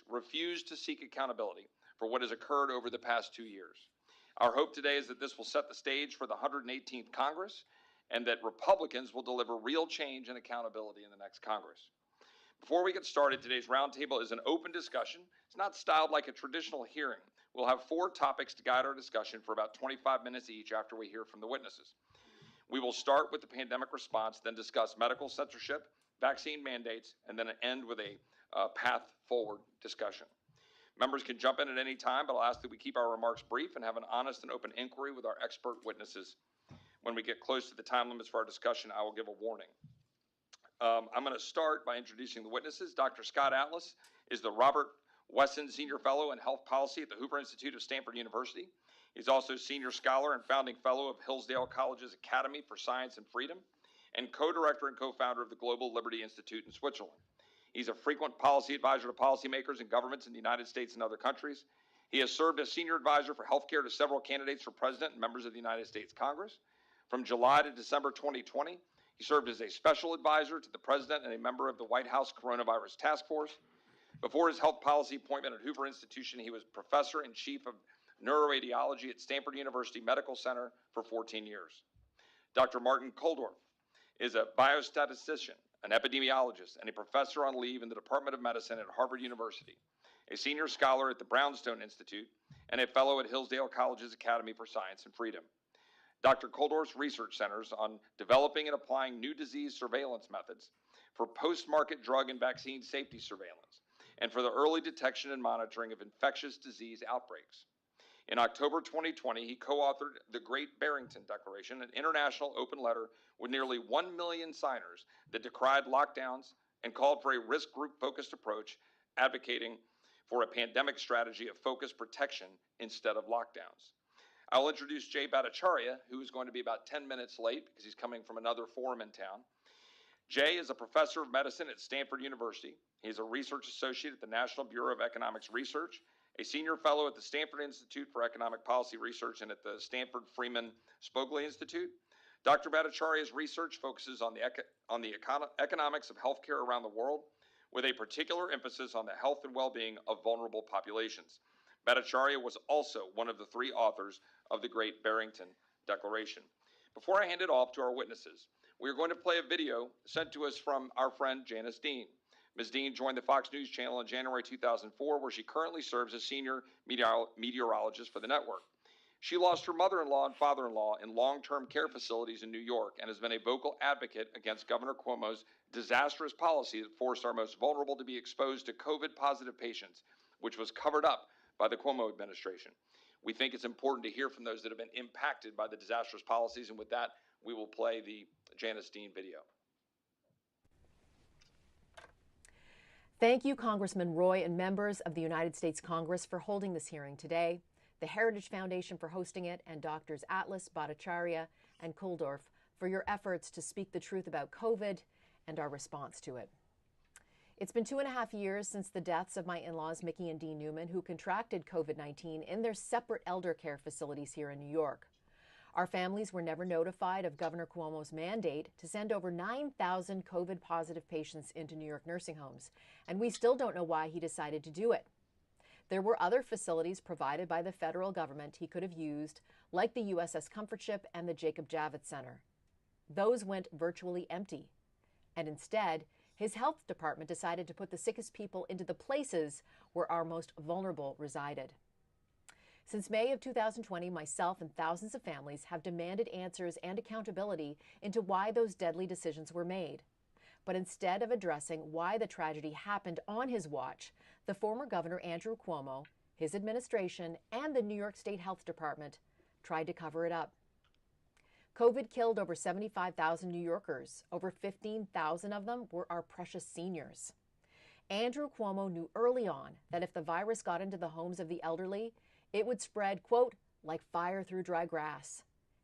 refused to seek accountability for what has occurred over the past 2 years. Our hope today is that this will set the stage for the 118th Congress and that Republicans will deliver real change and accountability in the next Congress. Before we get started, today's roundtable is an open discussion. It's not styled like a traditional hearing. We'll have 4 topics to guide our discussion for about 25 minutes each after we hear from the witnesses. We will start with the pandemic response, then discuss medical censorship, vaccine mandates, and then end with a path forward discussion. Members can jump in at any time, but I'll ask that we keep our remarks brief and have an honest and open inquiry with our expert witnesses. When we get close to the time limits for our discussion, I will give a warning. I'm going to start by introducing the witnesses. Dr. Scott Atlas is the Robert Wesson Senior Fellow in Health Policy at the Hoover Institute of Stanford University. He's also Senior Scholar and Founding Fellow of Hillsdale College's Academy for Science and Freedom and co-director and co-founder of the Global Liberty Institute in Switzerland. He's a frequent policy advisor to policymakers and governments in the United States and other countries. He has served as senior advisor for healthcare to several candidates for president and members of the United States Congress. From July to December 2020, he served as a special advisor to the president and a member of the White House Coronavirus Task Force. Before his health policy appointment at Hoover Institution, he was professor and chief of neuroradiology at Stanford University Medical Center for 14 years. Dr. Martin Kulldorff is a biostatistician, an epidemiologist, and a professor on leave in the Department of Medicine at Harvard University, a senior scholar at the Brownstone Institute, and a fellow at Hillsdale College's Academy for Science and Freedom. Dr. Kulldorff's research centers on developing and applying new disease surveillance methods for post-market drug and vaccine safety surveillance, and for the early detection and monitoring of infectious disease outbreaks. In October 2020, he co-authored the Great Barrington Declaration, an international open letter with nearly 1 million signers that decried lockdowns and called for a risk group-focused approach, advocating for a pandemic strategy of focused protection instead of lockdowns. I'll introduce Jay Bhattacharya, who is going to be about 10 minutes late because he's coming from another forum in town. Jay is a professor of medicine at Stanford University. He's a research associate at the National Bureau of Economics Research, a senior fellow at the Stanford Institute for Economic Policy Research and at the Stanford Freeman Spogli Institute. Dr. Bhattacharya's research focuses on the economics of healthcare around the world, with a particular emphasis on the health and well-being of vulnerable populations. Bhattacharya was also one of the 3 authors of the Great Barrington Declaration. Before I hand it off to our witnesses, we are going to play a video sent to us from our friend Janice Dean. Ms. Dean joined the Fox News channel in January 2004, where she currently serves as senior meteorologist for the network. She lost her mother-in-law and father-in-law in long-term care facilities in New York and has been a vocal advocate against Governor Cuomo's disastrous policy that forced our most vulnerable to be exposed to COVID-positive patients, which was covered up by the Cuomo administration. We think it's important to hear from those that have been impacted by the disastrous policies, and with that, we will play the Janice Dean video. Thank you, Congressman Roy and members of the United States Congress for holding this hearing today, the Heritage Foundation for hosting it, and Drs. Atlas, Bhattacharya, and Kulldorff for your efforts to speak the truth about COVID and our response to it. It's been 2.5 years since the deaths of my in-laws, Mickey and Dean Newman, who contracted COVID-19 in their separate elder care facilities here in New York. Our families were never notified of Governor Cuomo's mandate to send over 9,000 COVID-positive patients into New York nursing homes, and we still don't know why he decided to do it. There were other facilities provided by the federal government he could have used, like the USS Comfort Ship and the Jacob Javits Center. Those went virtually empty, and instead, his health department decided to put the sickest people into the places where our most vulnerable resided. Since May of 2020, myself and thousands of families have demanded answers and accountability into why those deadly decisions were made. But instead of addressing why the tragedy happened on his watch, the former Governor Andrew Cuomo, his administration, and the New York State Health Department tried to cover it up. COVID killed over 75,000 New Yorkers. Over 15,000 of them were our precious seniors. Andrew Cuomo knew early on that if the virus got into the homes of the elderly, it would spread, quote, like fire through dry grass.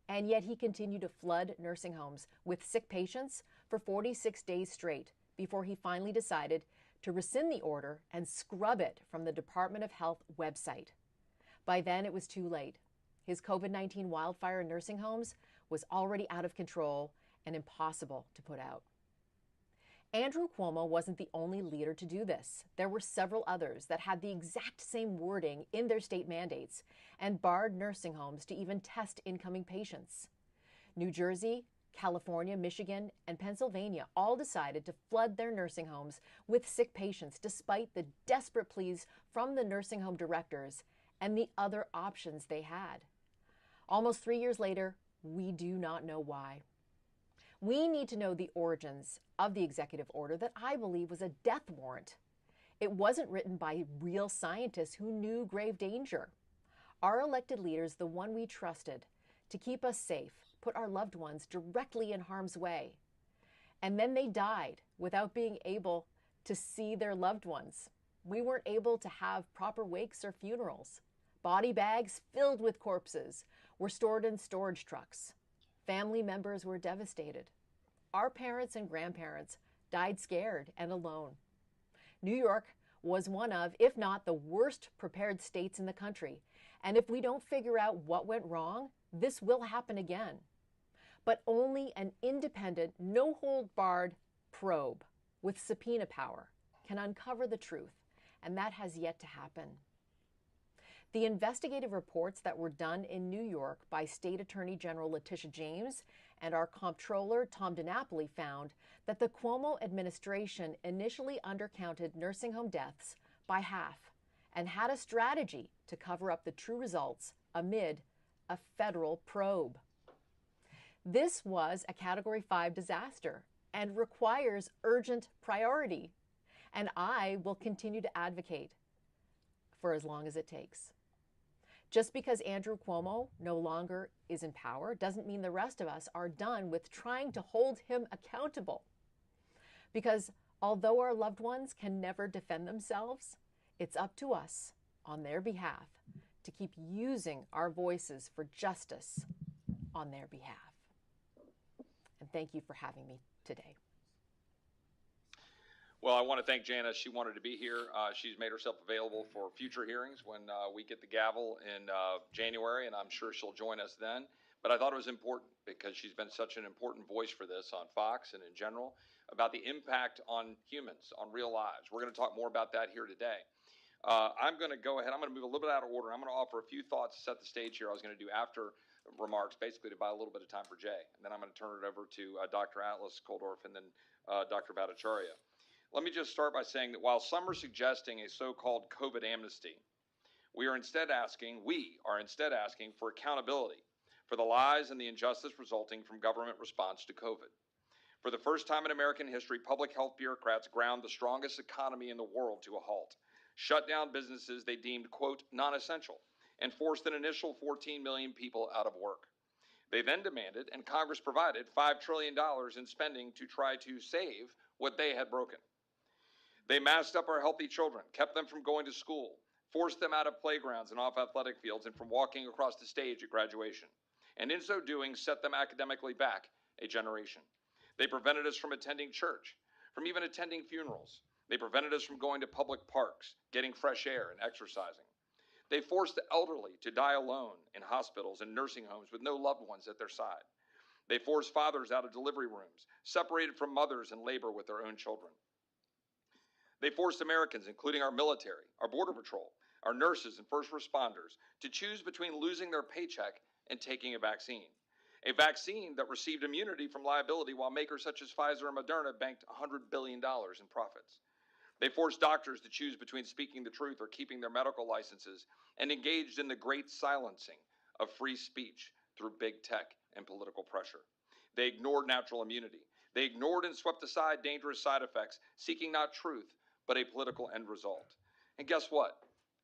And yet he continued to flood nursing homes with sick patients for 46 days straight before he finally decided to rescind the order and scrub it from the Department of Health website. By then, it was too late. His COVID-19 wildfire in nursing homes was already out of control and impossible to put out. Andrew Cuomo wasn't the only leader to do this. There were several others that had the exact same wording in their state mandates and barred nursing homes to even test incoming patients. New Jersey, California, Michigan, and Pennsylvania all decided to flood their nursing homes with sick patients despite the desperate pleas from the nursing home directors and the other options they had. Almost 3 years later, we do not know why. We need to know the origins of the executive order that I believe was a death warrant. It wasn't written by real scientists who knew grave danger. Our elected leaders, the one we trusted to keep us safe, put our loved ones directly in harm's way. And then they died without being able to see their loved ones. We weren't able to have proper wakes or funerals. Body bags filled with corpses were stored in storage trucks. Family members were devastated. Our parents and grandparents died scared and alone. New York was one of, if not the worst prepared states in the country. And if we don't figure out what went wrong, this will happen again. But only an independent, no-hold-barred probe with subpoena power can uncover the truth, and that has yet to happen. The investigative reports that were done in New York by State Attorney General Letitia James and our comptroller Tom DiNapoli found that the Cuomo administration initially undercounted nursing home deaths by half and had a strategy to cover up the true results amid a federal probe. This was a Category 5 disaster and requires urgent priority, and I will continue to advocate for as long as it takes. Just because Andrew Cuomo no longer is in power doesn't mean the rest of us are done with trying to hold him accountable. Because although our loved ones can never defend themselves, it's up to us on their behalf to keep using our voices for justice on their behalf. And thank you for having me today. Well, I want to thank Janice. She wanted to be here. She's made herself available for future hearings when we get the gavel in January, and I'm sure she'll join us then. But I thought it was important because she's been such an important voice for this on Fox and in general about the impact on humans, on real lives. We're going to talk more about that here today. I'm going to go ahead. I'm going to move a little bit out of order. I'm going to offer a few thoughts to set the stage here. I was going to do after remarks, basically to buy a little bit of time for Jay. And then I'm going to turn it over to Dr. Atlas, Kulldorff, and then Dr. Bhattacharya. Let me just start by saying that while some are suggesting a so-called COVID amnesty, we are instead asking for accountability for the lies and the injustice resulting from government response to COVID. For the first time in American history, public health bureaucrats ground the strongest economy in the world to a halt, shut down businesses they deemed, quote, non-essential, and forced an initial 14 million people out of work. They then demanded, and Congress provided, $5 trillion in spending to try to save what they had broken. They masked up our healthy children, kept them from going to school, forced them out of playgrounds and off athletic fields and from walking across the stage at graduation, and in so doing set them academically back a generation. They prevented us from attending church, from even attending funerals. They prevented us from going to public parks, getting fresh air and exercising. They forced the elderly to die alone in hospitals and nursing homes with no loved ones at their side. They forced fathers out of delivery rooms, separated from mothers in labor with their own children. They forced Americans, including our military, our border patrol, our nurses and first responders, to choose between losing their paycheck and taking a vaccine that received immunity from liability while makers such as Pfizer and Moderna banked $100 billion in profits. They forced doctors to choose between speaking the truth or keeping their medical licenses and engaged in the great silencing of free speech through big tech and political pressure. They ignored natural immunity. They ignored and swept aside dangerous side effects, seeking not truth, but a political end result. And guess what?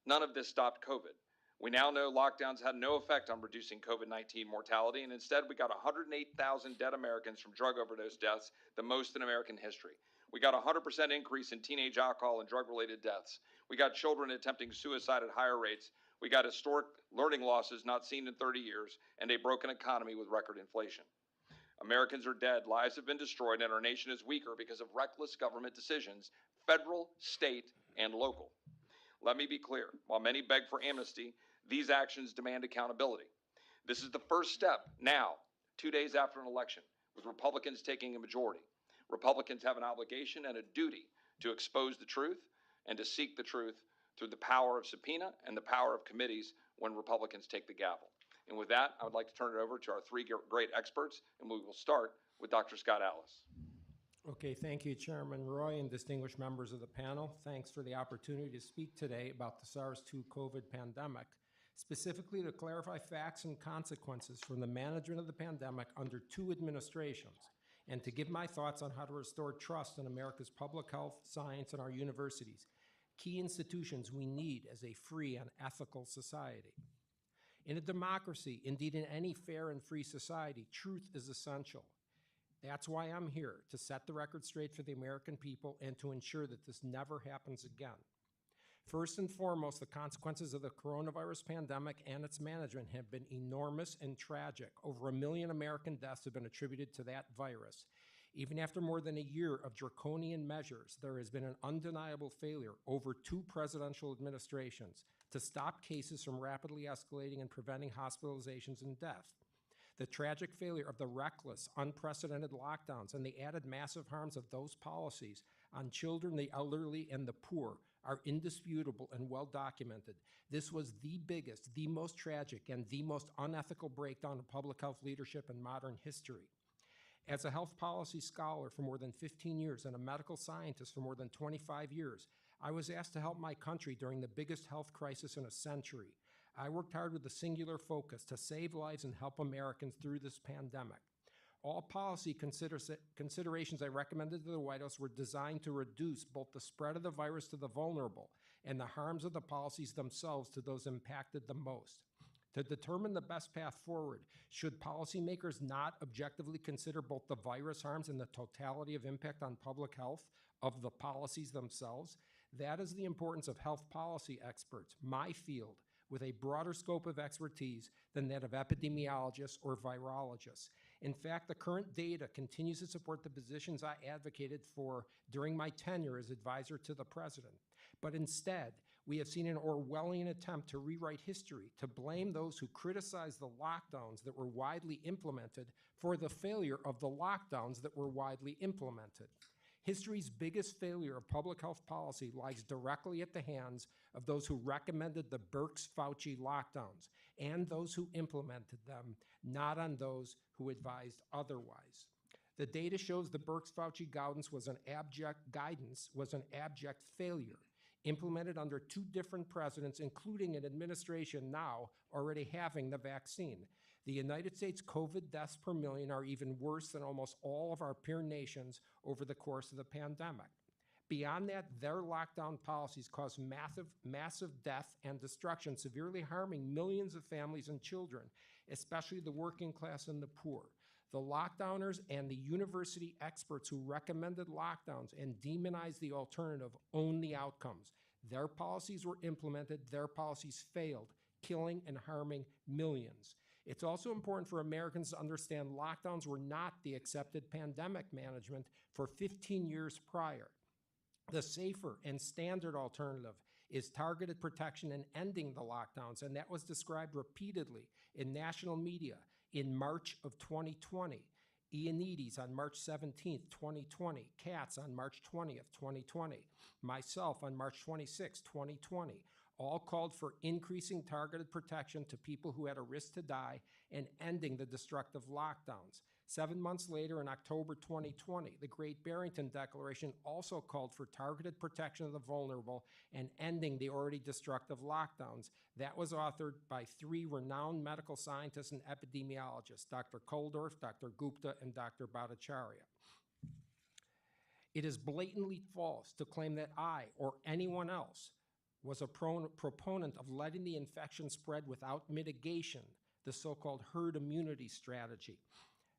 None of this stopped COVID. We now know lockdowns had no effect on reducing COVID-19 mortality, and instead we got 108,000 dead Americans from drug overdose deaths, the most in American history. We got a 100% increase in teenage alcohol and drug-related deaths. We got children attempting suicide at higher rates. We got historic learning losses not seen in 30 years, and a broken economy with record inflation. Americans are dead, lives have been destroyed, and our nation is weaker because of reckless government decisions, federal, state, and local. Let me be clear. While many beg for amnesty, these actions demand accountability. This is the first step now, 2 days after an election, with Republicans taking a majority. Republicans have an obligation and a duty to expose the truth and to seek the truth through the power of subpoena and the power of committees when Republicans take the gavel. And with that, I would like to turn it over to our three great experts, and we will start with Dr. Scott Atlas. Okay, thank you, Chairman Roy and distinguished members of the panel. Thanks for the opportunity to speak today about the SARS-2 COVID pandemic, specifically to clarify facts and consequences from the management of the pandemic under two administrations, and to give my thoughts on how to restore trust in America's public health, science, and our universities, key institutions we need as a free and ethical society. In a democracy, indeed in any fair and free society, truth is essential. That's why I'm here, to set the record straight for the American people and to ensure that this never happens again. First and foremost, the consequences of the coronavirus pandemic and its management have been enormous and tragic. Over 1 million American deaths have been attributed to that virus. Even after more than a year of draconian measures, there has been an undeniable failure over 2 presidential administrations to stop cases from rapidly escalating and preventing hospitalizations and death. The tragic failure of the reckless, unprecedented lockdowns and the added massive harms of those policies on children, the elderly, and the poor are indisputable and well documented. This was the biggest, the most tragic, and the most unethical breakdown of public health leadership in modern history. As a health policy scholar for more than 15 years and a medical scientist for more than 25 years, I was asked to help my country during the biggest health crisis in a century. I worked hard with a singular focus to save lives and help Americans through this pandemic. All policy considerations I recommended to the White House were designed to reduce both the spread of the virus to the vulnerable and the harms of the policies themselves to those impacted the most. To determine the best path forward, should policymakers not objectively consider both the virus harms and the totality of impact on public health of the policies themselves? That is the importance of health policy experts, my field, with a broader scope of expertise than that of epidemiologists or virologists. In fact, the current data continues to support the positions I advocated for during my tenure as advisor to the president. But instead, we have seen an Orwellian attempt to rewrite history, to blame those who criticized the lockdowns that were widely implemented for the failure of the lockdowns that were widely implemented. History's biggest failure of public health policy lies directly at the hands of those who recommended the Birx-Fauci lockdowns and those who implemented them, not on those who advised otherwise. The data shows the Birx-Fauci guidance was an abject failure, implemented under 2 different presidents, including an administration now already having the vaccine. The United States COVID deaths per million are even worse than almost all of our peer nations over the course of the pandemic. Beyond that, their lockdown policies caused massive death and destruction, severely harming millions of families and children, especially the working class and the poor. The lockdowners and the university experts who recommended lockdowns and demonized the alternative own the outcomes. Their policies were implemented, their policies failed, killing and harming millions. It's also important for Americans to understand lockdowns were not the accepted pandemic management for 15 years prior. The safer and standard alternative is targeted protection and ending the lockdowns, and that was described repeatedly in national media in March of 2020. Ioannidis on March 17th, 2020, Katz on March 20th, 2020, myself on March 26th, 2020, all called for increasing targeted protection to people who had a risk to die and ending the destructive lockdowns. 7 months later, in October 2020, the Great Barrington Declaration also called for targeted protection of the vulnerable and ending the already destructive lockdowns. That was authored by 3 renowned medical scientists and epidemiologists, Dr. Kulldorff, Dr. Gupta, and Dr. Bhattacharya. It is blatantly false to claim that I or anyone else was a proponent of letting the infection spread without mitigation, the so-called herd immunity strategy.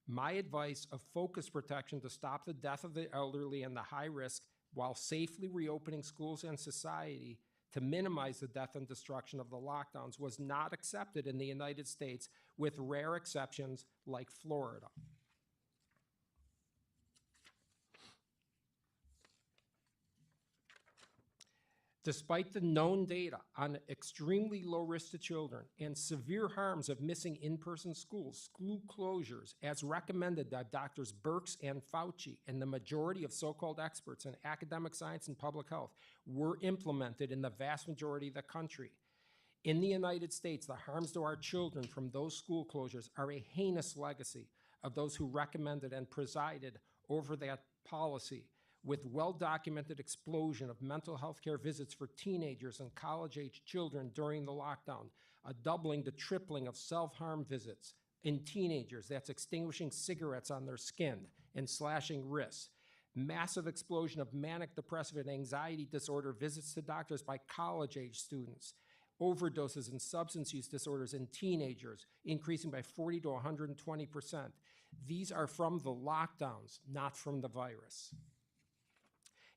My advice of focused protection to stop the death of the elderly and the high risk while safely reopening schools and society to minimize the death and destruction of the lockdowns was not accepted in the United States, with rare exceptions like Florida. Despite the known data on extremely low risk to children and severe harms of missing in-person schools, school closures, as recommended by Drs. Birx and Fauci, and the majority of so-called experts in academic science and public health, were implemented in the vast majority of the country. In the United States, the harms to our children from those school closures are a heinous legacy of those who recommended and presided over that policy, with well-documented explosion of mental health care visits for teenagers and college-age children during the lockdown, a doubling to tripling of self-harm visits in teenagers, that's extinguishing cigarettes on their skin and slashing wrists, massive explosion of manic depressive and anxiety disorder visits to doctors by college-age students, overdoses and substance use disorders in teenagers, increasing by 40 to 120%. These are from the lockdowns, not from the virus.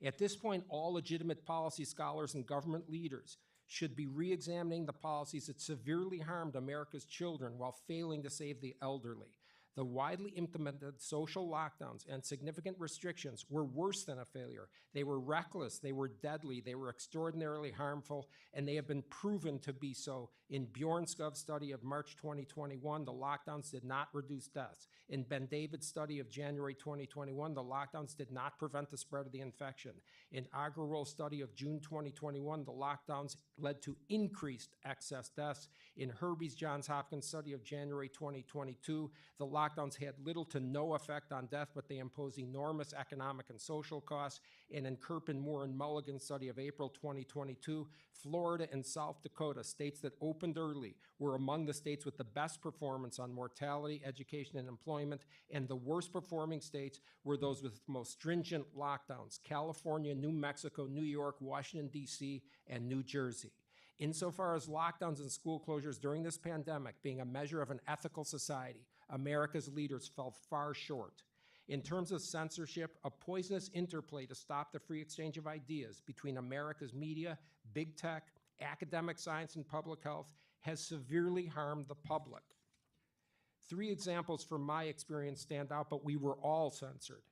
At this point, all legitimate policy scholars and government leaders should be re-examining the policies that severely harmed America's children while failing to save the elderly. The widely implemented social lockdowns and significant restrictions were worse than a failure. They were reckless, they were deadly, they were extraordinarily harmful, and they have been proven to be so. In Bjorn Skov's study of March 2021, the lockdowns did not reduce deaths. In Ben David's study of January 2021, the lockdowns did not prevent the spread of the infection. In Agrawal's study of June 2021, the lockdowns led to increased excess deaths. In Herbie's Johns Hopkins study of January 2022, the lockdowns had little to no effect on death, but they imposed enormous economic and social costs. And in Kirpin, Moore, and Mulligan's study of April 2022, Florida and South Dakota, states that opened early, were among the states with the best performance on mortality, education, and employment, and the worst performing states were those with most stringent lockdowns: California, New Mexico, New York, Washington, D.C., and New Jersey. Insofar as lockdowns and school closures during this pandemic being a measure of an ethical society, America's leaders fell far short. In terms of censorship, a poisonous interplay to stop the free exchange of ideas between America's media, big tech, academic science, and public health has severely harmed the public. 3 examples from my experience stand out, but we were all censored.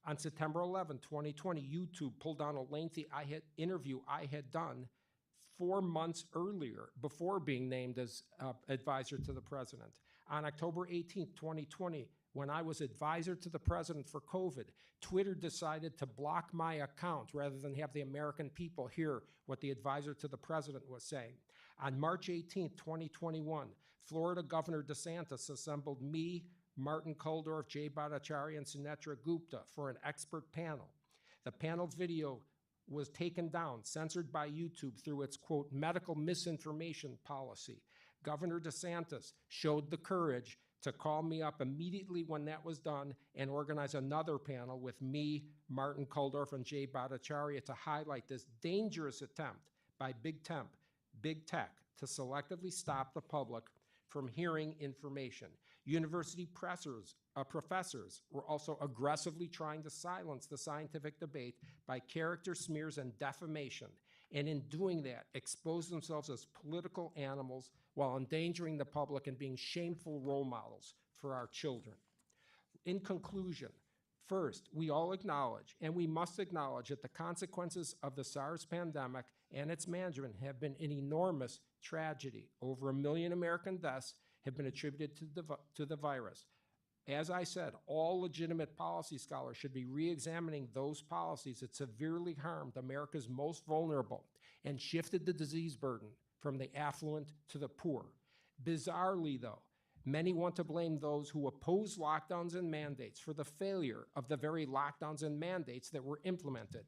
On September 11, 2020, YouTube pulled down a lengthy interview I had done 4 months earlier, before being named as advisor to the president. On October 18, 2020, when I was advisor to the president for COVID, Twitter decided to block my account rather than have the American people hear what the advisor to the president was saying. On March 18, 2021, Florida Governor DeSantis assembled me, Martin Kulldorff, Jay Bhattacharya, and Sunetra Gupta for an expert panel. The panel's video was taken down, censored by YouTube through its, quote, medical misinformation policy. Governor DeSantis showed the courage to call me up immediately when that was done and organize another panel with me, Martin Kulldorff, and Jay Bhattacharya to highlight this dangerous attempt by big tech to selectively stop the public from hearing information. University professors were also aggressively trying to silence the scientific debate by character smears and defamation, and in doing that, expose themselves as political animals while endangering the public and being shameful role models for our children. In conclusion, first, we all acknowledge, and we must acknowledge, that the consequences of the SARS pandemic and its management have been an enormous tragedy. Over 1 million American deaths have been attributed to the virus. As I said, all legitimate policy scholars should be re-examining those policies that severely harmed America's most vulnerable and shifted the disease burden from the affluent to the poor. Bizarrely, though, many want to blame those who oppose lockdowns and mandates for the failure of the very lockdowns and mandates that were implemented.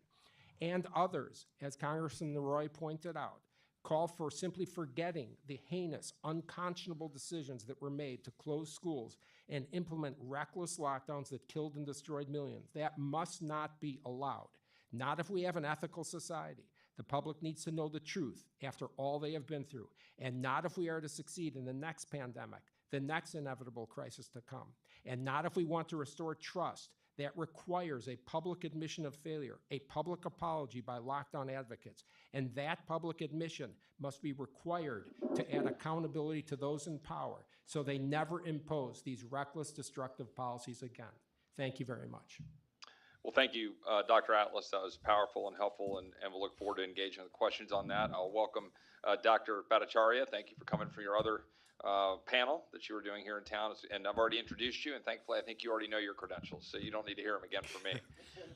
And others, as Congressman Roy pointed out, call for simply forgetting the heinous, unconscionable decisions that were made to close schools and implement reckless lockdowns that killed and destroyed millions. That must not be allowed. Not if we have an ethical society. The public needs to know the truth after all they have been through, and not if we are to succeed in the next pandemic, the next inevitable crisis to come, and not if we want to restore trust. That requires a public admission of failure, a public apology by lockdown advocates, and that public admission must be required to add accountability to those in power so they never impose these reckless, destructive policies again. Thank you very much. Well, thank you, Dr. Atlas. That was powerful and helpful, and we'll look forward to engaging with questions on that. I'll welcome Dr. Bhattacharya. Thank you for coming for your other panel that you were doing here in town. And I've already introduced you, and thankfully, I think you already know your credentials, so you don't need to hear them again from me.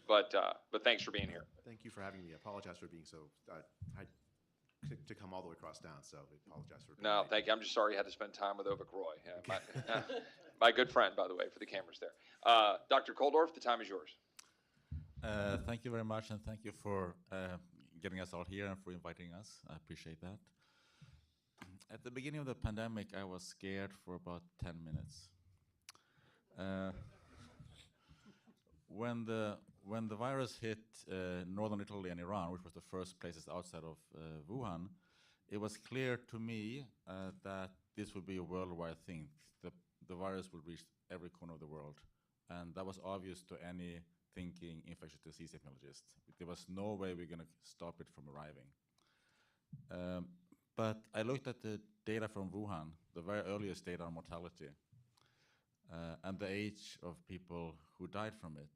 But thanks for being here. Thank you for having me. I apologize for being so, to come all the way across town, so I apologize for being No, late. thank you. I'm just sorry you had to spend time with Ovik Roy. My good friend, by the way, for the cameras there. Dr. Kulldorff, the time is yours. Thank you very much, and thank you for getting us all here and for inviting us. I appreciate that. At the beginning of the pandemic, I was scared for about 10 minutes. When the virus hit northern Italy and Iran, which was the first places outside of Wuhan, it was clear to me that this would be a worldwide thing. The virus would reach every corner of the world, and that was obvious to any thinking infectious disease epidemiologist. There was no way we're going to stop it from arriving. But I looked at the data from Wuhan, the very earliest data on mortality, and the age of people who died from it.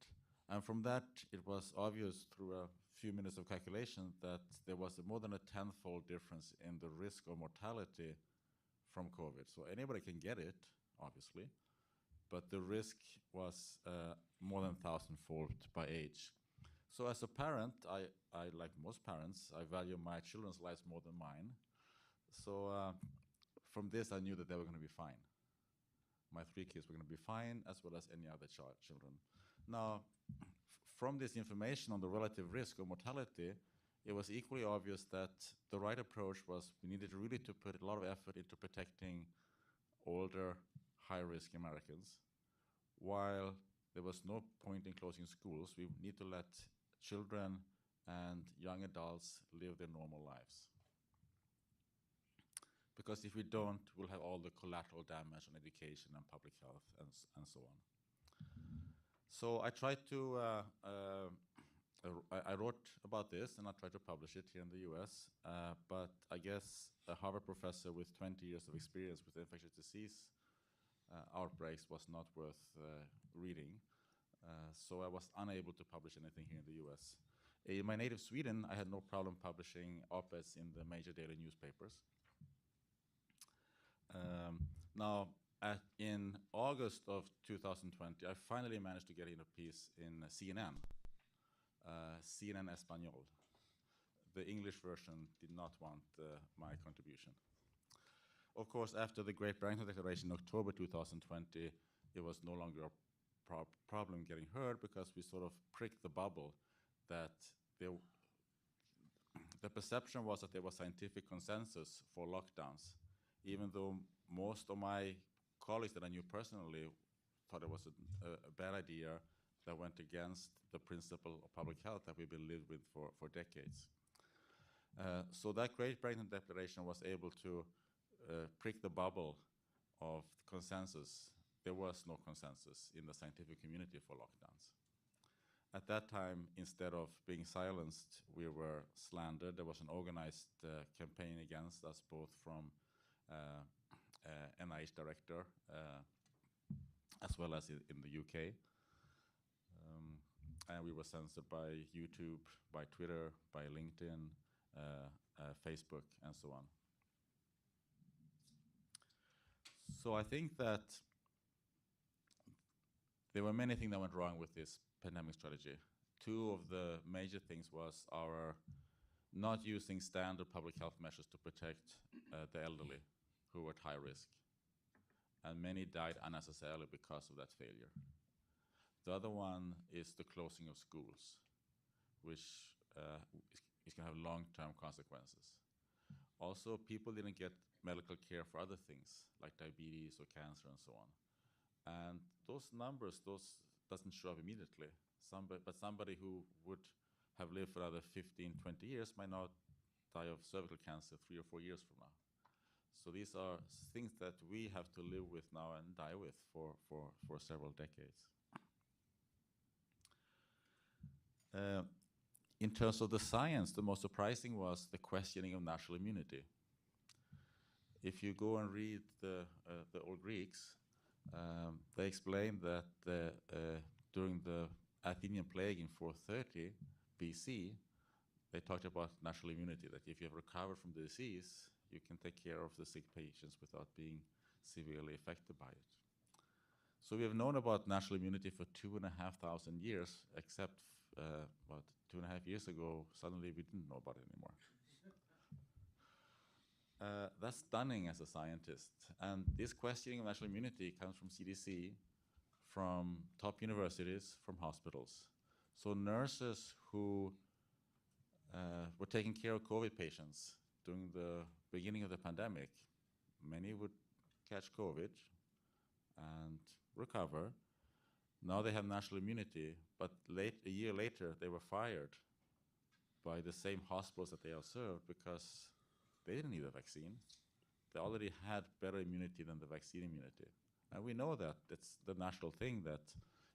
And from that, it was obvious through a few minutes of calculation that there was more than a tenfold difference in the risk of mortality from COVID. So anybody can get it, obviously, but the risk was more than 1,000-fold by age. So as a parent, I like most parents, I value my children's lives more than mine. So from this, I knew that they were going to be fine. My 3 kids were going to be fine, as well as any other children. Now, from this information on the relative risk of mortality, it was equally obvious that the right approach was we needed really to put a lot of effort into protecting older, high-risk Americans. While there was no point in closing schools, we need to let children and young adults live their normal lives. Because if we don't, we'll have all the collateral damage on education and public health and so on. So I tried to, I wrote about this and I tried to publish it here in the US, but I guess a Harvard professor with 20 years of experience with infectious disease outbreaks was not worth reading. So I was unable to publish anything here in the US. In my native Sweden, I had no problem publishing op-eds in the major daily newspapers. Now, in August of 2020, I finally managed to get in a piece in CNN, CNN Espanol. The English version did not want my contribution. Of course, after the Great Barrington Declaration in October 2020, it was no longer a problem getting heard because we sort of pricked the bubble that the perception was that there was scientific consensus for lockdowns, even though most of my colleagues that I knew personally thought it was a bad idea that went against the principle of public health that we've been living with for decades. So that Great Barrington Declaration was able to prick the bubble of consensus. There was no consensus in the scientific community for lockdowns. At that time, instead of being silenced, we were slandered. There was an organized campaign against us, both from NIH director, as well as in the UK. And we were censored by YouTube, by Twitter, by LinkedIn, Facebook, and so on. So I think that there were many things that went wrong with this pandemic strategy. Two of the major things was our not using standard public health measures to protect the elderly who were at high risk. And many died unnecessarily because of that failure. The other one is the closing of schools, which is going to have long-term consequences. Also, people didn't get medical care for other things, like diabetes or cancer and so on. And those numbers, doesn't show up immediately. But somebody who would have lived for another 15, 20 years might not die of cervical cancer 3 or 4 years from now. So these are things that we have to live with now and die with for several decades. In terms of the science, the most surprising was the questioning of natural immunity. If you go and read the old Greeks, they explained that during the Athenian plague in 430 BC, they talked about natural immunity, that if you have recovered from the disease, you can take care of the sick patients without being severely affected by it. So we have known about natural immunity for 2,500 years, except about 2.5 years ago, suddenly we didn't know about it anymore. That's stunning as a scientist. And this questioning of natural immunity comes from CDC, from top universities, from hospitals. So nurses who were taking care of COVID patients during the beginning of the pandemic, many would catch COVID and recover. Now they have natural immunity, but a year later they were fired by the same hospitals that they have served because they didn't need a vaccine. They already had better immunity than the vaccine immunity. And we know that it's the natural thing that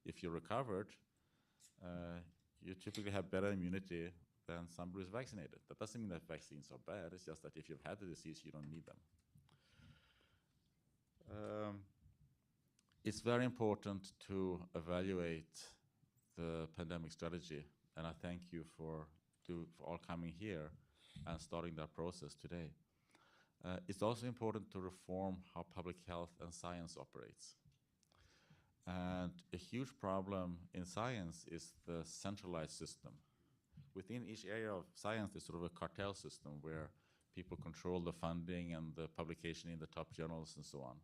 if you're recovered, you typically have better immunity than somebody who's vaccinated. That doesn't mean that vaccines are bad. It's just that if you've had the disease, you don't need them. It's very important to evaluate the pandemic strategy, and I thank you for all coming here and starting that process today. It's also important to reform how public health and science operates. And a huge problem in science is the centralized system. Within each area of science, there's sort of a cartel system where people control the funding and the publication in the top journals and so on.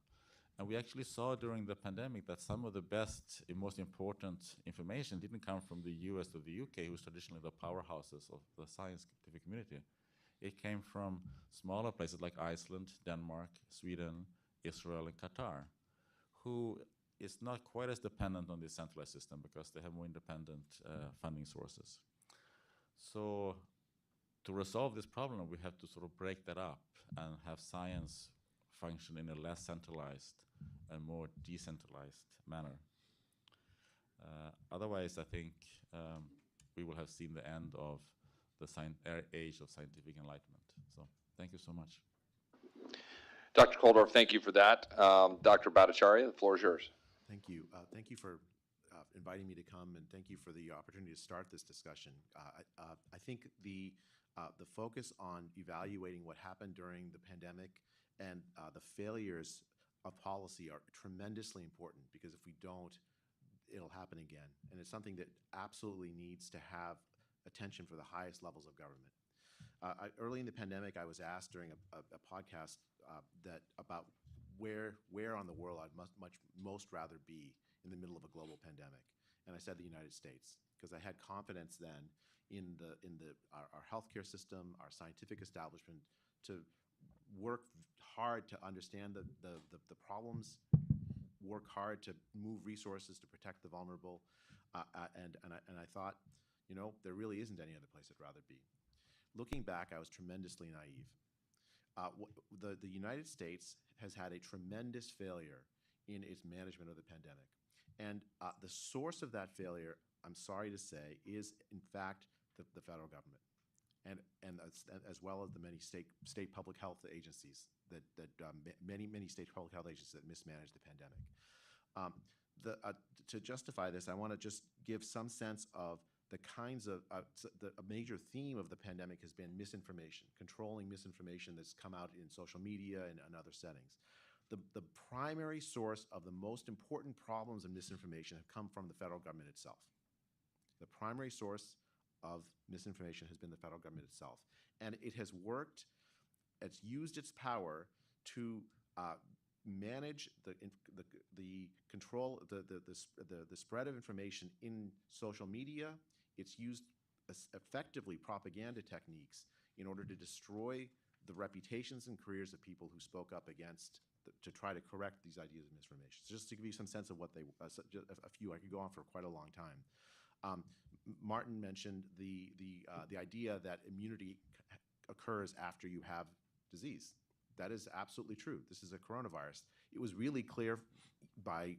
And we actually saw during the pandemic that some of the best and most important information didn't come from the US or the UK, who's traditionally the powerhouses of the scientific community. It came from smaller places like Iceland, Denmark, Sweden, Israel, and Qatar, who is not quite as dependent on the centralized system because they have more independent funding sources. So to resolve this problem, we have to sort of break that up and have science function in a less centralized and more decentralized manner. Otherwise, I think we will have seen the end of the age of scientific enlightenment. So thank you so much. Dr. Kulldorff, thank you for that. Dr. Bhattacharya, the floor is yours. Thank you. Thank you for inviting me to come, and thank you for the opportunity to start this discussion. I think the focus on evaluating what happened during the pandemic and the failures of policy are tremendously important, because if we don't, it'll happen again. And it's something that absolutely needs to have attention for the highest levels of government. Early in the pandemic, I was asked during a podcast about where on the world I'd most rather be in the middle of a global pandemic, and I said the United States, because I had confidence then in our healthcare system, our scientific establishment, to work hard to understand the problems, work hard to move resources to protect the vulnerable, and I thought, you know, there really isn't any other place I'd rather be. Looking back, I was tremendously naive. The United States has had a tremendous failure in its management of the pandemic. And the source of that failure, I'm sorry to say, is in fact the federal government, and as well as the many state public health agencies many state public health agencies that mismanaged the pandemic. To justify this, I want to just give some sense of the kinds of a major theme of the pandemic has been misinformation, controlling misinformation that's come out in social media and other settings. The primary source of the most important problems in misinformation have come from the federal government itself. The primary source of misinformation has been the federal government itself. And it has worked, it's used its power to manage the control, the spread of information in social media. It's used effectively propaganda techniques in order to destroy the reputations and careers of people who spoke up against, to try to correct these ideas of misinformation. So just to give you some sense of what they, a few, I could go on for quite a long time. Martin mentioned the idea that immunity occurs after you have disease. That is absolutely true. This is a coronavirus. It was really clear by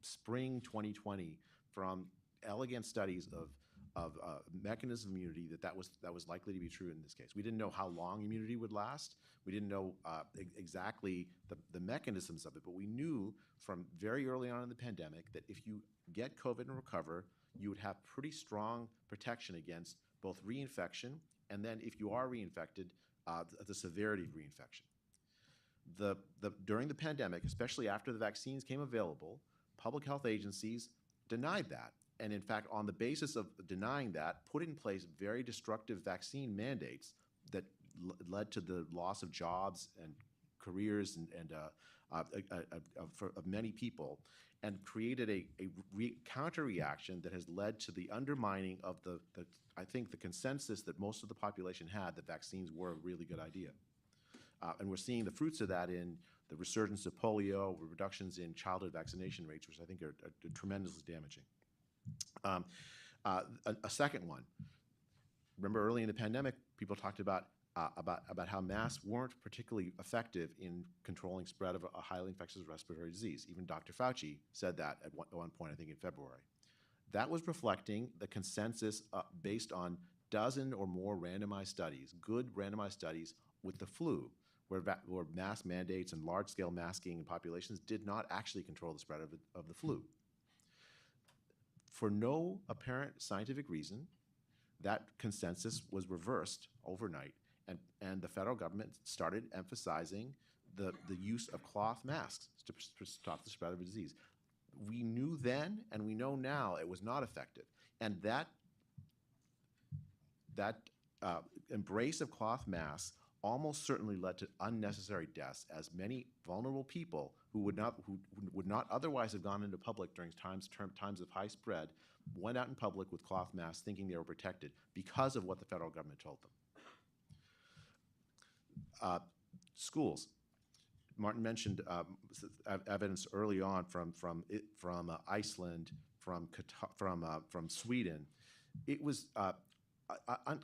spring 2020 from elegant studies of mechanism of immunity that was likely to be true in this case. We didn't know how long immunity would last. We didn't know exactly the mechanisms of it, but we knew from very early on in the pandemic that if you get COVID and recover, you would have pretty strong protection against both reinfection and then, if you are reinfected, the severity of reinfection. During the pandemic, especially after the vaccines came available, public health agencies denied that. And in fact, on the basis of denying that, put in place very destructive vaccine mandates that led to the loss of jobs and careers of many people, and created a counter-reaction that has led to the undermining of I think, the consensus that most of the population had that vaccines were a really good idea. And we're seeing the fruits of that in the resurgence of polio, reductions in childhood vaccination rates, which I think are tremendously damaging. A second one. Remember, early in the pandemic, people talked about how masks weren't particularly effective in controlling spread of a highly infectious respiratory disease. Even Dr. Fauci said that at one point, I think in February. That was reflecting the consensus based on dozen or more randomized studies, good randomized studies with the flu, where mask mandates and large-scale masking in populations did not actually control the spread of the flu. For no apparent scientific reason, that consensus was reversed overnight, and the federal government started emphasizing the use of cloth masks to stop the spread of the disease. We knew then, and we know now, it was not effective. And that embrace of cloth masks almost certainly led to unnecessary deaths, as many vulnerable people who would not otherwise have gone into public during times of high spread went out in public with cloth masks thinking they were protected because of what the federal government told them. Schools. Martin mentioned evidence early on from Iceland, from Sweden. It was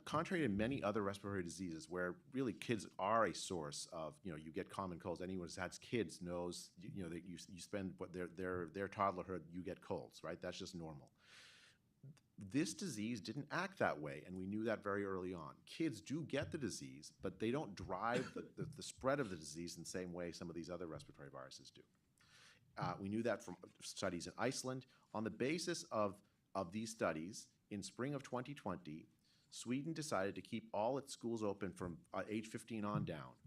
contrary to many other respiratory diseases, where really kids are a source of, you get common colds. Anyone who has kids knows, that you spend their toddlerhood, you get colds, right? That's just normal. This disease didn't act that way, and we knew that very early on. Kids do get the disease, but they don't drive the spread of the disease in the same way some of these other respiratory viruses do. We knew that from studies in Iceland. On the basis of these studies, in spring of 2020, Sweden decided to keep all its schools open from age 15 on down,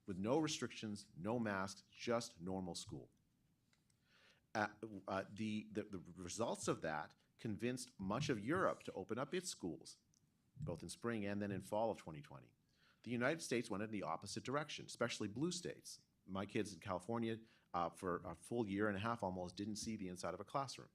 with no restrictions, no masks, just normal school. The results of that convinced much of Europe to open up its schools, both in spring and then in fall of 2020. The United States went in the opposite direction, especially blue states. My kids in California, for a full year and a half almost, didn't see the inside of a classroom.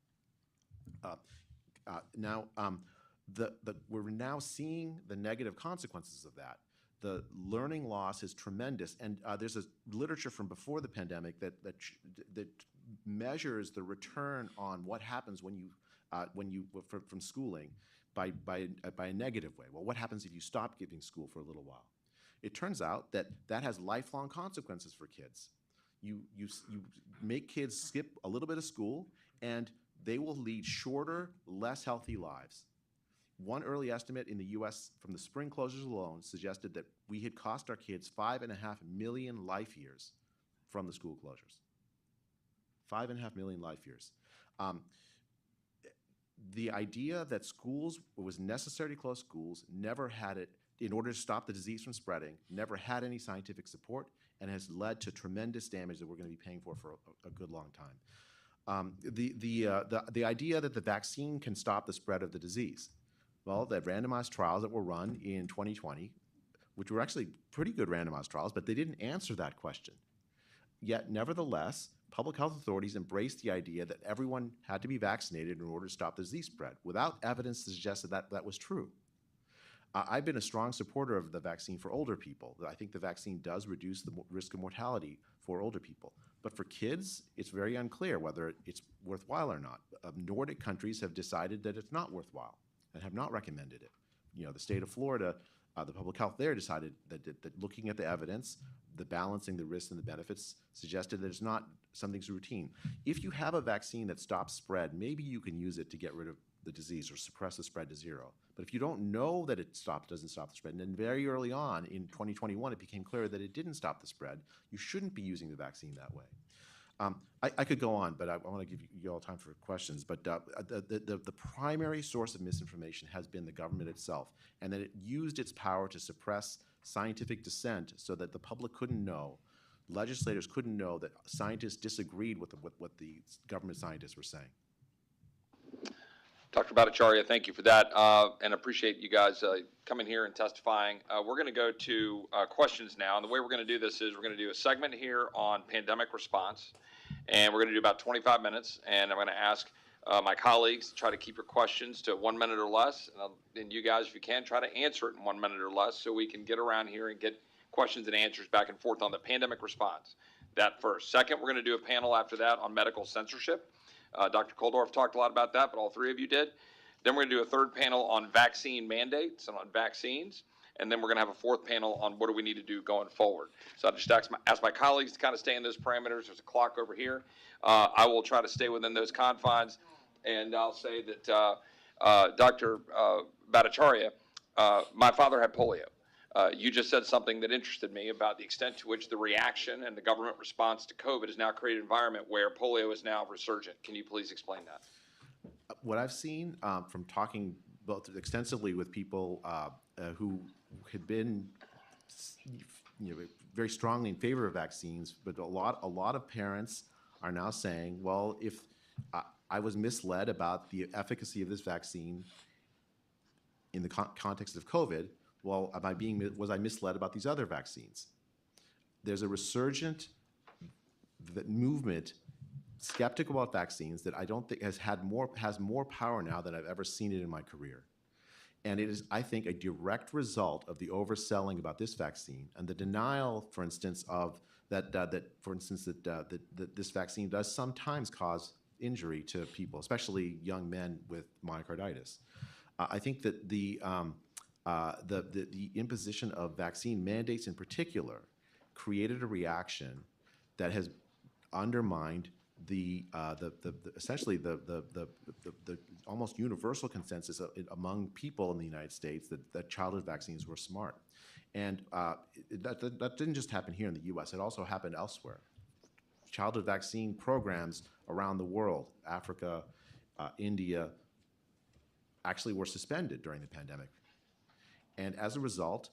We're now seeing the negative consequences of that. The learning loss is tremendous, and there's a literature from before the pandemic that measures the return on what happens when you from schooling by a negative way. Well, what happens if you stop giving school for a little while? It turns out that has lifelong consequences for kids. You make kids skip a little bit of school, and they will lead shorter, less healthy lives. One early estimate in the U.S. from the spring closures alone suggested that we had cost our kids 5.5 million life years from the school closures. 5.5 million life years. The idea that schools, it was necessary to close schools, never had it, in order to stop the disease from spreading, never had any scientific support, and has led to tremendous damage that we're going to be paying for a good long time. The idea that the vaccine can stop the spread of the disease. Well, the randomized trials that were run in 2020, which were actually pretty good randomized trials, but they didn't answer that question. Yet, nevertheless, public health authorities embraced the idea that everyone had to be vaccinated in order to stop the disease spread, without evidence to suggest that was true. I've been a strong supporter of the vaccine for older people. I think the vaccine does reduce the risk of mortality for older people. But for kids, it's very unclear whether it's worthwhile or not. Nordic countries have decided that it's not worthwhile and have not recommended it. The state of Florida, the public health there decided that looking at the evidence, the balancing the risks and the benefits, suggested that it's not something's routine. If you have a vaccine that stops spread, maybe you can use it to get rid of the disease or suppress the spread to zero. But if you don't know that it doesn't stop the spread, and then very early on in 2021 it became clear that it didn't stop the spread, you shouldn't be using the vaccine that way. I could go on, but I want to give you all time for questions. But the primary source of misinformation has been the government itself, and that it used its power to suppress scientific dissent so that the public couldn't know, legislators couldn't know that scientists disagreed with what the government scientists were saying. Dr. Bhattacharya, thank you for that, and appreciate you guys coming here and testifying. We're going to go to questions now, and the way we're going to do this is we're going to do a segment here on pandemic response, and we're going to do about 25 minutes, and I'm going to ask my colleagues to try to keep your questions to 1 minute or less, and you guys, if you can, try to answer it in 1 minute or less so we can get around here and get questions and answers back and forth on the pandemic response. That first. Second, we're going to do a panel after that on medical censorship. Dr. Kulldorff talked a lot about that, but all three of you did. Then we're going to do a third panel on vaccine mandates and on vaccines. And then we're going to have a fourth panel on what do we need to do going forward. So I just ask my colleagues to kind of stay in those parameters. There's a clock over here. I will try to stay within those confines. And I'll say that Dr. Bhattacharya, my father had polio. You just said something that interested me about the extent to which the reaction and the government response to COVID has now created an environment where polio is now resurgent. Can you please explain that? What I've seen from talking both extensively with people who had been, very strongly in favor of vaccines, but a lot of parents are now saying, well, if I was misled about the efficacy of this vaccine in the context of COVID, well, was I misled about these other vaccines? There's a resurgent movement, skeptical about vaccines, that I don't think has more power now than I've ever seen it in my career. And it is, I think, a direct result of the overselling about this vaccine and the denial, for instance, of that this vaccine does sometimes cause injury to people, especially young men with myocarditis. I think that the imposition of vaccine mandates in particular created a reaction that has undermined essentially the almost universal consensus among people in the United States that childhood vaccines were smart. And that didn't just happen here in the US, it also happened elsewhere. Childhood vaccine programs around the world, Africa, India, actually were suspended during the pandemic. And as a result,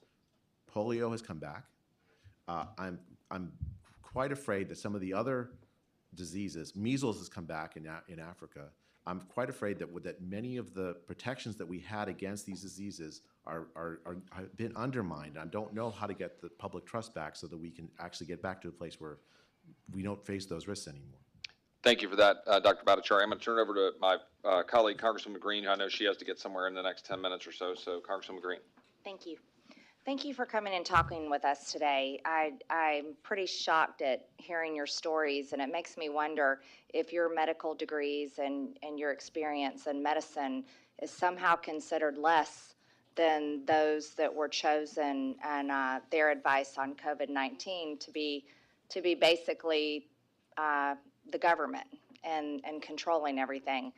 polio has come back. I'm quite afraid that some of the other diseases, measles has come back in Africa. I'm quite afraid that many of the protections that we had against these diseases have been undermined. I don't know how to get the public trust back so that we can actually get back to a place where we don't face those risks anymore. Thank you for that, Dr. Bhattacharya. I'm going to turn it over to my colleague, Congresswoman Green, who I know she has to get somewhere in the next 10 minutes or so. So, Congresswoman Green. Thank you. Thank you for coming and talking with us today. I'm pretty shocked at hearing your stories, and it makes me wonder if your medical degrees and your experience in medicine is somehow considered less than those that were chosen and their advice on COVID-19 to be basically the government and controlling everything.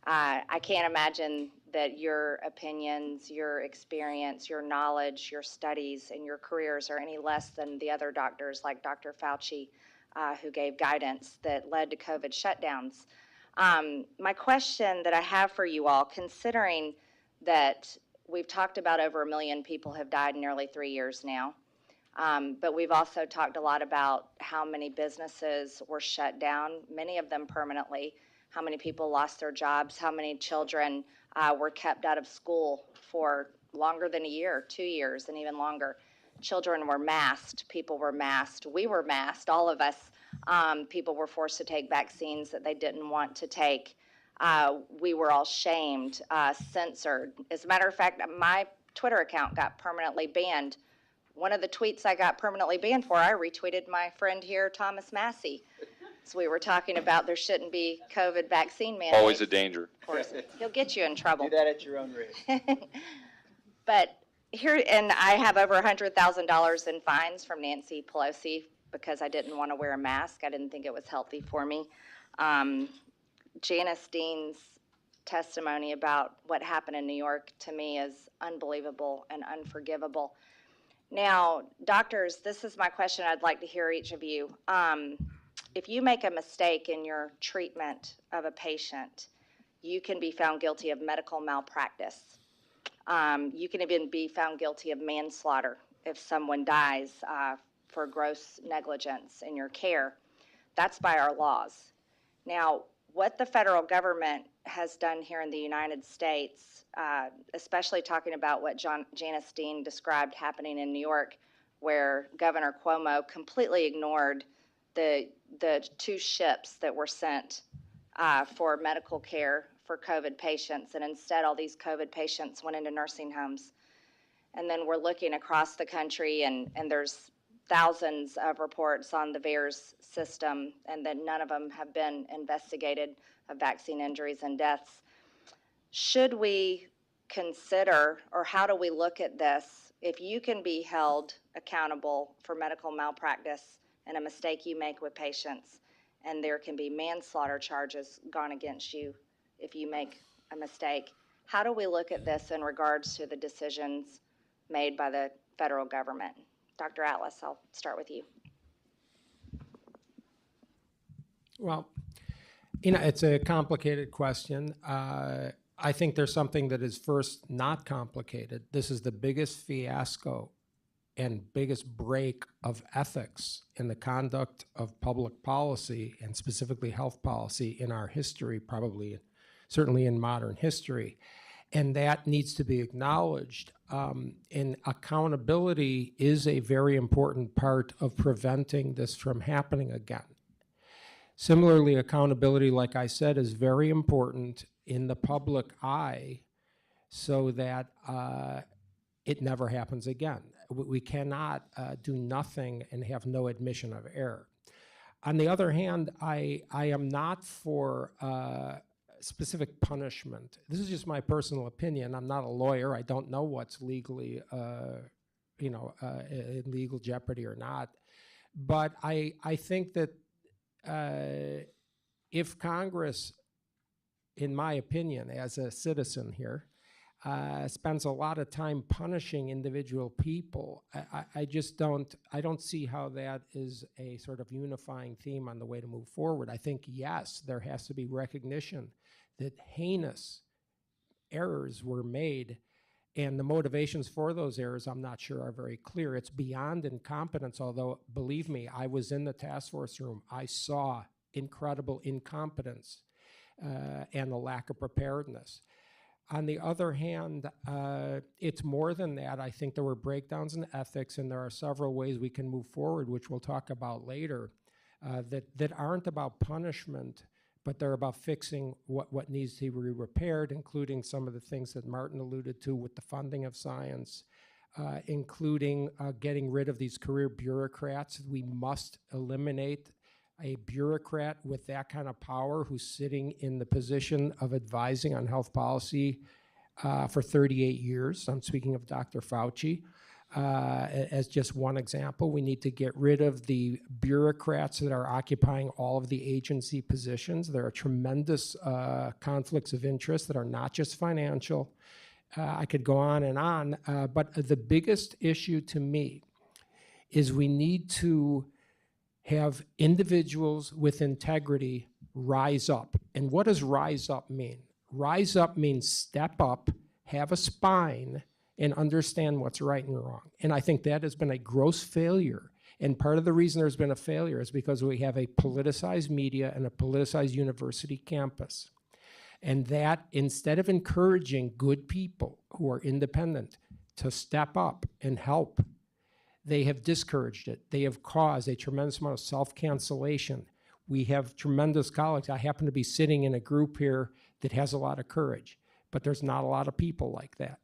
I can't imagine that your opinions, your experience, your knowledge, your studies, and your careers are any less than the other doctors like Dr. Fauci, who gave guidance that led to COVID shutdowns. My question that I have for you all, considering that we've talked about over 1 million people have died in nearly 3 years now, but we've also talked a lot about how many businesses were shut down, many of them permanently, how many people lost their jobs, how many children were kept out of school for longer than a year, 2 years, and even longer. Children were masked, people were masked, we were masked, all of us. People were forced to take vaccines that they didn't want to take. We were all shamed, censored. As a matter of fact, my Twitter account got permanently banned. One of the tweets I got permanently banned for, I retweeted my friend here, Thomas Massie. So we were talking about there shouldn't be COVID vaccine mandates. Always a danger. Of course, he'll get you in trouble. Do that at your own risk. But here, and I have over $100,000 in fines from Nancy Pelosi because I didn't want to wear a mask. I didn't think it was healthy for me. Janice Dean's testimony about what happened in New York to me is unbelievable and unforgivable. Now, doctors, this is my question I'd like to hear each of you. if you make a mistake in your treatment of a patient, you can be found guilty of medical malpractice. You can even be found guilty of manslaughter if someone dies for gross negligence in your care. That's by our laws. Now, what the federal government has done here in the United States, especially talking about what Janice Dean described happening in New York, where Governor Cuomo completely ignored the 2 ships that were sent for medical care for COVID patients, and instead all these COVID patients went into nursing homes. And then we're looking across the country, and there's thousands of reports on the VAERS system, and that none of them have been investigated of vaccine injuries and deaths. Should we consider, or how do we look at this, if you can be held accountable for medical malpractice and a mistake you make with patients, and there can be manslaughter charges gone against you if you make a mistake, how do we look at this in regards to the decisions made by the federal government? Dr. Atlas, I'll start with you. Well, it's a complicated question. I think there's something that is first not complicated. This is the biggest fiasco and biggest break of ethics in the conduct of public policy, and specifically health policy, in our history, probably, certainly in modern history. And that needs to be acknowledged. And accountability is a very important part of preventing this from happening again. Similarly, accountability, like I said, is very important in the public eye so that it never happens again. We cannot do nothing and have no admission of error. On the other hand, I am not for specific punishment. This is just my personal opinion. I'm not a lawyer. I don't know what's legally, in legal jeopardy or not. But I think that if Congress, in my opinion, as a citizen here, spends a lot of time punishing individual people, I don't see how that is a sort of unifying theme on the way to move forward. I think, yes, there has to be recognition that heinous errors were made, and the motivations for those errors, I'm not sure, are very clear. It's beyond incompetence, although, believe me, I was in the task force room. I saw incredible incompetence and a lack of preparedness. On the other hand, it's more than that. I think there were breakdowns in ethics, and there are several ways we can move forward, which we'll talk about later, that aren't about punishment, but they're about fixing what needs to be repaired, including some of the things that Martin alluded to with the funding of science, including getting rid of these career bureaucrats. We must eliminate a bureaucrat with that kind of power who's sitting in the position of advising on health policy for 38 years. I'm speaking of Dr. Fauci as just one example. We need to get rid of the bureaucrats that are occupying all of the agency positions. There are tremendous conflicts of interest that are not just financial. I could go on, but the biggest issue to me is we need to have individuals with integrity rise up. And what does rise up mean? Rise up means step up, have a spine, and understand what's right and wrong. And I think that has been a gross failure. And part of the reason there's been a failure is because we have a politicized media and a politicized university campus. And that, instead of encouraging good people who are independent to step up and help, they have discouraged it. They have caused a tremendous amount of self-cancellation. We have tremendous colleagues. I happen to be sitting in a group here that has a lot of courage, but there's not a lot of people like that.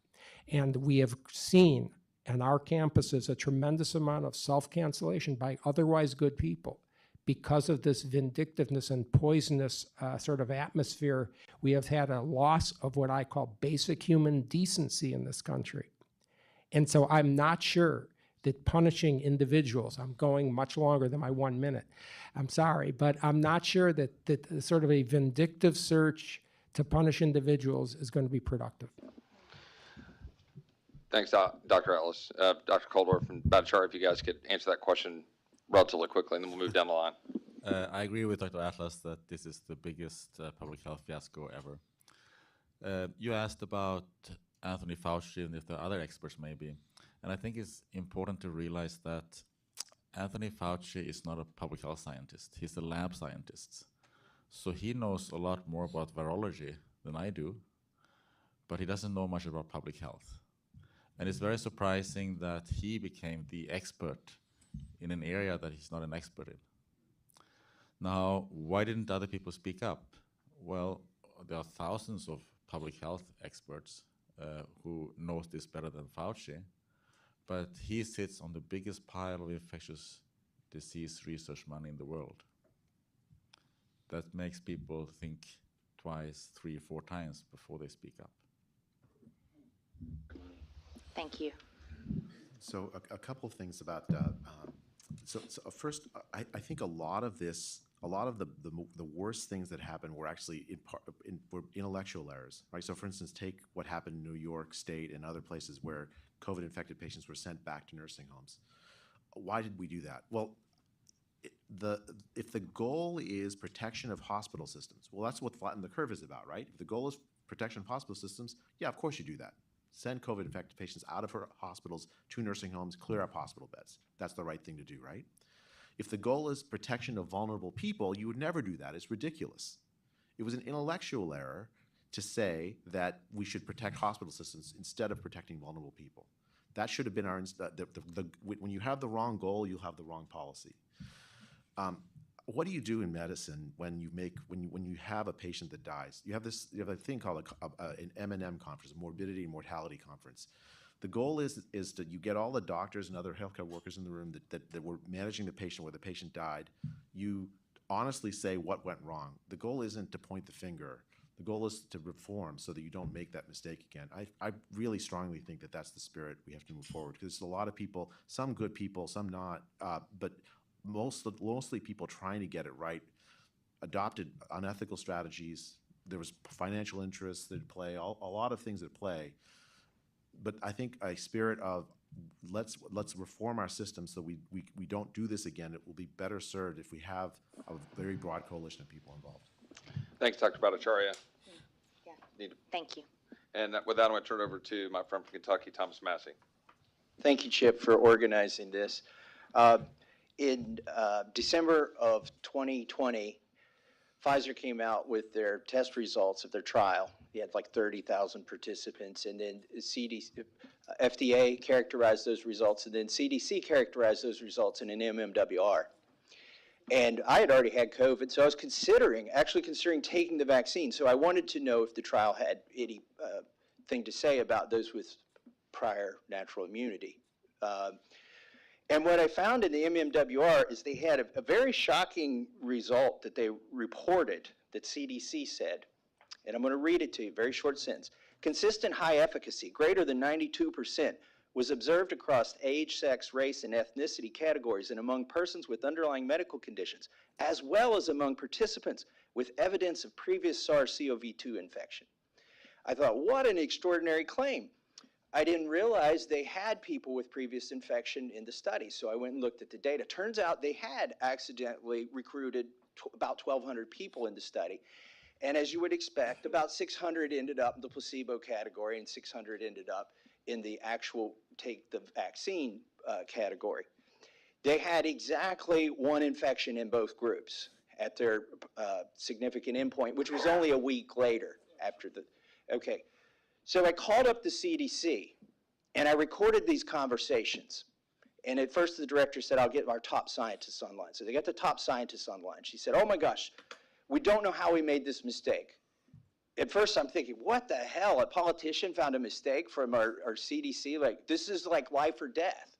And we have seen on our campuses a tremendous amount of self-cancellation by otherwise good people. Because of this vindictiveness and poisonous sort of atmosphere, we have had a loss of what I call basic human decency in this country. And so I'm not sure that punishing individuals, I'm going much longer than my 1 minute, I'm sorry, but I'm not sure that sort of a vindictive search to punish individuals is going to be productive. Thanks, Dr. Atlas. Dr. Kulldorff and Bhattacharya, if you guys could answer that question relatively quickly, and then we'll move down the line. I agree with Dr. Atlas that this is the biggest public health fiasco ever. You asked about Anthony Fauci and if there are other experts maybe. And I think it's important to realize that Anthony Fauci is not a public health scientist. He's a lab scientist. So he knows a lot more about virology than I do, but he doesn't know much about public health. And it's very surprising that he became the expert in an area that he's not an expert in. Now, why didn't other people speak up? Well, there are thousands of public health experts who knows this better than Fauci, but he sits on the biggest pile of infectious disease research money in the world. That makes people think twice, 3, 4 times before they speak up. Thank you. So a couple of things about, so first, I think a lot of this, a lot of the worst things that happened were actually were intellectual errors, right? So for instance, take what happened in New York State and other places where COVID-infected patients were sent back to nursing homes. Why did we do that? Well, if the goal is protection of hospital systems, well, that's what Flatten the Curve is about, right? If the goal is protection of hospital systems, yeah, of course you do that. Send COVID-infected patients out of hospitals to nursing homes, clear up hospital beds. That's the right thing to do, right? If the goal is protection of vulnerable people, you would never do that. It's ridiculous. It was an intellectual error to say that we should protect hospital systems instead of protecting vulnerable people. That should have been our, when you have the wrong goal, you'll have the wrong policy. What do you do in medicine when you have a patient that dies? You have a thing called an M&M conference, a morbidity and mortality conference. The goal is that you get all the doctors and other healthcare workers in the room that were managing the patient where the patient died. You honestly say what went wrong. The goal isn't to point the finger. The goal is to reform so that you don't make that mistake again. I really strongly think that that's the spirit we have to move forward, because there's a lot of people, some good people, some not, but mostly people trying to get it right, adopted unethical strategies. There was financial interests that play, a lot of things at play. But I think a spirit of let's reform our system so we don't do this again. It will be better served if we have a very broad coalition of people involved. Thanks, Dr. Bhattacharya. Yeah. Thank you. And with that, I'm going to turn it over to my friend from Kentucky, Thomas Massie. Thank you, Chip, for organizing this. In December of 2020, Pfizer came out with their test results of their trial. They had like 30,000 participants, and then FDA characterized those results, and then CDC characterized those results in an MMWR. And I had already had COVID, so I was actually considering taking the vaccine. So I wanted to know if the trial had any thing to say about those with prior natural immunity. And what I found in the MMWR is they had a very shocking result that they reported that CDC said. And I'm going to read it to you, very short sentence. Consistent high efficacy, greater than 92%, was observed across age, sex, race, and ethnicity categories and among persons with underlying medical conditions, as well as among participants with evidence of previous SARS-CoV-2 infection. I thought, what an extraordinary claim. I didn't realize they had people with previous infection in the study, so I went and looked at the data. Turns out they had accidentally recruited about 1,200 people in the study. And as you would expect, about 600 ended up in the placebo category and 600 ended up in the actual take the vaccine category. They had exactly one infection in both groups at their significant endpoint, which was only a week later after the, okay. So I called up the CDC and I recorded these conversations. And at first the director said, I'll get our top scientists online. So they got the top scientists online. She said, oh my gosh, we don't know how we made this mistake. At first I'm thinking, what the hell? A politician found a mistake from our CDC? Like, this is like life or death.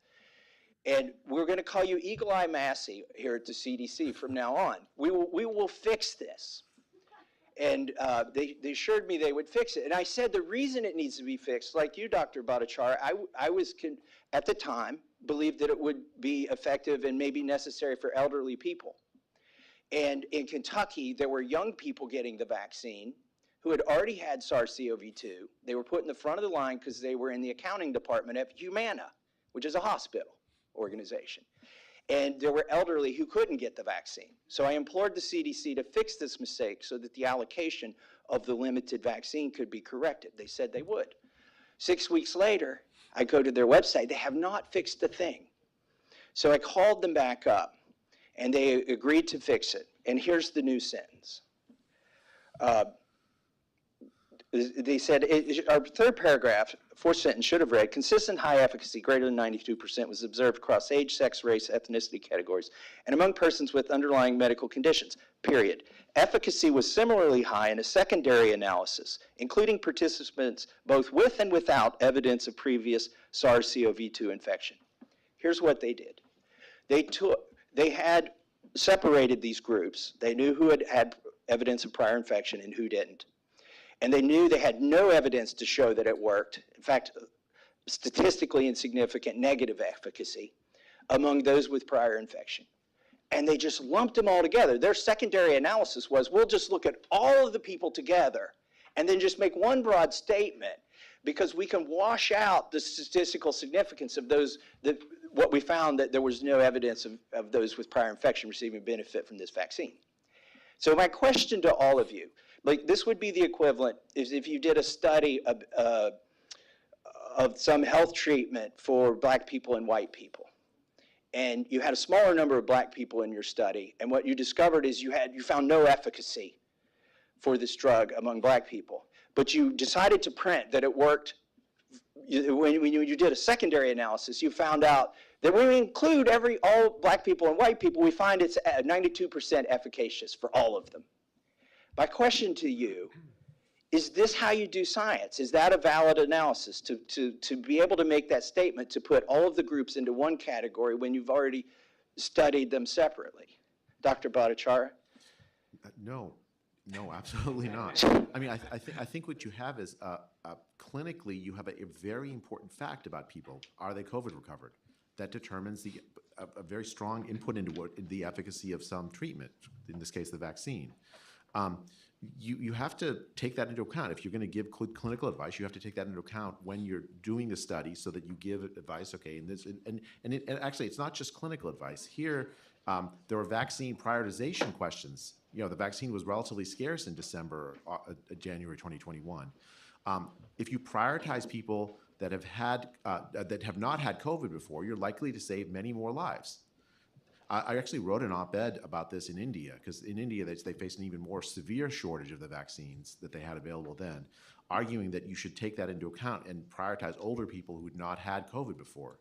And we're going to call you Eagle Eye Massie here at the CDC from now on. We will fix this. And they assured me they would fix it. And I said the reason it needs to be fixed, like you, Dr. Bhattacharya, I was, at the time, believed that it would be effective and maybe necessary for elderly people. And in Kentucky, there were young people getting the vaccine who had already had SARS-CoV-2. They were put in the front of the line because they were in the accounting department at Humana, which is a hospital organization. And there were elderly who couldn't get the vaccine. So I implored the CDC to fix this mistake so that the allocation of the limited vaccine could be corrected. They said they would. 6 weeks later, I go to their website. They have not fixed a thing. So I called them back up, and they agreed to fix it. And here's the new sentence. They said, our third paragraph, fourth sentence should have read, consistent high efficacy greater than 92% was observed across age, sex, race, ethnicity categories, and among persons with underlying medical conditions, period. Efficacy was similarly high in a secondary analysis, including participants both with and without evidence of previous SARS-CoV-2 infection. Here's what they did. They had separated these groups. They knew who had had evidence of prior infection and who didn't. And they knew they had no evidence to show that it worked. In fact, statistically insignificant negative efficacy among those with prior infection. And they just lumped them all together. Their secondary analysis was, we'll just look at all of the people together and then just make one broad statement, because we can wash out the statistical significance of those, what we found, that there was no evidence of those with prior infection receiving benefit from this vaccine. So my question to all of you, like, this would be the equivalent is if you did a study of some health treatment for black people and white people. And you had a smaller number of black people in your study, and what you discovered is you found no efficacy for this drug among black people. But you decided to print that it worked. When you did a secondary analysis, you found out that when we include all black people and white people, we find it's 92% efficacious for all of them. My question to you, is this how you do science? Is that a valid analysis to be able to make that statement, to put all of the groups into one category when you've already studied them separately? Dr. Bhattacharya? No, absolutely not. I mean, I think what you have is clinically, you have a very important fact about people. Are they COVID recovered? That determines a very strong input into the efficacy of some treatment, in this case, the vaccine. You have to take that into account. If you're going to give clinical advice, you have to take that into account when you're doing the study, so that you give advice. Okay, and actually, it's not just clinical advice. Here, there were vaccine prioritization questions. You know, the vaccine was relatively scarce in December, January 2021. If you prioritize people that have not had COVID before, you're likely to save many more lives. I actually wrote an op-ed about this in India, because in India they faced an even more severe shortage of the vaccines that they had available then, arguing that you should take that into account and prioritize older people who had not had COVID before.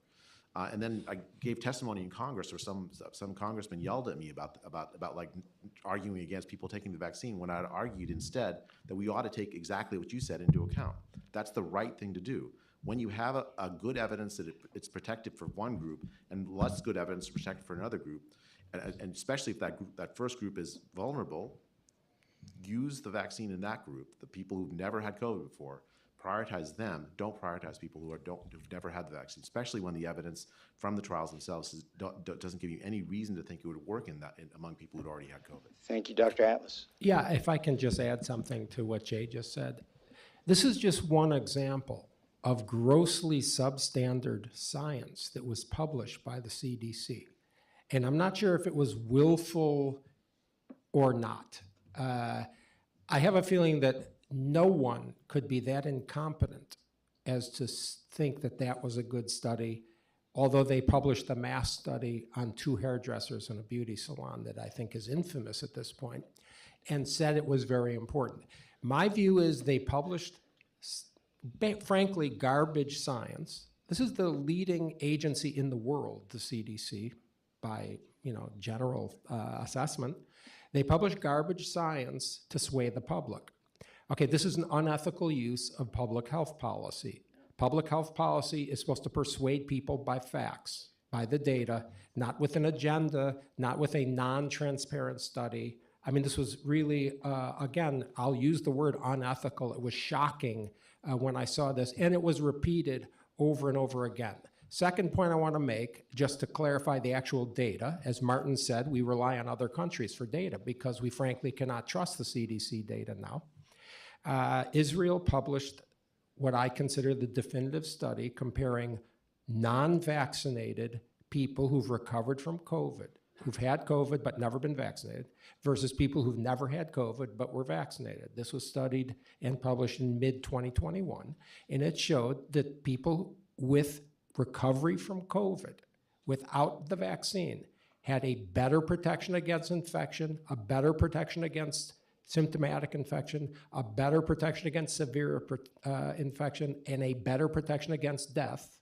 And then I gave testimony in Congress where some congressman yelled at me about like arguing against people taking the vaccine, when I had argued instead that we ought to take exactly what you said into account. That's the right thing to do. When you have a good evidence that it's protected for one group and less good evidence protected for another group, and especially if that first group is vulnerable, use the vaccine in that group, the people who've never had COVID before. Prioritize them. Don't prioritize people who've never had the vaccine, especially when the evidence from the trials themselves doesn't give you any reason to think it would work among people who'd already had COVID. Thank you, Dr. Atlas. Yeah, if I can just add something to what Jay just said. This is just one example of grossly substandard science that was published by the CDC. And I'm not sure if it was willful or not. I have a feeling that no one could be that incompetent as to think that that was a good study, although they published a mass study on 2 hairdressers in a beauty salon that I think is infamous at this point, and said it was very important. My view is they published, frankly, garbage science. This is the leading agency in the world, the CDC, by general assessment. They publish garbage science to sway the public. Okay, this is an unethical use of public health policy. Public health policy is supposed to persuade people by facts, by the data, not with an agenda, not with a non-transparent study. I mean, this was really, again, I'll use the word unethical. It was shocking when I saw this, and it was repeated over and over again. Second point I want to make, just to clarify the actual data, as Martin said, we rely on other countries for data because we frankly cannot trust the CDC data now. Israel published what I consider the definitive study comparing non-vaccinated people who've recovered from COVID, who've had COVID but never been vaccinated, versus people who've never had COVID but were vaccinated. This was studied and published in mid-2021, and it showed that people with recovery from COVID without the vaccine had a better protection against infection, a better protection against symptomatic infection, a better protection against severe infection, and a better protection against death,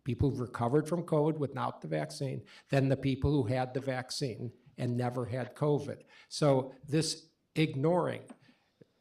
people who've recovered from COVID without the vaccine, than the people who had the vaccine and never had COVID. So this ignoring,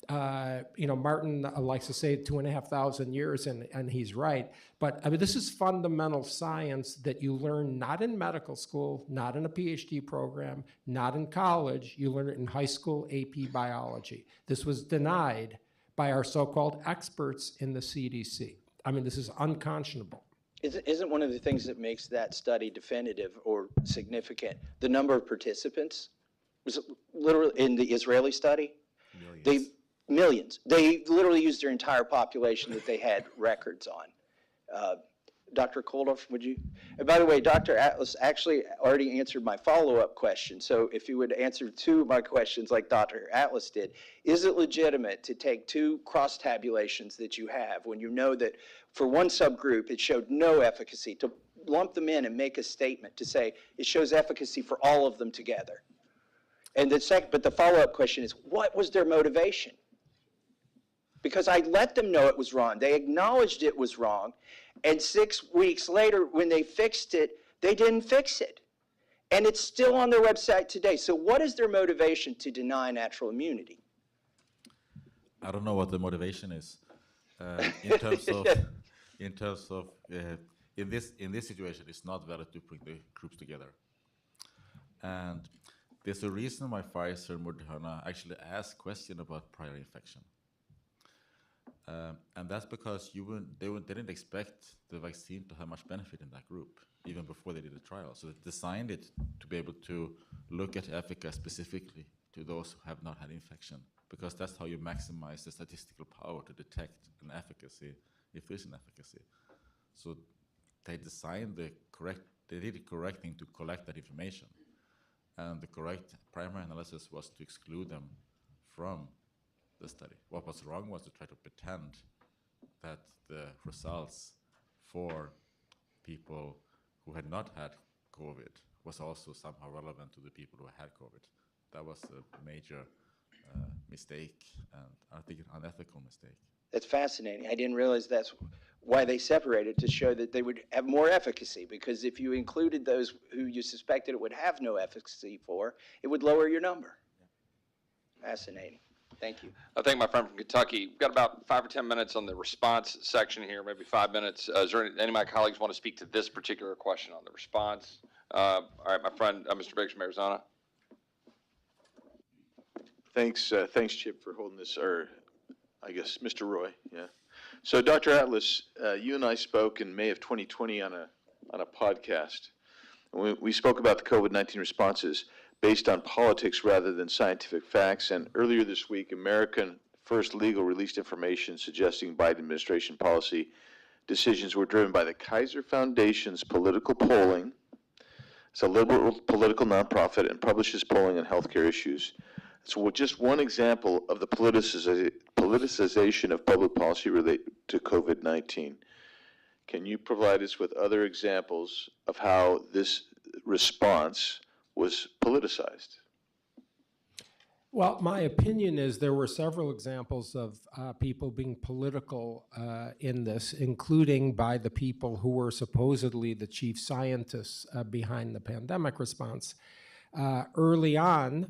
Martin likes to say 2,500 years, and he's right. But I mean, this is fundamental science that you learn not in medical school, not in a PhD program, not in college. You learn it in high school AP biology. This was denied by our so-called experts in the CDC. I mean, this is unconscionable. Isn't one of the things that makes that study definitive or significant the number of participants? Was it literally in the Israeli study? Millions. They literally used their entire population that they had records on. Dr. Kulldorff, would you? And by the way, Dr. Atlas actually already answered my follow-up question. So if you would answer two of my questions like Dr. Atlas did, is it legitimate to take two cross-tabulations that you have when you know that for one subgroup it showed no efficacy, to lump them in and make a statement to say it shows efficacy for all of them together? And but the follow-up question is, what was their motivation? Because I let them know it was wrong. They acknowledged it was wrong. And 6 weeks later, when they fixed it, they didn't fix it. And it's still on their website today. So what is their motivation to deny natural immunity? I don't know what the motivation is. In this situation, it's not valid to bring the groups together. And there's a reason why Pfizer and Moderna actually ask questions about prior infection. And that's because they didn't expect the vaccine to have much benefit in that group, even before they did the trial. So they designed it to be able to look at efficacy specifically to those who have not had infection, because that's how you maximize the statistical power to detect an efficacy, if there's an efficacy. So they designed they did the correct thing to collect that information. And the correct primary analysis was to exclude them from the study. What was wrong was to try to pretend that the results for people who had not had COVID was also somehow relevant to the people who had COVID. That was a major mistake, and I think an unethical mistake. That's fascinating. I didn't realize that's why they separated, to show that they would have more efficacy, because if you included those who you suspected it would have no efficacy for, it would lower your number. Fascinating. Thank you. I thank my friend from Kentucky. We've got about 5 or 10 minutes on the response section here, maybe 5 minutes. Is there any of my colleagues want to speak to this particular question on the response? All right, my friend, Mr. Biggs from Arizona. Thanks, Chip, for holding this, or I guess Mr. Roy, yeah. So, Dr. Atlas, you and I spoke in May of 2020 on a podcast. We spoke about the COVID-19 responses based on politics rather than scientific facts. And earlier this week, American First Legal released information suggesting Biden administration policy decisions were driven by the Kaiser Foundation's political polling. It's a liberal political nonprofit and publishes polling on healthcare issues. So just one example of the politicization of public policy related to COVID-19. Can you provide us with other examples of how this response was politicized? Well, my opinion is there were several examples of people being political in this, including by the people who were supposedly the chief scientists behind the pandemic response. Early on,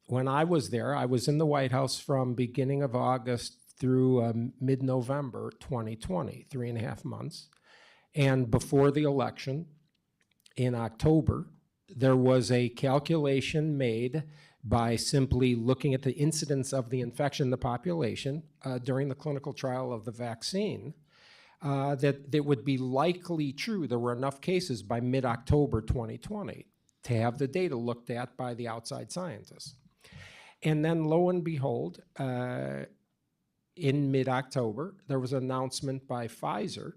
when I was there, I was in the White House from beginning of August through mid-November 2020, 3.5 months. And before the election in October, there was a calculation made by simply looking at the incidence of the infection in the population during the clinical trial of the vaccine, that it would be likely true there were enough cases by mid-October 2020 to have the data looked at by the outside scientists. And then lo and behold, in mid-October, there was an announcement by Pfizer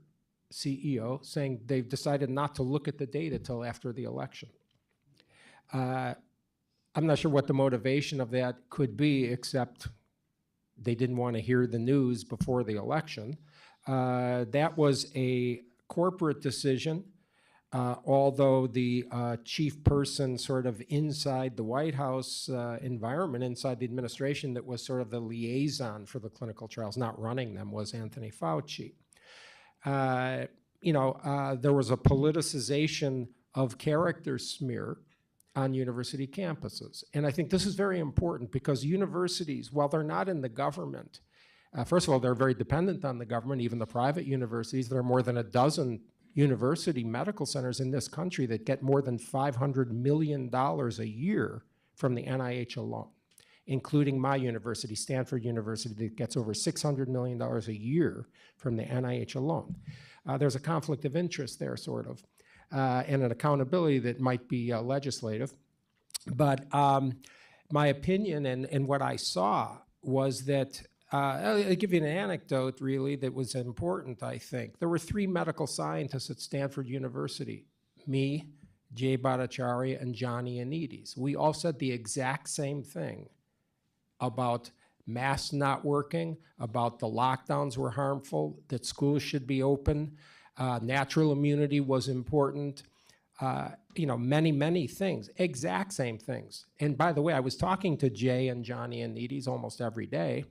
CEO, saying they've decided not to look at the data till after the election. I'm not sure what the motivation of that could be, except they didn't want to hear the news before the election. That was a corporate decision, although the chief person sort of inside the White House environment, inside the administration that was sort of the liaison for the clinical trials, not running them, was Anthony Fauci. There was a politicization of character smear on university campuses. And I think this is very important because universities, while they're not in the government, first of all, they're very dependent on the government, even the private universities. There are more than a dozen university medical centers in this country that get more than $500 million a year from the NIH alone, including my university, Stanford University, that gets over $600 million a year from the NIH alone. There's a conflict of interest there, sort of, and an accountability that might be legislative. But my opinion and what I saw was that, I'll give you an anecdote, really, that was important, I think. There were 3 medical scientists at Stanford University, me, Jay Bhattacharya, and Johnny Anides. We all said the exact same thing about masks not working, about the lockdowns were harmful, that schools should be open, natural immunity was important, many, many things, exact same things. And by the way, I was talking to Jay and Johnny Anides almost every day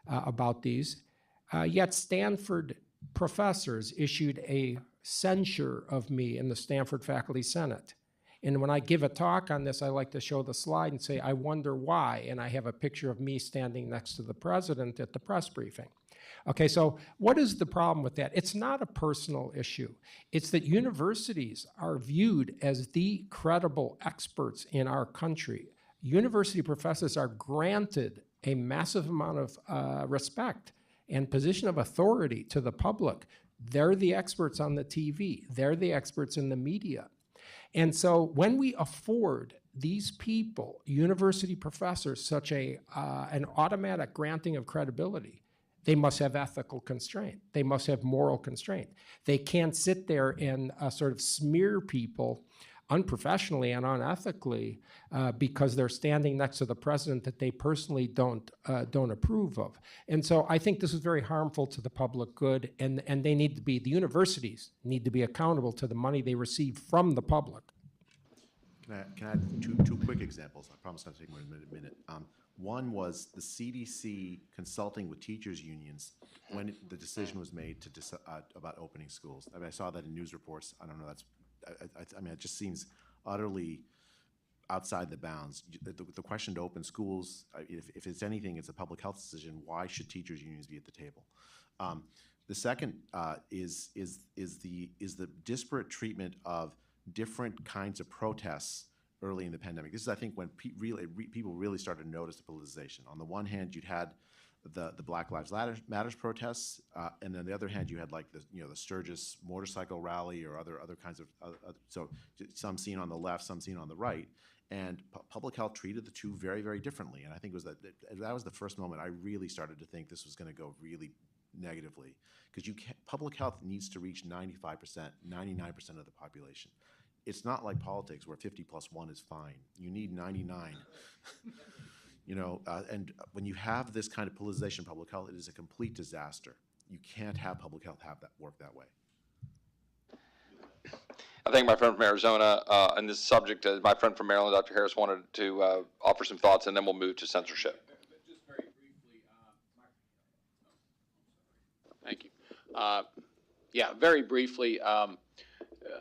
about these, yet Stanford professors issued a censure of me in the Stanford Faculty Senate. And when I give a talk on this, I like to show the slide and say, I wonder why. And I have a picture of me standing next to the president at the press briefing. Okay, so what is the problem with that? It's not a personal issue. It's that universities are viewed as the credible experts in our country. University professors are granted a massive amount of respect and position of authority to the public. They're the experts on the TV. They're the experts in the media. And so when we afford these people, university professors, such an automatic granting of credibility, they must have ethical constraint. They must have moral constraint. They can't sit there and sort of smear people unprofessionally and unethically because they're standing next to the president that they personally don't approve of. And so I think this is very harmful to the public good, and they need to be, the universities need to be accountable to the money they receive from the public. Can I add two quick examples? I promise I'll take more than a minute. One was the CDC consulting with teachers' unions when the decision was made to about opening schools. I mean, I saw that in news reports. I don't know. I mean, it just seems utterly outside the bounds. The question to open schools, if it's anything, it's a public health decision. Why should teachers' unions be at the table? The second is the disparate treatment of different kinds of protests early in the pandemic. This is, I think, when people really started to notice the politicization. On the one hand, you'd had the Black Lives Matter protests, and then on the other hand, you had like the Sturgis motorcycle rally or other kinds of so some seen on the left, some seen on the right, and public health treated the two very, very differently. And I think it was that was the first moment I really started to think this was going to go really negatively, because public health needs to reach 95%, 99% of the population. It's not like politics where 50 plus 1 is fine. You need 99. And when you have this kind of politicization of public health, it is a complete disaster. You can't have public health work that way. I think my friend from Arizona on this subject, my friend from Maryland, Dr. Harris, wanted to offer some thoughts, and then we'll move to censorship. Just very briefly, thank you. Very briefly,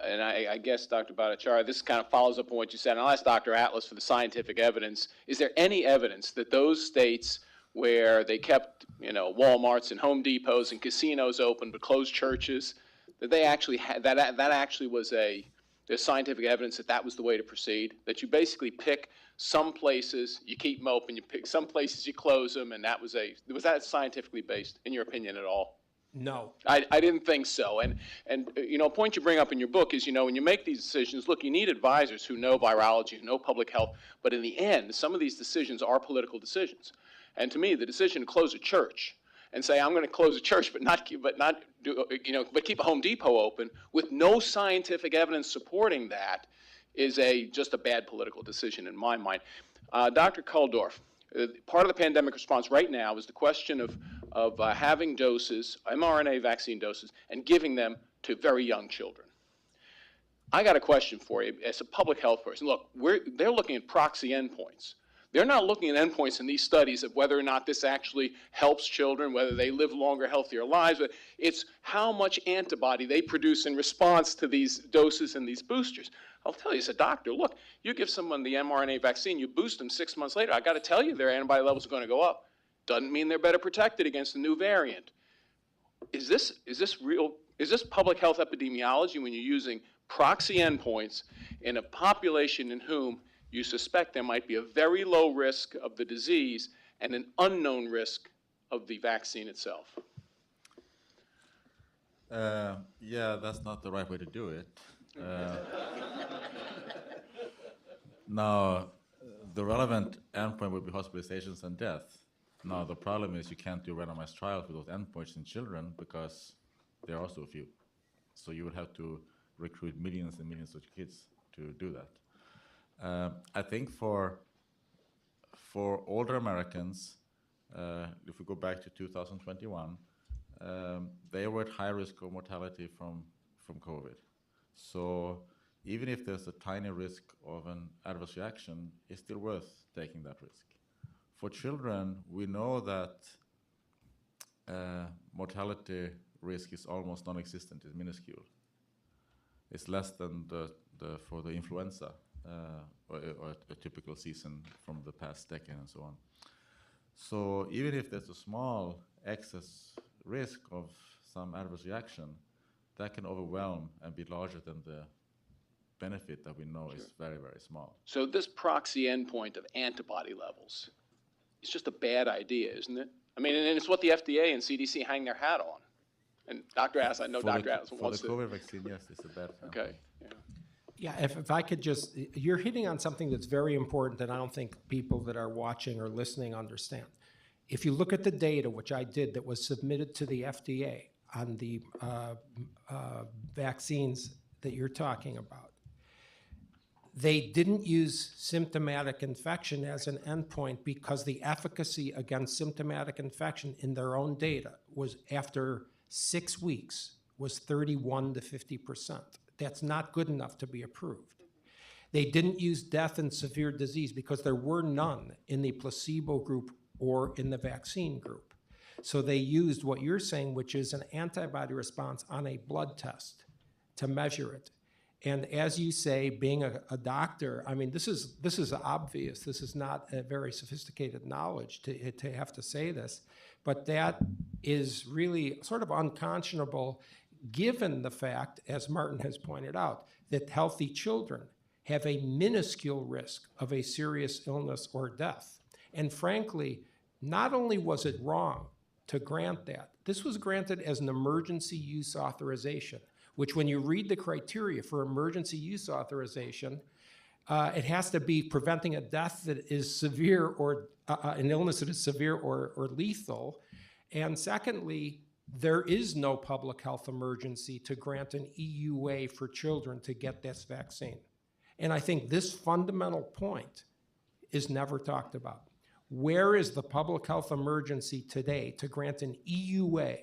and I guess, Dr. Bhattacharya, this kind of follows up on what you said. And I'll ask Dr. Atlas for the scientific evidence. Is there any evidence that those states where they kept, Walmarts and Home Depots and casinos open but closed churches, that they actually had that actually was there's scientific evidence that was the way to proceed? That you basically pick some places, you keep them open, you pick some places, you close them, and was that scientifically based, in your opinion, at all? No. I didn't think so. And a point you bring up in your book is, when you make these decisions, look, you need advisors who know virology, who know public health, but in the end, some of these decisions are political decisions. And to me, the decision to close a church and say, I'm going to close a church, but keep a Home Depot open with no scientific evidence supporting that is just a bad political decision in my mind. Dr. Kulldorff, part of the pandemic response right now is the question of having doses, mRNA vaccine doses, and giving them to very young children. I got a question for you as a public health person. Look, they're looking at proxy endpoints. They're not looking at endpoints in these studies of whether or not this actually helps children, whether they live longer, healthier lives. But it's how much antibody they produce in response to these doses and these boosters. I'll tell you as a doctor, look, you give someone the mRNA vaccine, you boost them 6 months later, I got to tell you their antibody levels are going to go up. Doesn't mean they're better protected against the new variant. Is this real? Is this public health epidemiology when you're using proxy endpoints in a population in whom you suspect there might be a very low risk of the disease and an unknown risk of the vaccine itself? Yeah, that's not the right way to do it. Now, the relevant endpoint would be hospitalizations and death. Now, the problem is you can't do randomized trials with those endpoints in children because there are also few. So you would have to recruit millions and millions of kids to do that. I think for older Americans, if we go back to 2021, they were at high risk of mortality from COVID. So even if there's a tiny risk of an adverse reaction, it's still worth taking that risk. For children, we know that mortality risk is almost non-existent, it's minuscule. It's less than for the influenza or a typical season from the past decade and so on. So even if there's a small excess risk of some adverse reaction, that can overwhelm and be larger than the benefit that we know is very, very small. So this proxy endpoint of antibody levels, it's just a bad idea, isn't it? I mean, and it's what the FDA and CDC hang their hat on. And Dr. Atlas, I know Dr. Atlas wants to. For the COVID vaccine, yes, it's a bad thing. Okay. Yeah, if I could just, you're hitting on something that's very important that I don't think people that are watching or listening understand. If you look at the data, which I did, that was submitted to the FDA on the vaccines that you're talking about, they didn't use symptomatic infection as an endpoint because the efficacy against symptomatic infection in their own data was after 6 weeks was 31 to 50%. That's not good enough to be approved. They didn't use death and severe disease because there were none in the placebo group or in the vaccine group. So they used what you're saying, which is an antibody response on a blood test to measure it. And as you say, being a doctor, I mean, this is obvious. This is not a very sophisticated knowledge to have to say this, but that is really sort of unconscionable given the fact, as Martin has pointed out, that healthy children have a minuscule risk of a serious illness or death. And frankly, not only was it wrong to grant that, this was granted as an emergency use authorization, which when you read the criteria for emergency use authorization, it has to be preventing a death that is severe or an illness that is severe or lethal. And secondly, there is no public health emergency to grant an EUA for children to get this vaccine. And I think this fundamental point is never talked about. Where is the public health emergency today to grant an EUA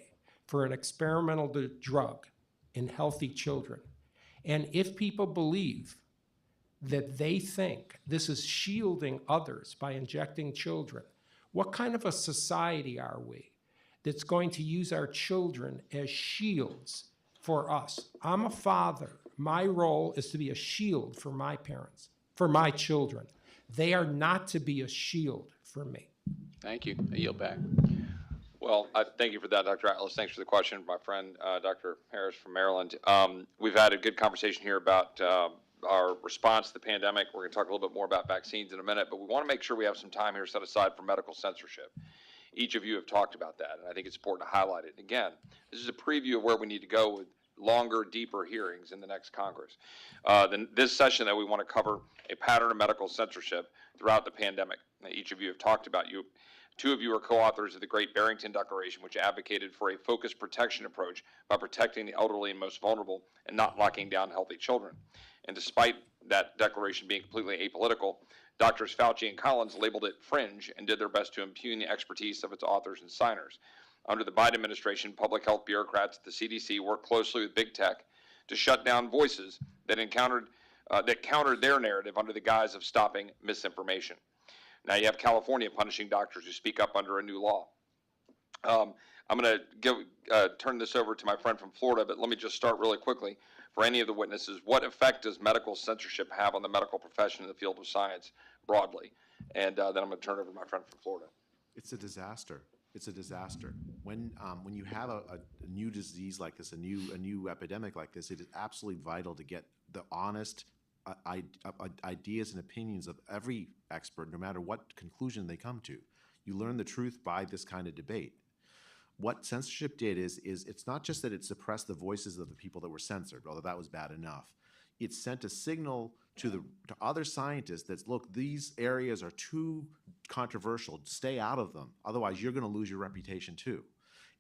for an experimental drug in healthy children? And if people believe that they think this is shielding others by injecting children, what kind of a society are we that's going to use our children as shields for us? I'm a father. My role is to be a shield for my parents, for my children. They are not to be a shield for me. Thank you. I yield back. Well, thank you for that, Dr. Atlas. Thanks for the question, my friend, Dr. Harris from Maryland. We've had a good conversation here about our response to the pandemic. We're going to talk a little bit more about vaccines in a minute, but we want to make sure we have some time here set aside for medical censorship. Each of you have talked about that, and I think it's important to highlight it. Again, this is a preview of where we need to go with longer, deeper hearings in the next Congress. This session, that we want to cover a pattern of medical censorship throughout the pandemic. Each of you have talked about. Two of you are co-authors of the Great Barrington Declaration, which advocated for a focused protection approach by protecting the elderly and most vulnerable and not locking down healthy children. And despite that declaration being completely apolitical, Drs. Fauci and Collins labeled it fringe and did their best to impugn the expertise of its authors and signers. Under the Biden administration, public health bureaucrats at the CDC worked closely with big tech to shut down voices that countered their narrative under the guise of stopping misinformation. Now you have California punishing doctors who speak up under a new law. I'm going to turn this over to my friend from Florida, but let me just start really quickly. For any of the witnesses, what effect does medical censorship have on the medical profession in the field of science broadly? And then I'm going to turn it over to my friend from Florida. It's a disaster. It's a disaster. When you have a new disease like this, a new epidemic like this, it is absolutely vital to get the honest ideas and opinions of every expert, no matter what conclusion they come to. You learn the truth by this kind of debate. What censorship did is it's not just that it suppressed the voices of the people that were censored, although that was bad enough. It sent a signal to other scientists that, look, these areas are too controversial. Stay out of them. Otherwise, you're going to lose your reputation too.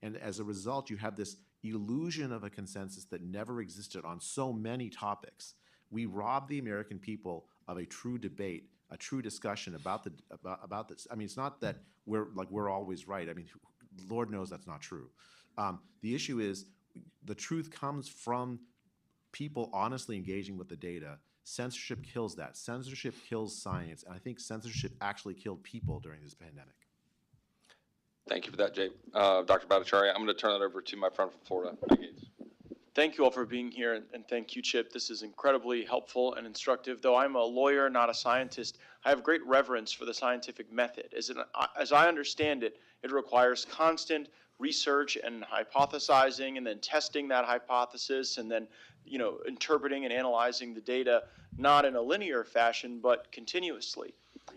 And as a result, you have this illusion of a consensus that never existed on so many topics. We robbed the American people of a true debate, a true discussion about this. I mean, it's not that we're always right. I mean, Lord knows that's not true. The issue is the truth comes from people honestly engaging with the data. Censorship kills that. Censorship kills science, and I think censorship actually killed people during this pandemic. Thank you for that, Jay. Dr. Bhattacharya, I'm going to turn it over to my friend from Florida, Mike Gates. Thank you all for being here, and thank you, Chip. This is incredibly helpful and instructive. Though I'm a lawyer, not a scientist, I have great reverence for the scientific method. As I understand it, it requires constant research and hypothesizing, and then testing that hypothesis, and then interpreting and analyzing the data, not in a linear fashion, but continuously.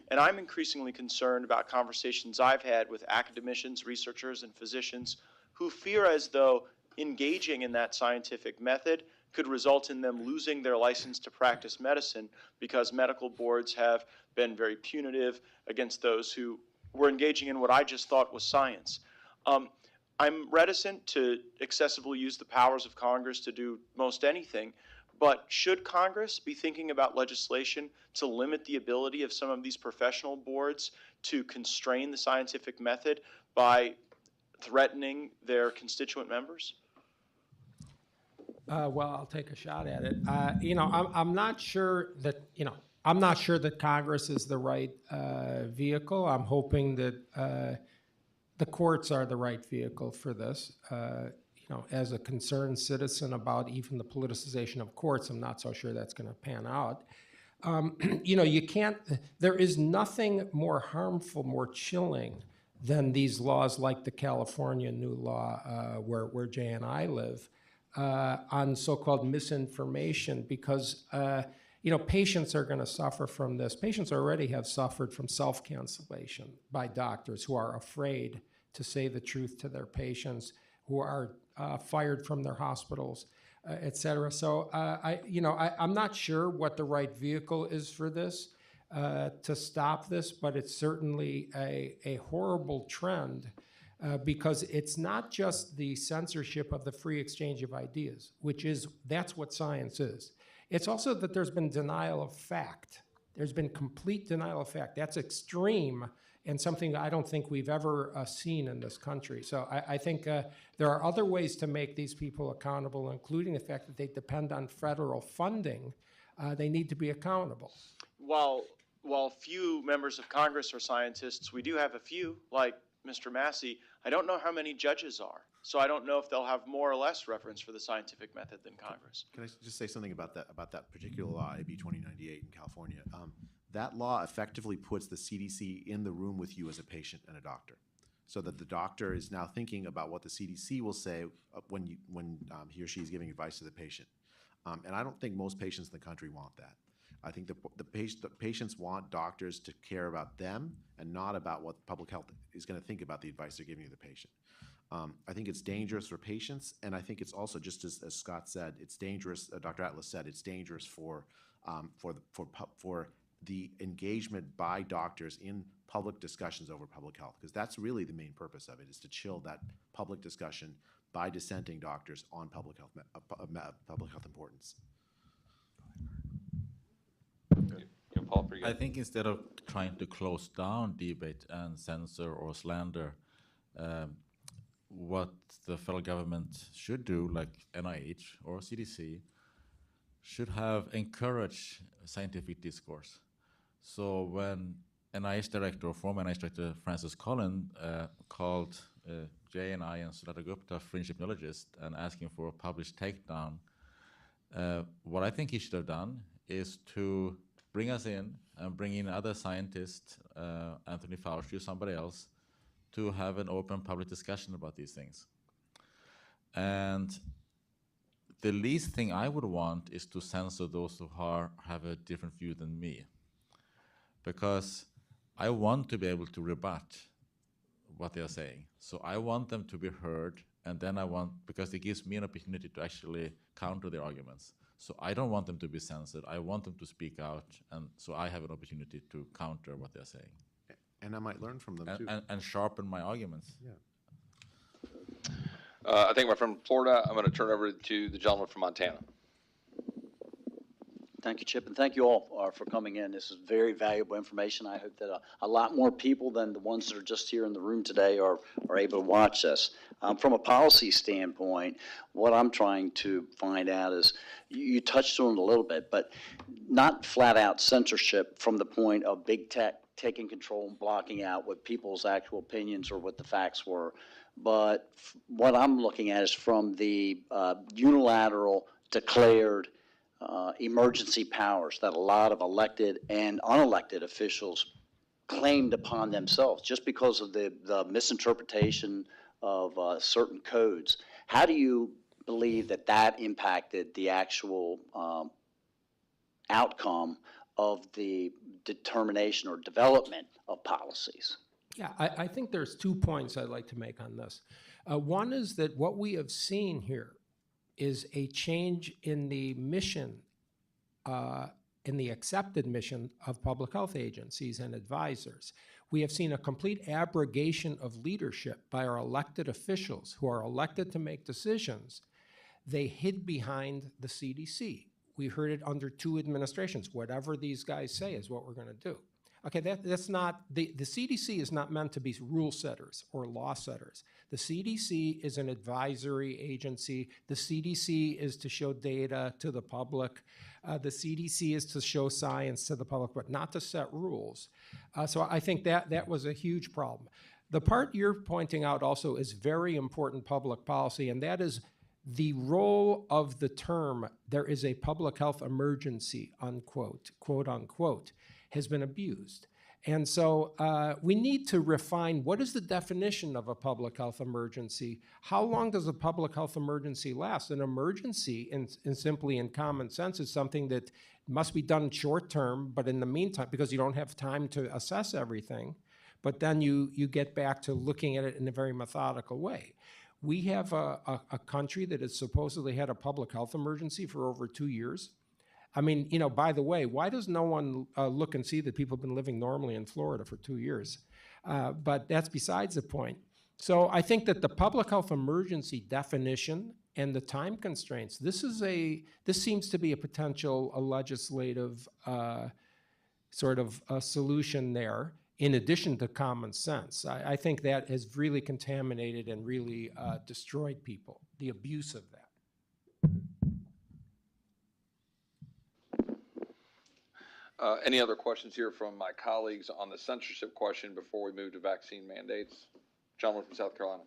And I'm increasingly concerned about conversations I've had with academicians, researchers, and physicians who fear as though engaging in that scientific method could result in them losing their license to practice medicine because medical boards have been very punitive against those who were engaging in what I just thought was science. I'm reticent to excessively use the powers of Congress to do most anything, but should Congress be thinking about legislation to limit the ability of some of these professional boards to constrain the scientific method by threatening their constituent members? Well, I'll take a shot at it. I'm not sure that Congress is the right vehicle. I'm hoping that the courts are the right vehicle for this. As a concerned citizen about even the politicization of courts, I'm not so sure that's going to pan out. There is nothing more harmful, more chilling than these laws like the California new law where Jay and I live, on so-called misinformation, because patients are going to suffer from this. Patients already have suffered from self-cancellation by doctors who are afraid to say the truth to their patients, who are fired from their hospitals, et cetera. So I'm not sure what the right vehicle is for this to stop this, but it's certainly a horrible trend. Because it's not just the censorship of the free exchange of ideas, that's what science is. It's also that there's been denial of fact. There's been complete denial of fact. That's extreme and something I don't think we've ever seen in this country. So I think there are other ways to make these people accountable, including the fact that they depend on federal funding. They need to be accountable. While few members of Congress are scientists, we do have a few, like Mr. Massie. I don't know how many judges are, so I don't know if they'll have more or less reverence for the scientific method than Congress. Can I just say something about that particular law, AB 2098 in California? That law effectively puts the CDC in the room with you as a patient and a doctor, so that the doctor is now thinking about what the CDC will say when he or she is giving advice to the patient. And I don't think most patients in the country want that. I think the patients want doctors to care about them and not about what public health is going to think about the advice they're giving to the patient. I think it's dangerous for patients, and I think it's also, just as Scott said, it's dangerous. Dr. Atlas said it's dangerous for the engagement by doctors in public discussions over public health, because that's really the main purpose of it, is to chill that public discussion by dissenting doctors on public health importance. Paul, pretty good. I think instead of trying to close down debate and censor or slander, what the federal government should do, like NIH or CDC, should have encouraged scientific discourse. So when NIH director, or former NIH director Francis Collins, called Jay and I and Sudhakar Gupta fringe epidemiologists and asking for a published takedown, what I think he should have done is to bring us in and bring in other scientists, Anthony Fauci or somebody else, to have an open public discussion about these things. And the least thing I would want is to censor those who have a different view than me, because I want to be able to rebut what they are saying. So I want them to be heard, and then because it gives me an opportunity to actually counter their arguments. So I don't want them to be censored. I want them to speak out, and so I have an opportunity to counter what they're saying. And I might learn from them too. And sharpen my arguments. Yeah. I think my friend from Florida, I'm going to turn over to the gentleman from Montana. Thank you, Chip, and thank you all for coming in. This is very valuable information. I hope that a lot more people than the ones that are just here in the room today are able to watch this. From a policy standpoint, what I'm trying to find out is, you touched on it a little bit, but not flat out censorship from the point of big tech taking control and blocking out what people's actual opinions or what the facts were. But what I'm looking at is from the unilateral declared emergency powers that a lot of elected and unelected officials claimed upon themselves just because of the misinterpretation of certain codes. How do you believe that impacted the actual outcome of the determination or development of policies? Yeah, I think there's 2 points I'd like to make on this. One is that what we have seen here is a change in the mission, in the accepted mission of public health agencies and advisors. We have seen a complete abrogation of leadership by our elected officials who are elected to make decisions. They hid behind the CDC. We heard it under 2 administrations. Whatever these guys say is what we're going to do. Okay, that's not, the CDC is not meant to be rule setters or law setters. The CDC is an advisory agency. The CDC is to show data to the public. The CDC is to show science to the public, but not to set rules. So I think that was a huge problem. The part you're pointing out also is very important public policy, and that is the role of the term, there is a public health emergency, unquote, quote unquote, has been abused. And so we need to refine what is the definition of a public health emergency? How long does a public health emergency last? An emergency, simply in common sense, is something that must be done short term, but in the meantime, because you don't have time to assess everything, but then you get back to looking at it in a very methodical way. We have a country that has supposedly had a public health emergency for over 2 years. I mean, you know, by the way, why does no one look and see that people have been living normally in Florida for 2 years? But that's besides the point. So I think that the public health emergency definition and the time constraints, this seems to be a potential legislative sort of a solution there, in addition to common sense. I think that has really contaminated and really destroyed people, the abuse of that. Any other questions here from my colleagues on the censorship question before we move to vaccine mandates? Gentleman from South Carolina.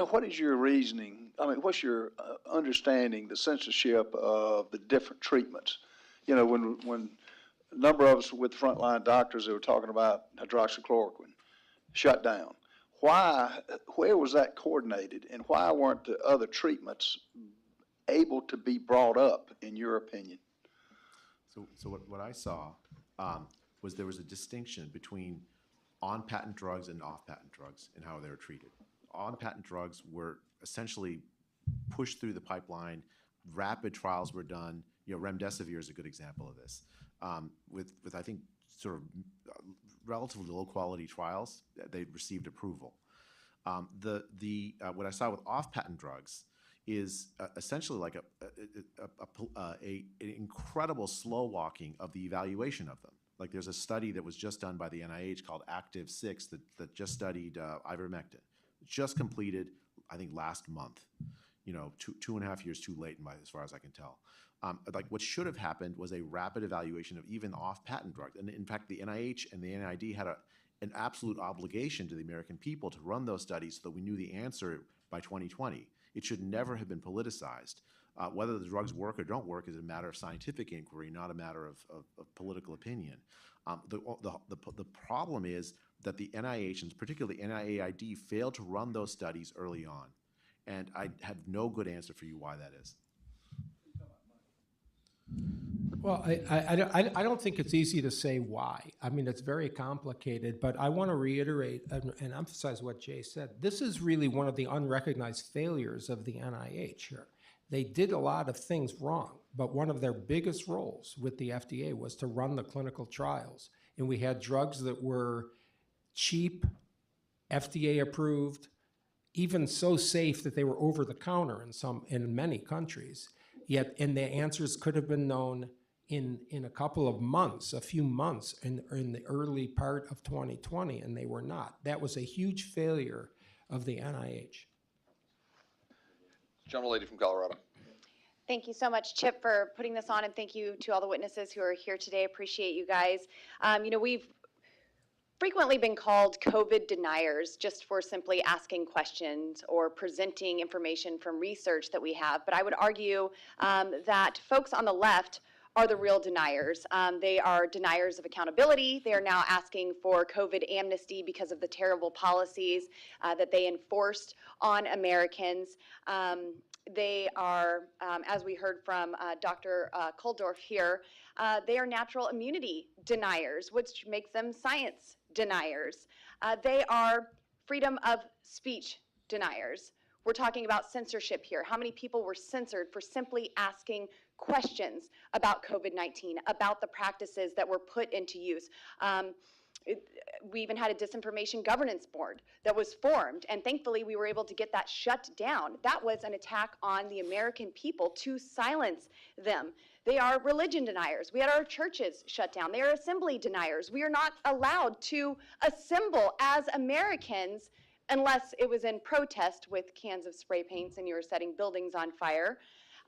What is your reasoning? I mean, what's your understanding the censorship of the different treatments? You know, when a number of us with frontline doctors who were talking about hydroxychloroquine shut down, where was that coordinated, and why weren't the other treatments able to be brought up, in your opinion? So what I saw was there was a distinction between on-patent drugs and off-patent drugs and how they were treated. On-patent drugs were essentially pushed through the pipeline. Rapid trials were done. Remdesivir is a good example of this. With I think sort of relatively low-quality trials, they received approval. What I saw with off-patent drugs is essentially like an incredible slow walking of the evaluation of them. Like there's a study that was just done by the NIH called Active 6 that just studied ivermectin. Just completed, I think, last month. 2.5 years too late, as far as I can tell. Like what should have happened was a rapid evaluation of even off-patent drugs. And in fact, the NIH and the NID had an absolute obligation to the American people to run those studies so that we knew the answer by 2020. It should never have been politicized. Whether the drugs work or don't work is a matter of scientific inquiry, not a matter of political opinion. The problem is that the NIH, and particularly NIAID, failed to run those studies early on. And I have no good answer for you why that is. Well, I don't think it's easy to say why. I mean, it's very complicated, but I want to reiterate and emphasize what Jay said. This is really one of the unrecognized failures of the NIH here. They did a lot of things wrong, but one of their biggest roles with the FDA was to run the clinical trials. And we had drugs that were cheap, FDA approved, even so safe that they were over the counter in many countries. And the answers could have been known in a couple of months, a few months in the early part of 2020, and they were not. That was a huge failure of the NIH. Gentlelady from Colorado. Thank you so much, Chip, for putting this on, and thank you to all the witnesses who are here today. Appreciate you guys. We've frequently been called COVID deniers just for simply asking questions or presenting information from research that we have. But I would argue that folks on the left are the real deniers. They are deniers of accountability. They are now asking for COVID amnesty because of the terrible policies that they enforced on Americans. They are, as we heard from Dr. Kulldorff here, they are natural immunity deniers, which makes them science deniers. They are freedom of speech deniers. We're talking about censorship here. How many people were censored for simply asking questions about COVID-19, about the practices that were put into use? We even had a disinformation governance board that was formed, and thankfully we were able to get that shut down. That was an attack on the American people to silence them. They are religion deniers. We had our churches shut down. They are assembly deniers. We are not allowed to assemble as Americans unless it was in protest with cans of spray paints and you were setting buildings on fire.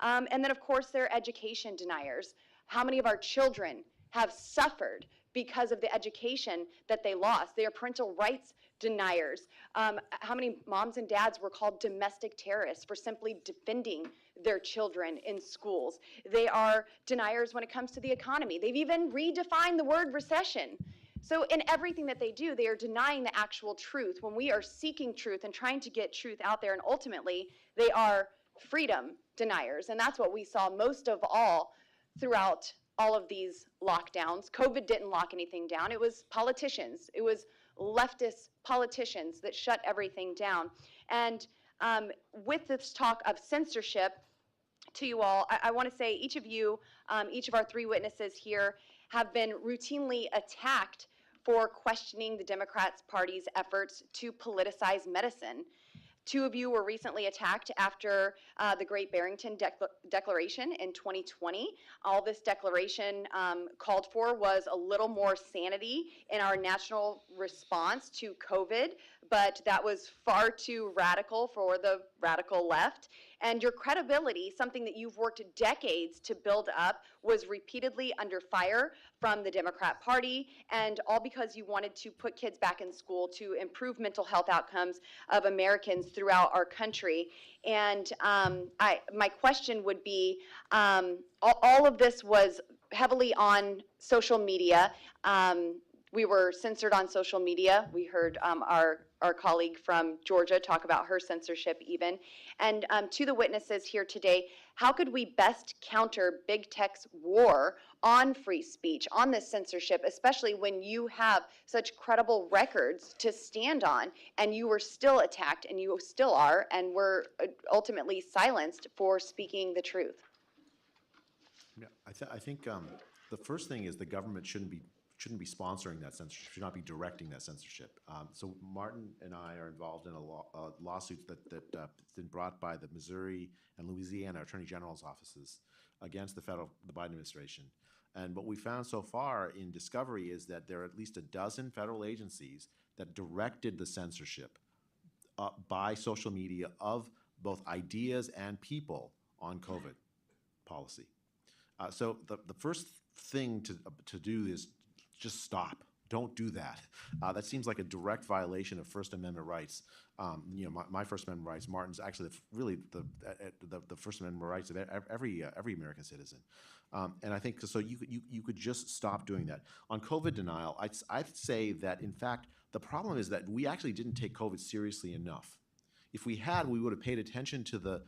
And then, of course, they're education deniers. How many of our children have suffered because of the education that they lost? They are parental rights deniers. How many moms and dads were called domestic terrorists for simply defending their children in schools? They are deniers when it comes to the economy. They've even redefined the word recession. So in everything that they do, they are denying the actual truth. When we are seeking truth and trying to get truth out there, and ultimately, they are freedom deniers. And that's what we saw most of all throughout all of these lockdowns. COVID didn't lock anything down. It was politicians. It was leftist politicians that shut everything down. And with this talk of censorship to you all, I want to say each of you, each of our three witnesses here have been routinely attacked for questioning the Democrats' party's efforts to politicize medicine. Two of you were recently attacked after the Great Barrington Declaration in 2020. All this declaration called for was a little more sanity in our national response to COVID, but that was far too radical for the radical left. And your credibility, something that you've worked decades to build up, was repeatedly under fire from the Democrat Party, and all because you wanted to put kids back in school to improve mental health outcomes of Americans throughout our country. And my question would be, all of this was heavily on social media. we were censored on social media. We heard our colleague from Georgia talk about her censorship even. And to the witnesses here today, how could we best counter big tech's war on free speech, on this censorship, especially when you have such credible records to stand on and you were still attacked and you still are and were ultimately silenced for speaking the truth? Yeah, I think the first thing is the government shouldn't be sponsoring that censorship, should not be directing that censorship. So Martin and I are involved in a lawsuit that's been brought by the Missouri and Louisiana Attorney General's offices against the Biden administration. And what we found so far in discovery is that there are at least a dozen federal agencies that directed the censorship by social media of both ideas and people on COVID policy. So the first thing to do is just stop. Don't do that. That seems like a direct violation of First Amendment rights. My First Amendment rights. Martin's actually really the First Amendment rights of every American citizen. And I think so. You could just stop doing that. On COVID denial, I'd say that in fact the problem is that we actually didn't take COVID seriously enough. If we had, we would have paid attention to the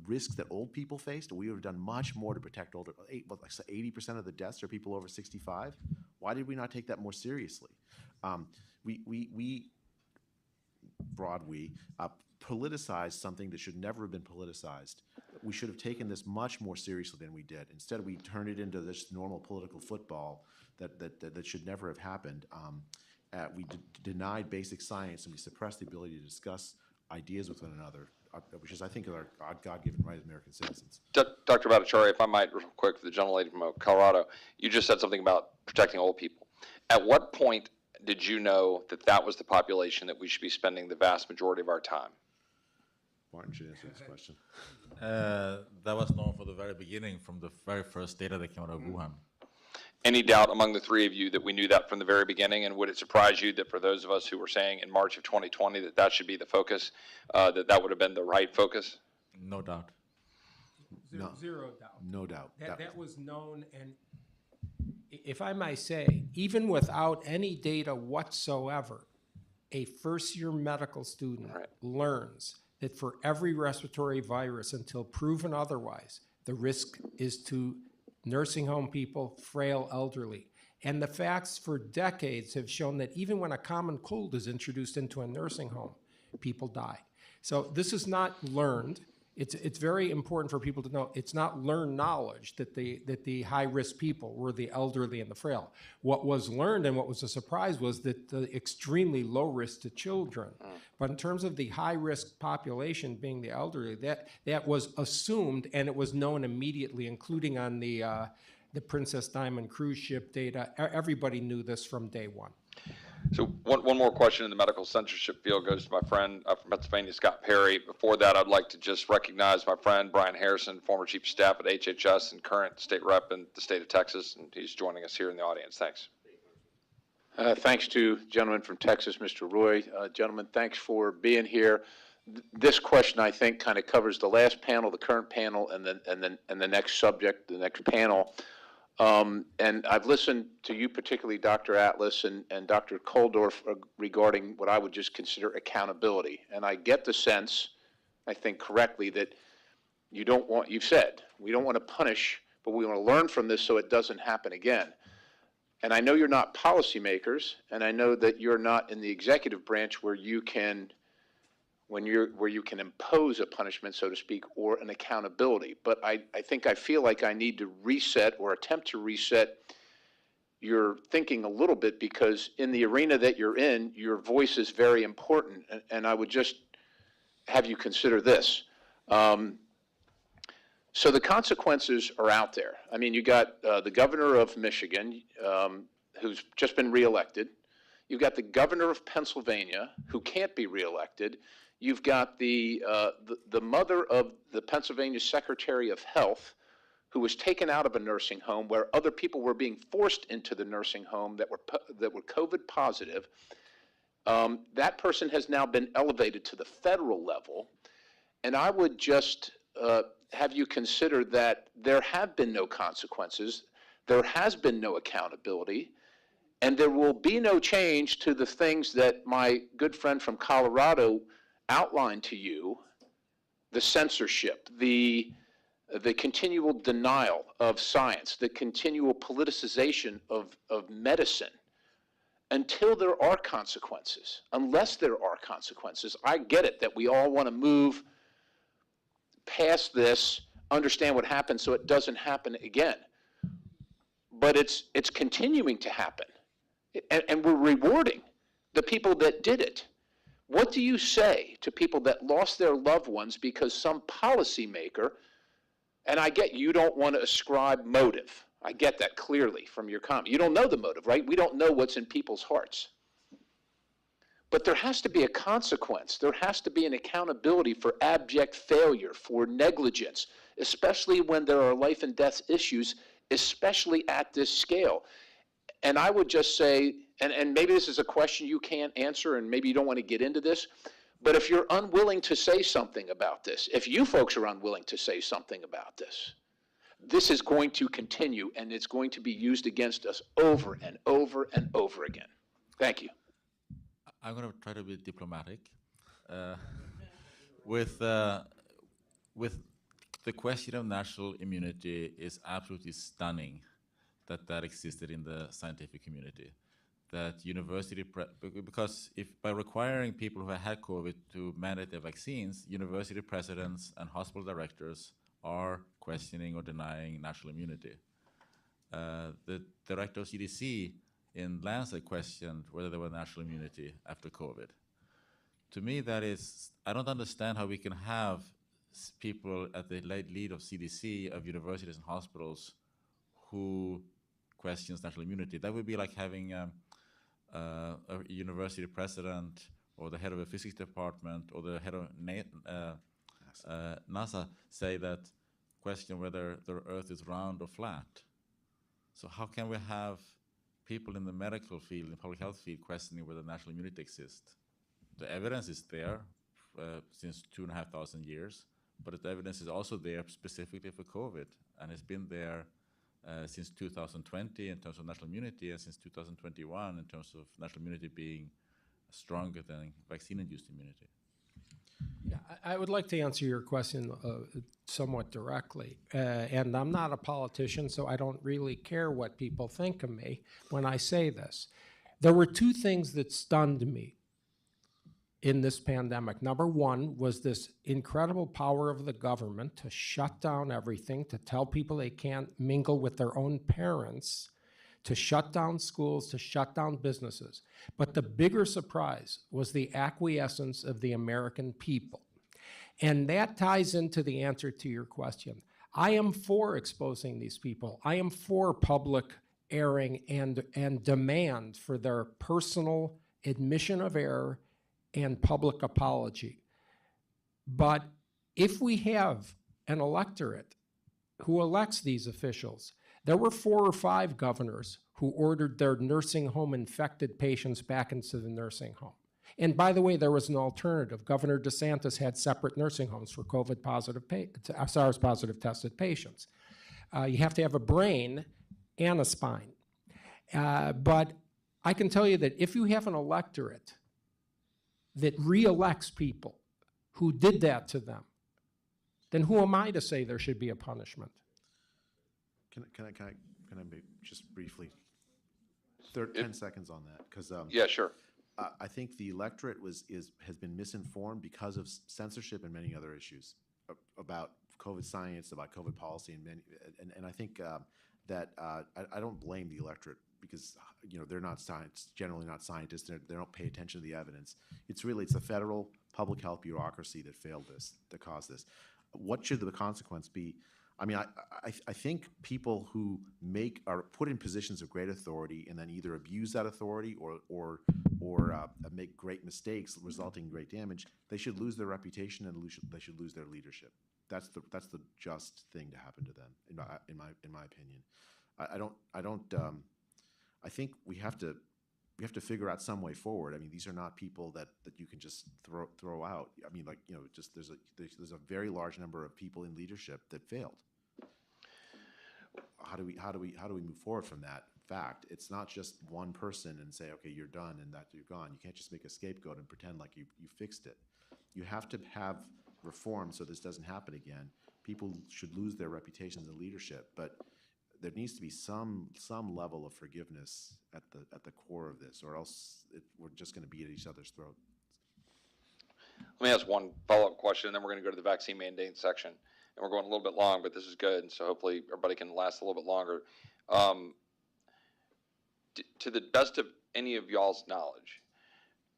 risks that old people faced. We would have done much more to protect older. 80% of the deaths are people over 65. Why did we not take that more seriously? We politicized something that should never have been politicized. We should have taken this much more seriously than we did. Instead, we turned it into this normal political football that should never have happened. We denied basic science, and we suppressed the ability to discuss ideas with one another, which is, I think, our God-given right as American citizens. Dr. Bhattacharya, if I might, real quick, for the gentlelady from Colorado, you just said something about protecting old people. At what point did you know that that was the population that we should be spending the vast majority of our time? Martin should answer this question. That was known from the very beginning, from the very first data that came out of Wuhan. Any doubt among the three of you that we knew that from the very beginning? And would it surprise you that for those of us who were saying in March of 2020 that that should be the focus, that would have been the right focus? No doubt. Zero doubt. No doubt. That was known, and if I might say, even without any data whatsoever, a first-year medical student learns that for every respiratory virus, until proven otherwise, the risk is to nursing home people, frail elderly. And the facts for decades have shown that even when a common cold is introduced into a nursing home, people die. So this is not learned. It's very important for people to know it's not learned knowledge that the high-risk people were the elderly and the frail. What was learned and what was a surprise was that the extremely low risk to children. But in terms of the high-risk population being the elderly, that was assumed, and it was known immediately, including on the Princess Diamond cruise ship data. Everybody knew this from day one. So one more question in the medical censorship field goes to my friend from Pennsylvania, Scott Perry. Before that, I'd like to just recognize my friend Brian Harrison, former chief of staff at HHS and current state rep in the state of Texas, and he's joining us here in the audience. Thanks. Thanks to gentleman from Texas, Mr. Roy. Gentlemen, thanks for being here. This question, I think, kind of covers the last panel, the current panel, and the next subject, the next panel. And I've listened to you, particularly Dr. Atlas and Dr. Kulldorff, regarding what I would just consider accountability. And I get the sense, I think correctly, that you don't want, you've said, we don't want to punish, but we want to learn from this so it doesn't happen again. And I know you're not policymakers, and I know that you're not in the executive branch where you can, where you can impose a punishment, so to speak, or an accountability. But I think I feel like I need to reset or attempt to reset your thinking a little bit, because in the arena that you're in, your voice is very important. And I would just have you consider this. So the consequences are out there. I mean, you got the governor of Michigan, who's just been reelected. You've got the governor of Pennsylvania, who can't be reelected. You've got the mother of the Pennsylvania Secretary of Health, who was taken out of a nursing home where other people were being forced into the nursing home that were COVID positive. That person has now been elevated to the federal level. And I would just have you consider that there have been no consequences. There has been no accountability. And there will be no change to the things that my good friend from Colorado outlined to you, the censorship, the continual denial of science, the continual politicization of medicine, until there are consequences. Unless there are consequences, I get it that we all want to move past this, understand what happened so it doesn't happen again. But it's continuing to happen. And we're rewarding the people that did it. What do you say to people that lost their loved ones because some policymaker, and I get you don't want to ascribe motive. I get that clearly from your comment. You don't know the motive, right? We don't know what's in people's hearts. But there has to be a consequence. There has to be an accountability for abject failure, for negligence, especially when there are life and death issues, especially at this scale. And I would just say, and maybe this is a question you can't answer, and maybe you don't want to get into this, but if you're unwilling to say something about this, if you folks are unwilling to say something about this, this is going to continue, and it's going to be used against us over and over and over again. Thank you. I'm going to try to be diplomatic. With the question of national immunity is absolutely stunning that existed in the scientific community. That because if by requiring people who have had COVID to mandate their vaccines, university presidents and hospital directors are questioning or denying national immunity. The director of CDC in Lancet questioned whether there was national immunity after COVID. To me, that is, I don't understand how we can have people at the lead of CDC, of universities and hospitals, who questions national immunity. That would be like having a university president or the head of a physics department or the head of NASA say that, question whether the earth is round or flat. So how can we have people in the medical field, in the public health field, questioning whether national immunity exists? The evidence is there since 2,500 years, but the evidence is also there specifically for COVID, and it's been there since 2020 in terms of national immunity, and since 2021 in terms of national immunity being stronger than vaccine-induced immunity. Yeah, I would like to answer your question somewhat directly. And I'm not a politician, so I don't really care what people think of me when I say this. There were two things that stunned me in this pandemic. Number one was this incredible power of the government to shut down everything, to tell people they can't mingle with their own parents, to shut down schools, to shut down businesses. But the bigger surprise was the acquiescence of the American people. And that ties into the answer to your question. I am for exposing these people. I am for public airing and demand for their personal admission of error and public apology. But if we have an electorate who elects these officials, there were 4 or 5 governors who ordered their nursing home infected patients back into the nursing home. And by the way, there was an alternative. Governor DeSantis had separate nursing homes for SARS-positive tested patients. You have to have a brain and a spine. But I can tell you that if you have an electorate that re-elects people who did that to them, then who am I to say there should be a punishment? Can I just briefly, 10 seconds on that? Because yeah, sure. I think the electorate has been misinformed because of censorship and many other issues about COVID science, about COVID policy, and I think that I don't blame the electorate, because they're not generally not scientists. They don't pay attention to the evidence. It's the federal public health bureaucracy that failed this, that caused this. What should the consequence be? I mean, I think people who are put in positions of great authority and then either abuse that authority or make great mistakes resulting in great damage, they should lose their reputation and they should lose their leadership. That's the just thing to happen to them, in my opinion. I think we have to figure out some way forward. I mean, these are not people that you can just throw out. I mean, just there's a very large number of people in leadership that failed. How do we move forward from that fact. It's not just one person and say, okay, you're done and that you're gone. You can't just make a scapegoat and pretend like you fixed it. You have to have reform so this doesn't happen again. People should lose their reputations in leadership, but there needs to be some level of forgiveness at the core of this, or else we're just going to be at each other's throat. Let me ask one follow-up question, and then we're going to go to the vaccine mandate section. And we're going a little bit long, but this is good, and so hopefully everybody can last a little bit longer. To the best of any of y'all's knowledge,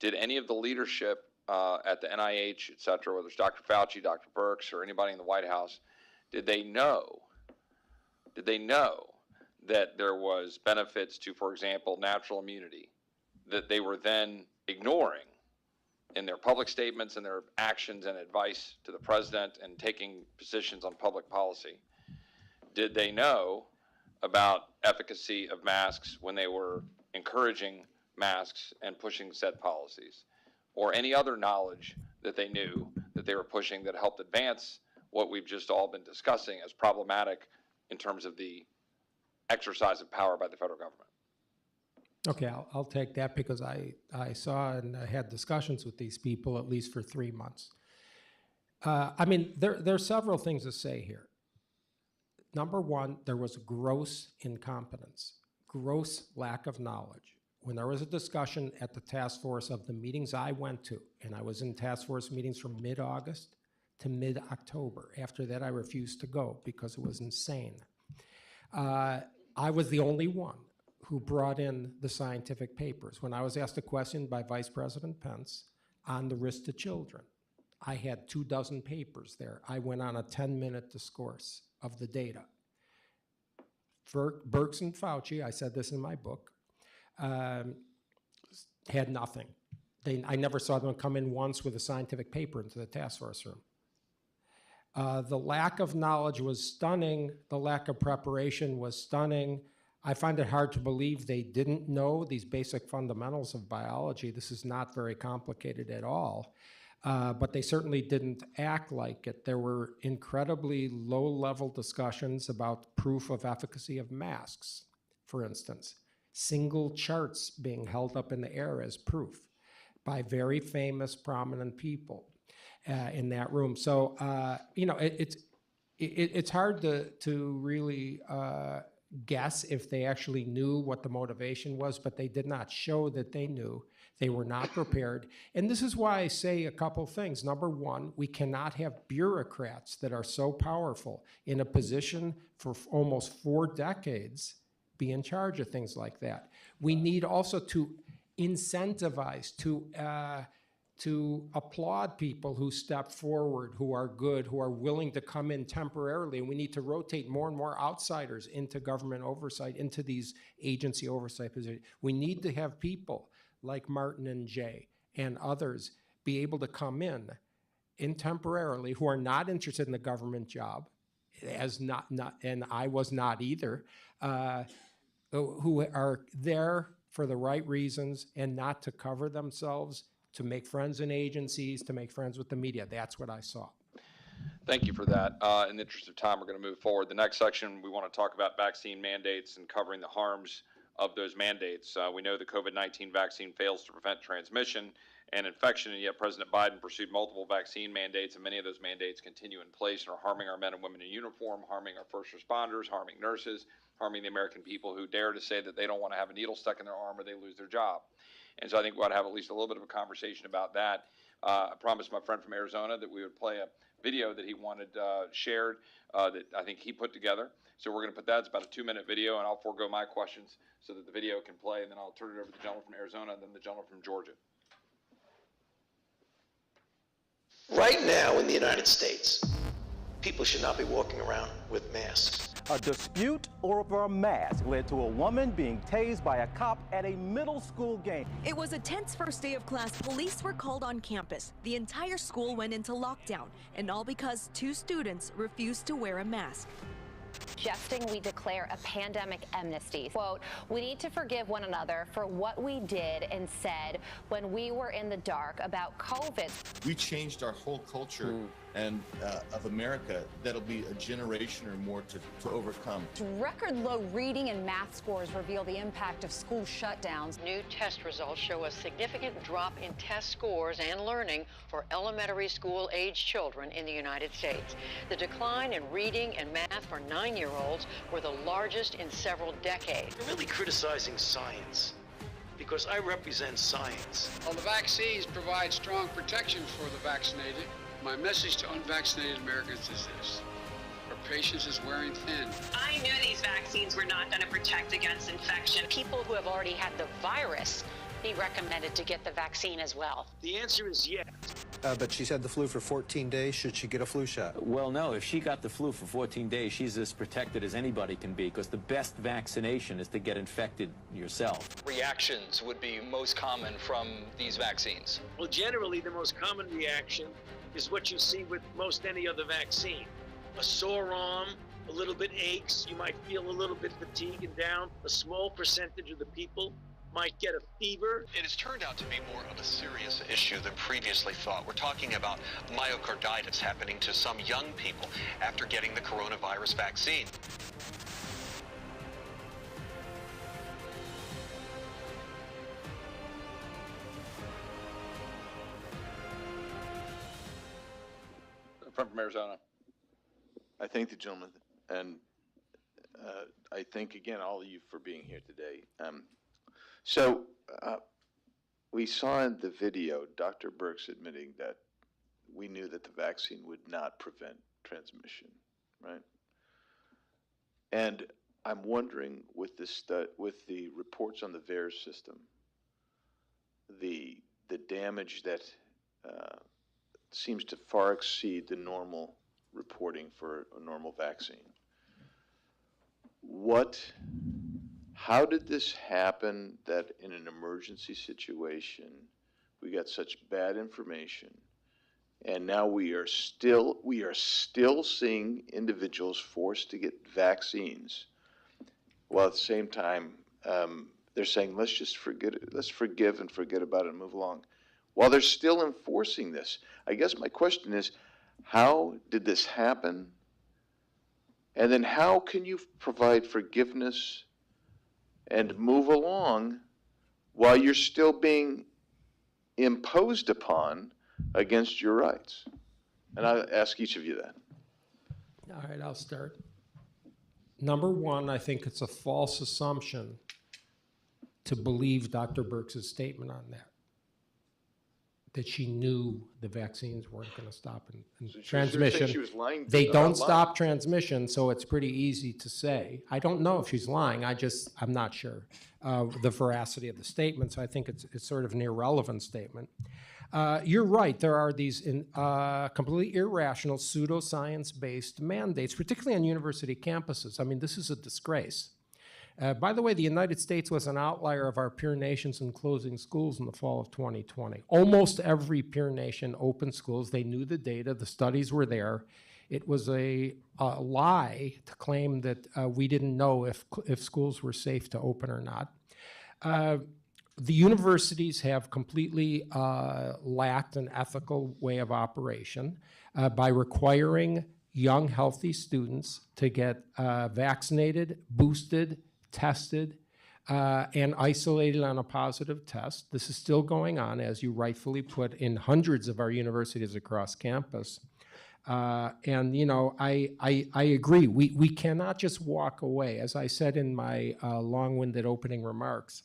did any of the leadership at the NIH, et cetera, whether it's Dr. Fauci, Dr. Birx, or anybody in the White House, did they know that there was benefits to, for example, natural immunity that they were then ignoring in their public statements and their actions and advice to the president and taking positions on public policy? Did they know about efficacy of masks when they were encouraging masks and pushing said policies? Or any other knowledge that they knew that they were pushing that helped advance what we've just all been discussing as problematic in terms of the exercise of power by the federal government? Okay, I'll take that because I saw and I had discussions with these people at least for 3 months. I mean, there are several things to say here. Number one, there was gross incompetence, gross lack of knowledge. When there was a discussion at the task force of the meetings I went to, and I was in task force meetings from mid-August to mid-October. After that, I refused to go because it was insane. I was the only one who brought in the scientific papers. When I was asked a question by Vice President Pence on the risk to children, I had 24 papers there. I went on a 10-minute discourse of the data. Birx and Fauci, I said this in my book, had nothing. I never saw them come in once with a scientific paper into the task force room. The lack of knowledge was stunning. The lack of preparation was stunning. I find it hard to believe they didn't know these basic fundamentals of biology. This is not very complicated at all. But they certainly didn't act like it. There were incredibly low-level discussions about proof of efficacy of masks, for instance. Single charts being held up in the air as proof by very famous, prominent people in that room. So, you know, it's hard to really guess if they actually knew what the motivation was, but they did not show that they knew. They were not prepared. And this is why I say a couple things. Number one, we cannot have bureaucrats that are so powerful in a position for almost 4 decades be in charge of things like that. We need also to incentivize, to applaud people who step forward, who are good, who are willing to come in temporarily. And we need to rotate more and more outsiders into government oversight, into these agency oversight positions. We need to have people like Martin and Jay and others be able to come in temporarily who are not interested in the government job, as not and I was not either, who are there for the right reasons and not to cover themselves, to make friends in agencies, to make friends with the media. That's what I saw. Thank you for that. In the interest of time, we're going to move forward. The next section, we want to talk about vaccine mandates and covering the harms of those mandates. We know the COVID-19 vaccine fails to prevent transmission and infection, and yet President Biden pursued multiple vaccine mandates, and many of those mandates continue in place and are harming our men and women in uniform, harming our first responders, harming nurses, harming the American people who dare to say that they don't want to have a needle stuck in their arm or they lose their job. And so I think we ought to have at least a little bit of a conversation about that. I promised my friend from Arizona that we would play a video that he wanted shared that I think he put together. So we're going to put that. It's about a 2-minute video, and I'll forego my questions so that the video can play, and then I'll turn it over to the gentleman from Arizona and then the gentleman from Georgia. Right now in the United States, people should not be walking around with masks. A dispute over a mask led to a woman being tased by a cop at a middle school game. It was a tense first day of class. Police were called on campus. The entire school went into lockdown, and all because 2 students refused to wear a mask. Suggesting we declare a pandemic amnesty. Quote, we need to forgive one another for what we did and said when we were in the dark about COVID. We changed our whole culture and of America that'll be a generation or more to overcome. Record low reading and math scores reveal the impact of school shutdowns. New test results show a significant drop in test scores and learning for elementary school-age children in the United States. The decline in reading and math for 9-year-olds were the largest in several decades. You're really criticizing science, because I represent science. While the vaccines provide strong protection for the vaccinated, my message to unvaccinated Americans is this: our patience is wearing thin. I knew these vaccines were not going to protect against infection. People who have already had the virus be recommended to get the vaccine as well. The answer is yes. But she's had the flu for 14 days. Should she get a flu shot? Well, no. If she got the flu for 14 days, she's as protected as anybody can be, because the best vaccination is to get infected yourself. Reactions would be most common from these vaccines? Well, generally, the most common reaction is what you see with most any other vaccine. A sore arm, a little bit aches, you might feel a little bit fatigued and down. A small percentage of the people might get a fever. It has turned out to be more of a serious issue than previously thought. We're talking about myocarditis happening to some young people after getting the coronavirus vaccine. From Arizona. I thank the gentleman, and I thank again all of you for being here today. We saw in the video Dr. Birx admitting that we knew that the vaccine would not prevent transmission, right? And I'm wondering, with this with the reports on the VAERS system, the damage that seems to far exceed the normal reporting for a normal vaccine. How did this happen that in an emergency situation we got such bad information, and now we are still seeing individuals forced to get vaccines, while at the same time they're saying let's just forget it, let's forgive and forget about it and move along, while they're still enforcing this? I guess my question is, how did this happen? And then how can you provide forgiveness and move along while you're still being imposed upon against your rights? And I'll ask each of you that. All right, I'll start. Number one, I think it's a false assumption to believe Dr. Birx's statement on that she knew the vaccines weren't going to stop transmission. She was lying. They don't stop transmission, so it's pretty easy to say. I don't know if she's lying. I'm not sure the veracity of the statement, so I think it's sort of an irrelevant statement. You're right. There are these completely irrational pseudoscience-based mandates, particularly on university campuses. I mean, this is a disgrace. By the way, the United States was an outlier of our peer nations in closing schools in the fall of 2020. Almost every peer nation opened schools. They knew the data. The studies were there. It was a lie to claim that we didn't know if schools were safe to open or not. The universities have completely lacked an ethical way of operation by requiring young, healthy students to get vaccinated, boosted, tested, and isolated on a positive test. This is still going on, as you rightfully put, in hundreds of our universities across campus. And, you know, I agree. We cannot just walk away. As I said in my long-winded opening remarks,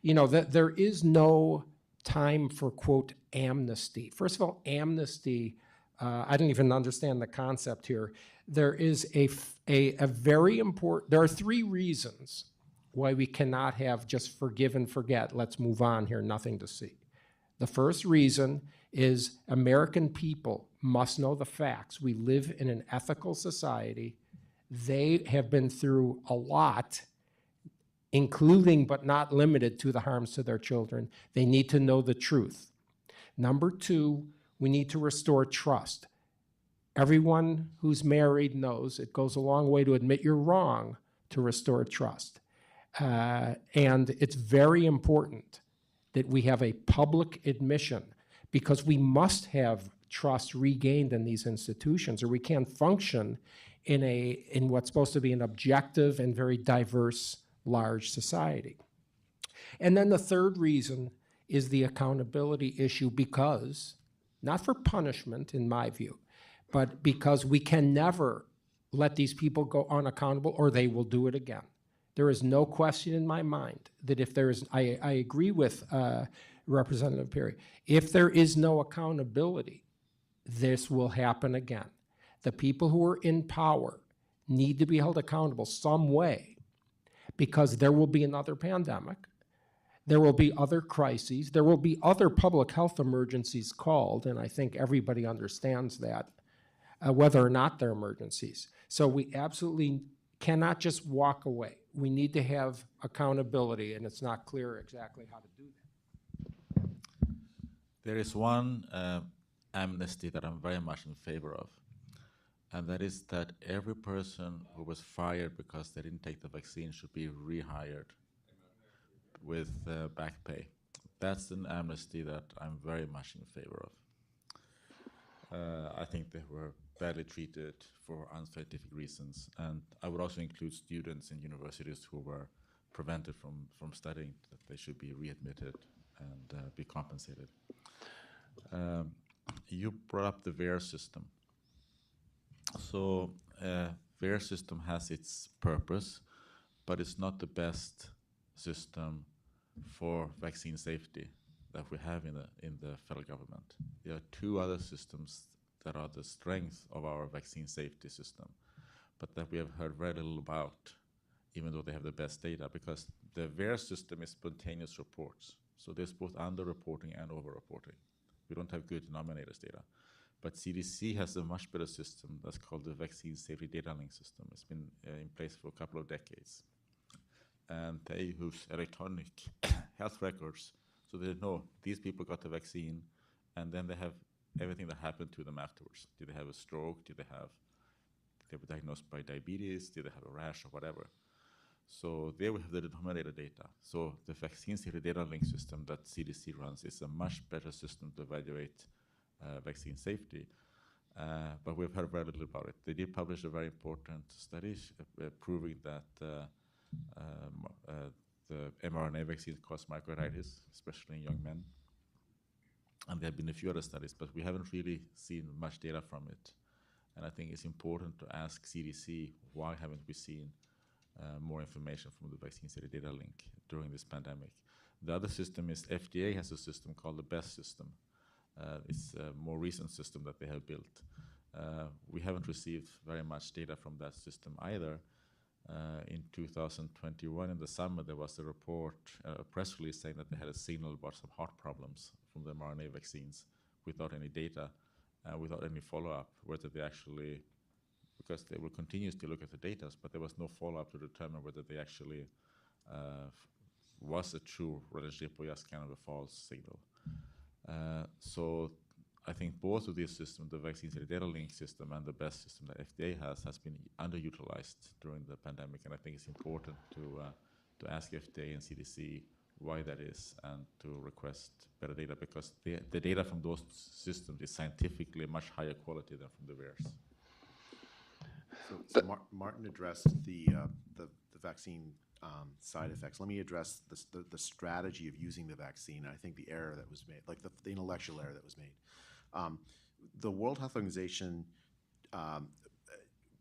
you know, that there is no time for, quote, amnesty. First of all, amnesty, I don't even understand the concept here. There is a very important, there are three reasons why we cannot have just forgive and forget, let's move on here, nothing to see. The first reason is American people must know the facts. We live in an ethical society. They have been through a lot, including but not limited to the harms to their children. They need to know the truth. Number two, we need to restore trust. Everyone who's married knows it goes a long way to admit you're wrong to restore trust. And it's very important that we have a public admission, because we must have trust regained in these institutions, or we can't function in what's supposed to be an objective and very diverse, large society. And then the third reason is the accountability issue, because, not for punishment in my view, but because we can never let these people go unaccountable or they will do it again. There is no question in my mind that if there is, I agree with Representative Perry, if there is no accountability, this will happen again. The people who are in power need to be held accountable some way, because there will be another pandemic, there will be other crises, there will be other public health emergencies called, and I think everybody understands that, whether or not they're emergencies. So we absolutely cannot just walk away. We need to have accountability, and it's not clear exactly how to do that. There is one amnesty that I'm very much in favor of, and that is that every person who was fired because they didn't take the vaccine should be rehired with back pay. That's an amnesty that I'm very much in favor of. I think they were badly treated for unscientific reasons, and I would also include students in universities who were prevented from studying, that they should be readmitted and be compensated. You brought up the VAERS system. So VAERS system has its purpose, but it's not the best system for vaccine safety that we have in the federal government. There are two other systems that are the strength of our vaccine safety system, but that we have heard very little about, even though they have the best data, because the VAERS system is spontaneous reports. So there's both under-reporting and over-reporting. We don't have good denominators data. But CDC has a much better system that's called the Vaccine Safety Data Link System. It's been in place for a couple of decades. And they use electronic health records, so they know these people got the vaccine, and then they have everything that happened to them afterwards. Did they have a stroke? They were diagnosed by diabetes? Did they have a rash or whatever? So there we have the denominator data. So the Vaccine Safety Data Link System that CDC runs is a much better system to evaluate vaccine safety, but we've heard very little about it. They did publish a very important study proving that the mRNA vaccines cause myocarditis, especially in young men. And there have been a few other studies, but we haven't really seen much data from it. And I think it's important to ask CDC, why haven't we seen more information from the Vaccine Safety Data Link during this pandemic? The other system is FDA has a system called the BEST system. It's a more recent system that they have built. We haven't received very much data from that system either. In 2021, in the summer, there was a report, a press release saying that they had a signal about some heart problems from the mRNA vaccines without any data, without any follow-up, whether they actually, because they will continuously look at the data, but there was no follow-up to determine whether they actually was a true relationship or just kind of a false signal. So I think both of these systems, the Vaccine Safety Data Link system and the BEST system that FDA has been underutilized during the pandemic, and I think it's important to ask FDA and CDC why that is and to request better data, because the data from those systems is scientifically much higher quality than from the VAERS. So Martin addressed the vaccine side effects. Let me address the strategy of using the vaccine. I think the error that was made, like the intellectual error that was made. The World Health Organization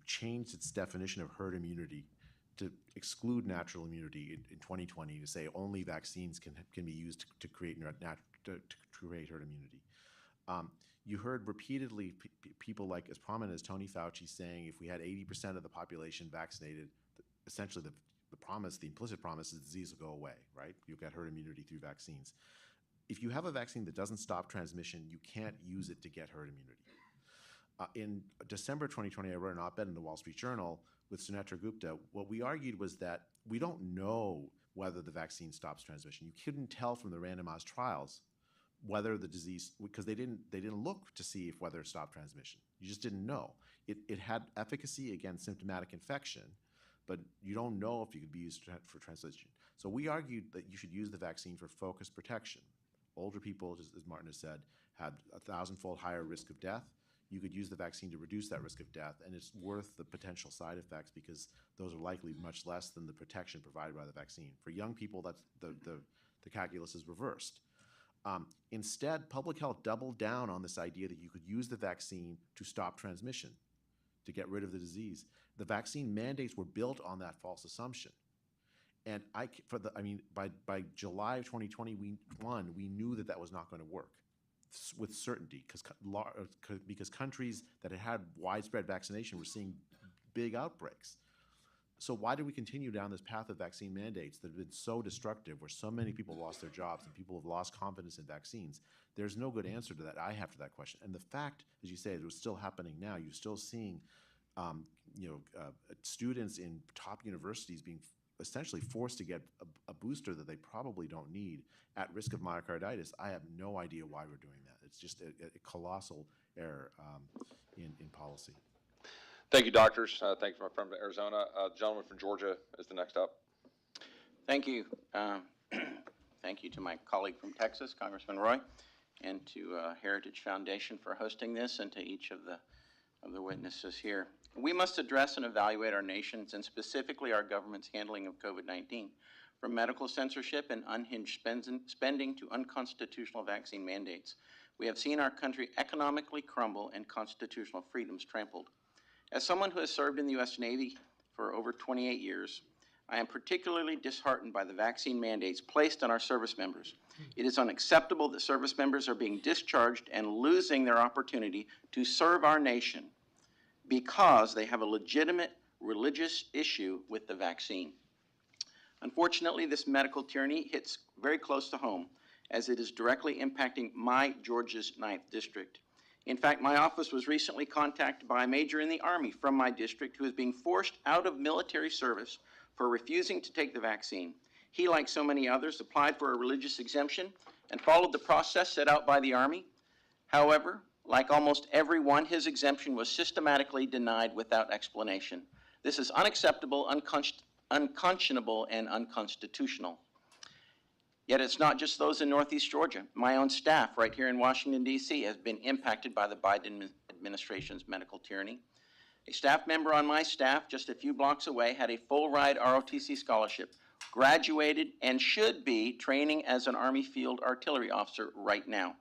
changed its definition of herd immunity to exclude natural immunity in 2020, to say only vaccines can be used to create herd immunity. You heard repeatedly people like as prominent as Tony Fauci saying if we had 80% of the population vaccinated, essentially the implicit promise is disease will go away, right? You get herd immunity through vaccines. If you have a vaccine that doesn't stop transmission, you can't use it to get herd immunity. In December 2020, I wrote an op-ed in the Wall Street Journal with Sunetra Gupta. What we argued was that we don't know whether the vaccine stops transmission. You couldn't tell from the randomized trials whether the disease, because they didn't look to see whether it stopped transmission. You just didn't know. It had efficacy against symptomatic infection, but you don't know if it could be used for transmission. So we argued that you should use the vaccine for focused protection. Older people, just as Martin has said, had a 1,000-fold higher risk of death. You could use the vaccine to reduce that risk of death, and it's worth the potential side effects because those are likely much less than the protection provided by the vaccine. For young people, that's the calculus is reversed. Instead, public health doubled down on this idea that you could use the vaccine to stop transmission, to get rid of the disease. The vaccine mandates were built on that false assumption. And by July of 2021, we knew that that was not going to work with certainty because countries that had widespread vaccination were seeing big outbreaks. So why do we continue down this path of vaccine mandates that have been so destructive, where so many people lost their jobs and people have lost confidence in vaccines? There's no good answer to that. I have to that question. And the fact, as you say, it was still happening now. You're still seeing, students in top universities being essentially forced to get a booster that they probably don't need at risk of myocarditis. I have no idea why we're doing that. It's just a colossal error in policy. Thank you, doctors. Thank you, my friend from Arizona. Gentleman from Georgia is the next up. Thank you. Thank you to my colleague from Texas, Congressman Roy, and to Heritage Foundation for hosting this, and to each of the witnesses here. We must address and evaluate our nation's, and specifically our government's handling of COVID-19, from medical censorship and unhinged spending to unconstitutional vaccine mandates. We have seen our country economically crumble and constitutional freedoms trampled. As someone who has served in the U.S. Navy for over 28 years, I am particularly disheartened by the vaccine mandates placed on our service members. It is unacceptable that service members are being discharged and losing their opportunity to serve our nation because they have a legitimate religious issue with the vaccine. Unfortunately, this medical tyranny hits very close to home, as it is directly impacting my Georgia's 9th District. In fact, my office was recently contacted by a major in the Army from my district who is being forced out of military service for refusing to take the vaccine. He, like so many others, applied for a religious exemption and followed the process set out by the Army. However, like almost everyone, his exemption was systematically denied without explanation. This is unacceptable, unconscionable, and unconstitutional. Yet it's not just those in Northeast Georgia. My own staff right here in Washington, D.C. has been impacted by the Biden administration's medical tyranny. A staff member on my staff just a few blocks away had a full-ride ROTC scholarship, graduated, and should be training as an Army Field Artillery officer right now.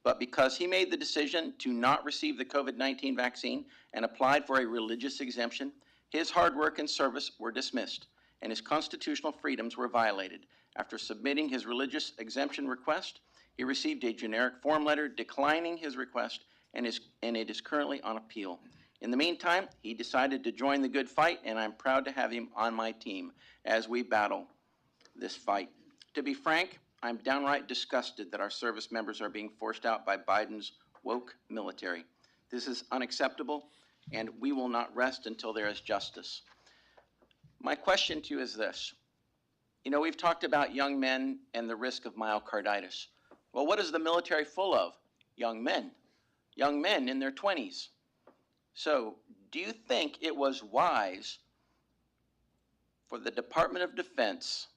But because he made the decision to not receive the COVID-19 vaccine and applied for a religious exemption, his hard work and service were dismissed, and his constitutional freedoms were violated. After submitting his religious exemption request, he received a generic form letter declining his request, and it is currently on appeal. In the meantime, he decided to join the good fight, and I'm proud to have him on my team as we battle this fight. To be frank, I'm downright disgusted that our service members are being forced out by Biden's woke military. This is unacceptable, and we will not rest until there is justice. My question to you is this. You know, we've talked about young men and the risk of myocarditis. Well, what is the military full of? Young men in their 20s. So, do you think it was wise for the Department of Defense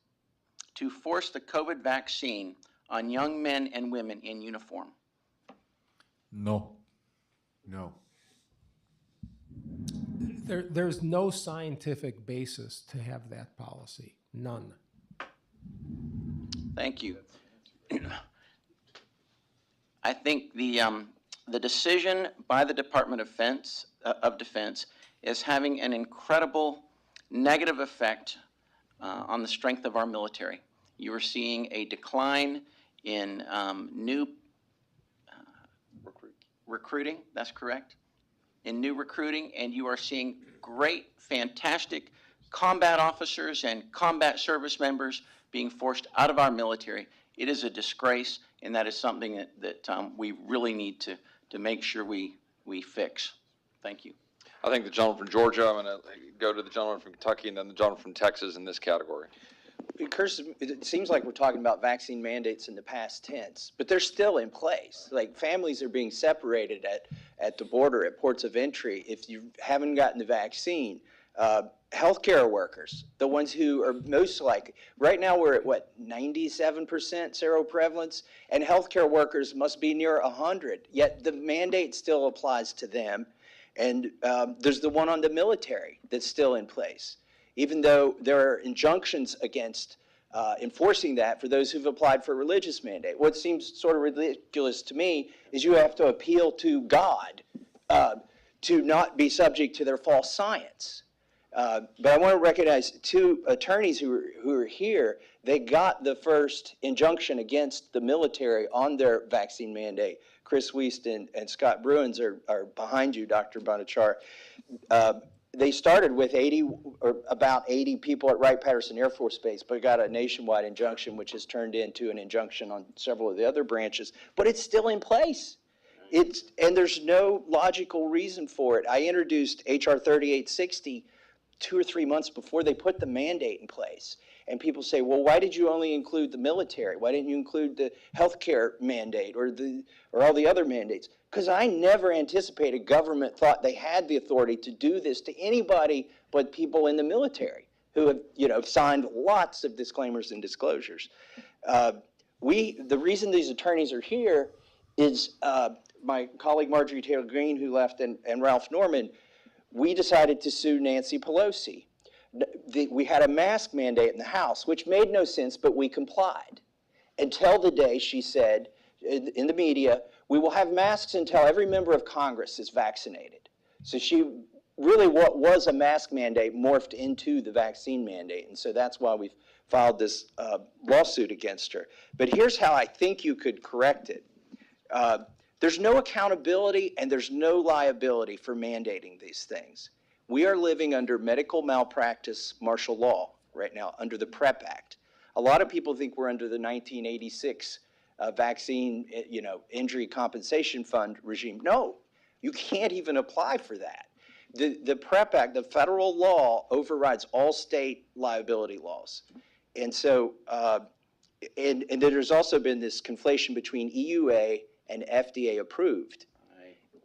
to force the COVID vaccine on young men and women in uniform? No. No. There's no scientific basis to have that policy. None. Thank you. I think the decision by the Department of Defense is having an incredible negative effect on the strength of our military. You are seeing a decline in new recruiting, that's correct, in new recruiting, and you are seeing great, fantastic combat officers and combat service members being forced out of our military. It is a disgrace, and that is something that we really need to make sure we fix. Thank you. I think the gentleman from Georgia, I'm going to go to the gentleman from Kentucky, and then the gentleman from Texas in this category. It seems like we're talking about vaccine mandates in the past tense, but they're still in place. Like, families are being separated at the border, at ports of entry, if you haven't gotten the vaccine. Healthcare workers, the ones who are most likely. Right now we're at what, 97% seroprevalence, and healthcare workers must be near 100. Yet the mandate still applies to them, and there's the one on the military that's still in place, even though there are injunctions against enforcing that for those who've applied for a religious mandate. What seems sort of ridiculous to me is you have to appeal to God to not be subject to their false science. But I want to recognize two attorneys who are here. They got the first injunction against the military on their vaccine mandate. Chris Wiest and Scott Bruins are behind you, Dr. Bhattacharya. They started with 80 or about 80 people at Wright-Patterson Air Force Base, but got a nationwide injunction, which has turned into an injunction on several of the other branches. But it's still in place. And there's no logical reason for it. I introduced H.R. 3860 2 or 3 months before they put the mandate in place. And people say, well, why did you only include the military? Why didn't you include the healthcare mandate or all the other mandates? Because I never anticipated government thought they had the authority to do this to anybody but people in the military who have, signed lots of disclaimers and disclosures. The reason these attorneys are here is my colleague Marjorie Taylor Greene, who left, and Ralph Norman. We decided to sue Nancy Pelosi. We had a mask mandate in the House, which made no sense, but we complied. Until the day she said in the media, we will have masks until every member of Congress is vaccinated. So what was a mask mandate morphed into the vaccine mandate, and so that's why we've filed this lawsuit against her. But here's how I think you could correct it. There's no accountability and there's no liability for mandating these things. We are living under medical malpractice martial law right now, under the PrEP Act. A lot of people think we're under the 1986 vaccine, injury compensation fund regime. No, you can't even apply for that. The PrEP Act, the federal law, overrides all state liability laws. And so, and there's also been this conflation between EUA and FDA approved,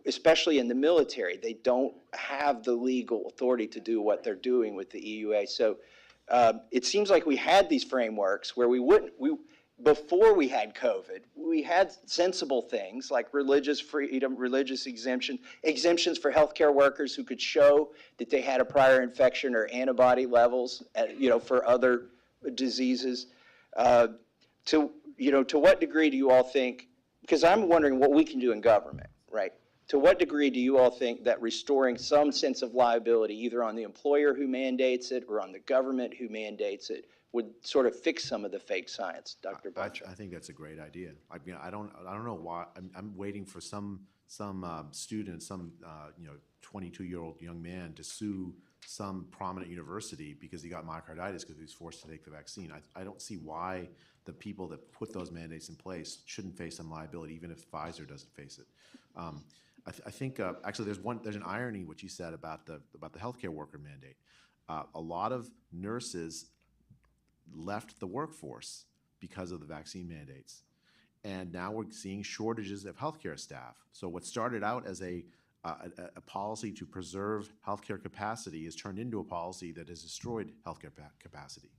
especially in the military. They don't have the legal authority to do what they're doing with the EUA. So it seems like we had these frameworks where before we had COVID, we had sensible things like religious freedom, religious exemptions for healthcare workers who could show that they had a prior infection or antibody levels, for other diseases. To what degree do you all think, because I'm wondering what we can do in government, right? To what degree do you all think that restoring some sense of liability, either on the employer who mandates it or on the government who mandates it, would sort of fix some of the fake science, Dr. Butcher? I think that's a great idea. I mean, I don't know why. I'm waiting for some student, 22-year-old young man to sue some prominent university because he got myocarditis because he was forced to take the vaccine. I don't see why the people that put those mandates in place shouldn't face some liability, even if Pfizer doesn't face it. I think actually there's an irony what you said about the healthcare worker mandate. A lot of nurses left the workforce because of the vaccine mandates, and now we're seeing shortages of healthcare staff. So what started out as a policy to preserve healthcare capacity has turned into a policy that has destroyed healthcare capacity.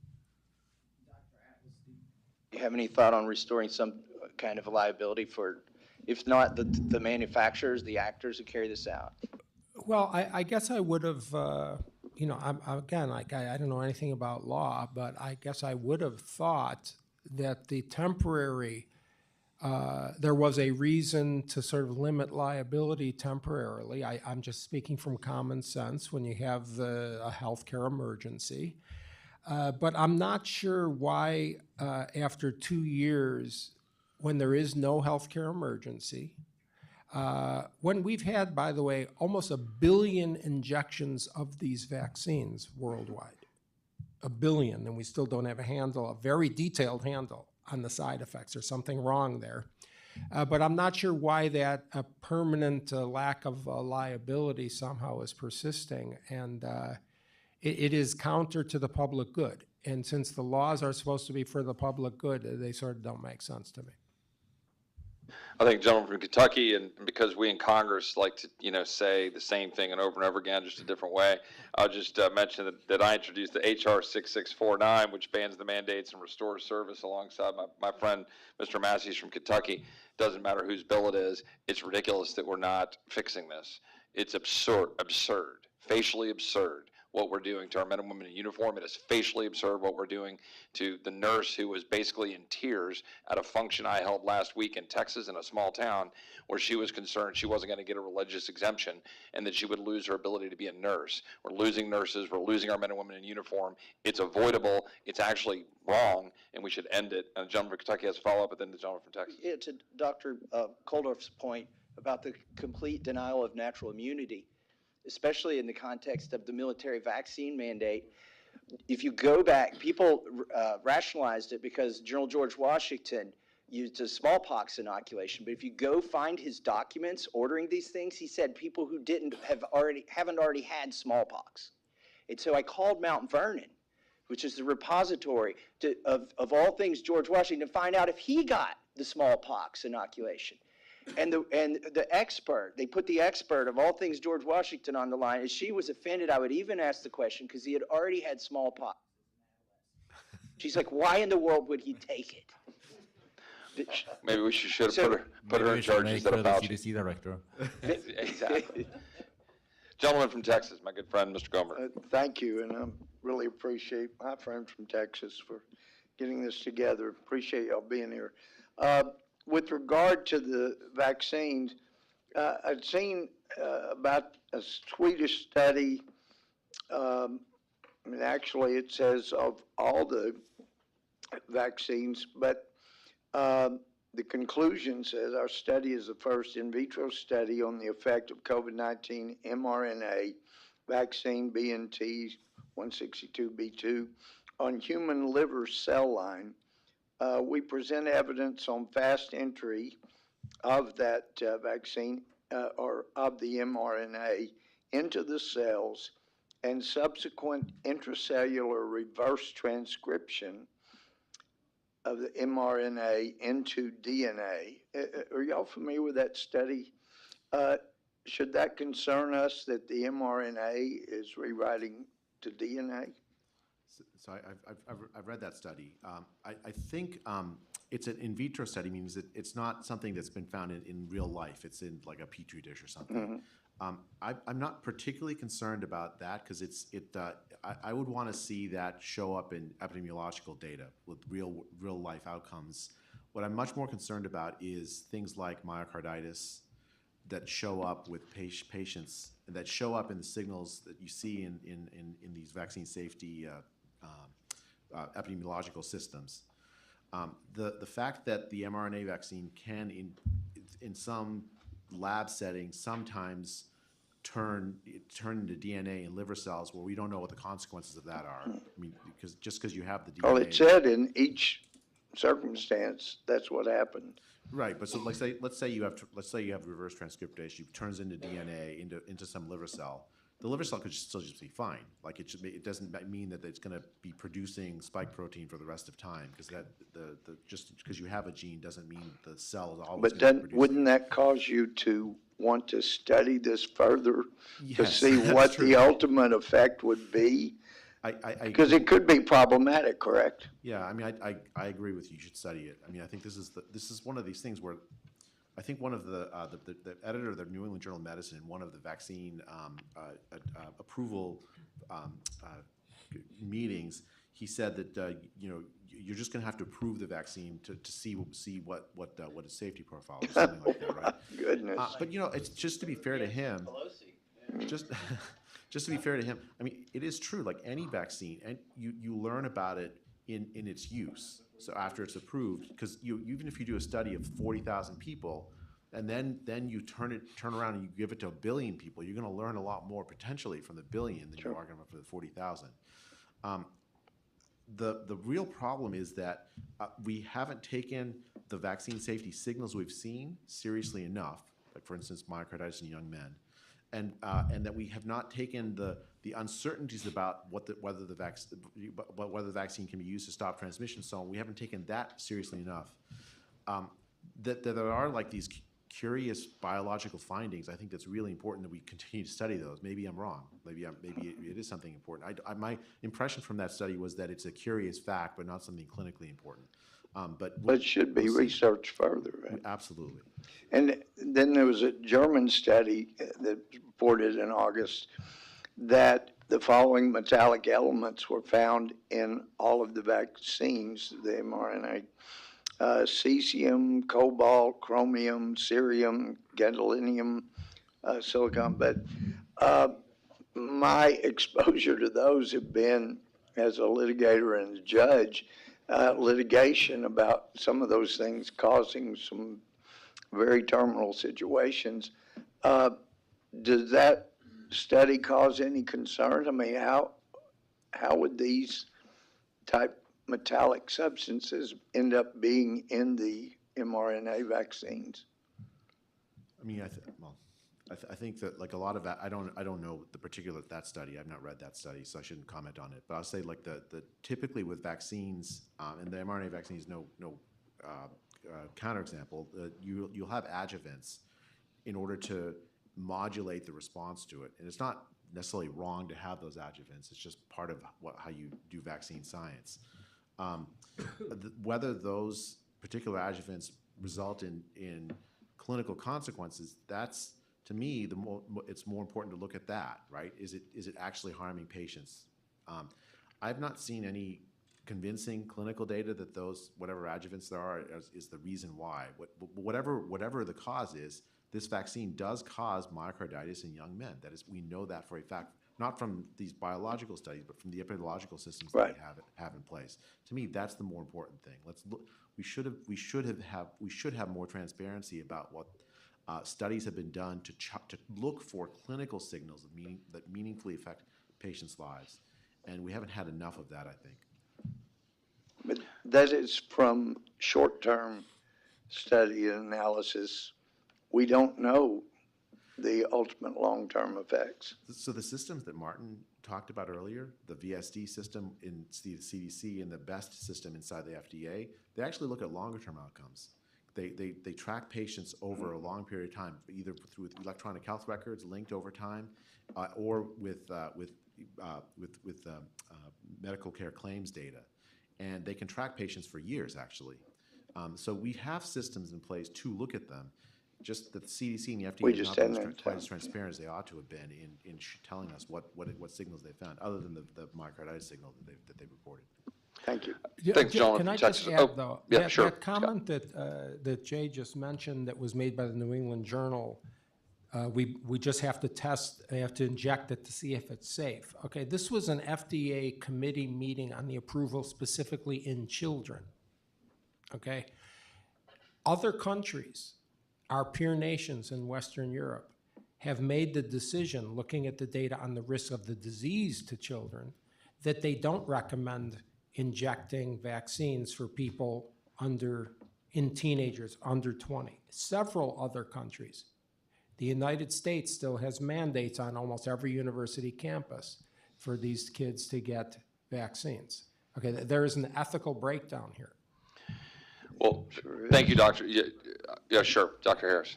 Do you have any thought on restoring some kind of a liability for, if not the manufacturers, the actors who carry this out? Well, I guess I would have, I don't know anything about law, but I guess I would have thought that the temporary, there was a reason to sort of limit liability temporarily. I'm just speaking from common sense when you have a healthcare emergency. But I'm not sure why after 2 years, when there is no healthcare emergency, when we've had, by the way, almost 1 billion injections of these vaccines worldwide, 1 billion, and we still don't have a very detailed handle on the side effects. There's something wrong there. But I'm not sure why that permanent lack of liability somehow is persisting. And it is counter to the public good. And since the laws are supposed to be for the public good, they sort of don't make sense to me. I think gentleman from Kentucky, and because we in Congress like to, say the same thing and over again, just a different way, I'll just mention that I introduced the HR 6649, which bans the mandates and restores service alongside my friend, Mr. Massie from Kentucky. Doesn't matter whose bill it is. It's ridiculous that we're not fixing this. It's absurd, facially absurd what we're doing to our men and women in uniform. It is facially absurd what we're doing to the nurse who was basically in tears at a function I held last week in Texas in a small town where she was concerned she wasn't going to get a religious exemption and that she would lose her ability to be a nurse. We're losing nurses. We're losing our men and women in uniform. It's avoidable. It's actually wrong, and we should end it. And the gentleman from Kentucky has a follow-up, and then the gentleman from Texas. Yeah, to Dr. Kulldorff's point about the complete denial of natural immunity, especially in the context of the military vaccine mandate. If you go back, people rationalized it because General George Washington used a smallpox inoculation. But if you go find his documents ordering these things, he said people who haven't already had smallpox. And so I called Mount Vernon, which is the repository of all things George Washington, to find out if he got the smallpox inoculation. And the expert, they put the expert of all things George Washington on the line, and she was offended I would even ask the question because he had already had smallpox. She's like, why in the world would he take it? Maybe we should have put her in charge instead of Fauci. CDC director. Exactly. Gentleman from Texas, my good friend, Mr. Gomer. Thank you, and I really appreciate my friend from Texas for getting this together. Appreciate y'all being here. With regard to the vaccines, I've seen about a Swedish study. Actually, it says of all the vaccines, but the conclusion says our study is the first in vitro study on the effect of COVID-19 mRNA vaccine BNT 162b2 on human liver cell line. We present evidence on fast entry of that vaccine or of the mRNA into the cells and subsequent intracellular reverse transcription of the mRNA into DNA. Are y'all familiar with that study? Should that concern us that the mRNA is rewriting to DNA? So I've read that study. I think it's an in vitro study, means that it's not something that's been found in real life. It's in like a petri dish or something. I'm not particularly concerned about that because I would want to see that show up in epidemiological data with real life outcomes. What I'm much more concerned about is things like myocarditis that show up with patients, that show up in the signals that you see in these vaccine safety epidemiological systems. The fact that the mRNA vaccine can, in some lab settings, sometimes turn into DNA in liver cells where we don't know what the consequences of that are. I mean, because you have the DNA. Well, it said in each circumstance that's what happened. Right, but so let's say you have reverse transcriptation, it turns into DNA into some liver cell. The liver cell could still just be fine. Like it doesn't mean that it's going to be producing spike protein for the rest of time, because just because you have a gene doesn't mean the cell is always. But then, wouldn't that cause you to want to study this further to see what the ultimate effect would be? Because it could be problematic, correct? Yeah, I mean, I agree with you. You should study it. I mean, I think this is one of these things where I think one of the editor of the New England Journal of Medicine, one of the vaccine approval meetings, he said that you're just going to have to approve the vaccine to see what its safety profile is, something like that, right? Goodness. But it's just to be fair to him. Just to be fair to him, I mean, it is true. Like any vaccine, and you learn about it in its use. So after it's approved, because even if you do a study of 40,000 people, and then you turn around and you give it to 1 billion people, you're going to learn a lot more potentially from the 1 billion than you are going to for the 40,000. The real problem is that we haven't taken the vaccine safety signals we've seen seriously enough. Like for instance, myocarditis in young men. And that we have not taken the uncertainties about whether the vaccine can be used to stop transmission. So we haven't taken that seriously enough. that there are like these curious biological findings. I think that's really important that we continue to study those. Maybe I'm wrong. Maybe it is something important. My impression from that study was that it's a curious fact, but not something clinically important. But it should be researched further, right? Absolutely. And then there was a German study that reported in August that the following metallic elements were found in all of the vaccines, the mRNA: cesium, cobalt, chromium, cerium, gadolinium, silicon. But my exposure to those have been, as a litigator and a judge, litigation about some of those things causing some very terminal situations. Does that study cause any concern? I mean, how would these type metallic substances end up being in the mRNA vaccines? I mean, I think that like a lot of that, I don't know the particular that study. I've not read that study, so I shouldn't comment on it. But I'll say like the typically with vaccines and the mRNA vaccines, no counterexample. You'll have adjuvants in order to modulate the response to it, and it's not necessarily wrong to have those adjuvants. It's just part of how you do vaccine science. Whether those particular adjuvants result in clinical consequences, that's, to me, it's more important to look at that, right? Is it actually harming patients? I've not seen any convincing clinical data that those, whatever adjuvants there are, is the reason why. Whatever the cause is, this vaccine does cause myocarditis in young men. That is, we know that for a fact, not from these biological studies, but from the epidemiological systems that we have in place. To me, that's the more important thing. Let's look. We should have more transparency about what studies have been done to look for clinical signals that meaningfully affect patients' lives, and we haven't had enough of that, I think. But that is from short-term study and analysis. We don't know the ultimate long-term effects. So the systems that Martin talked about earlier, the VSD system in the CDC and the BEST system inside the FDA, they actually look at longer-term outcomes. They track patients over a long period of time, either through electronic health records linked over time, or with medical care claims data, and they can track patients for years actually. So we have systems in place to look at them. Just that the CDC and the FDA have not been quite as transparent as they ought to have been in telling us what signals they found, other than the myocarditis signal that they reported. Thank you. Thanks, gentlemen. Can I just add, though, yeah, sure. that comment that Jay just mentioned that was made by the New England Journal, we just have to test, they have to inject it to see if it's safe. Okay, this was an FDA committee meeting on the approval specifically in children. Okay, other countries, our peer nations in Western Europe, have made the decision, looking at the data on the risk of the disease to children, that they don't recommend injecting vaccines for people in teenagers under 20. Several other countries. The United States still has mandates on almost every university campus for these kids to get vaccines. Okay, there is an ethical breakdown here. Well, thank you, Doctor. Yeah, sure, Dr. Harris.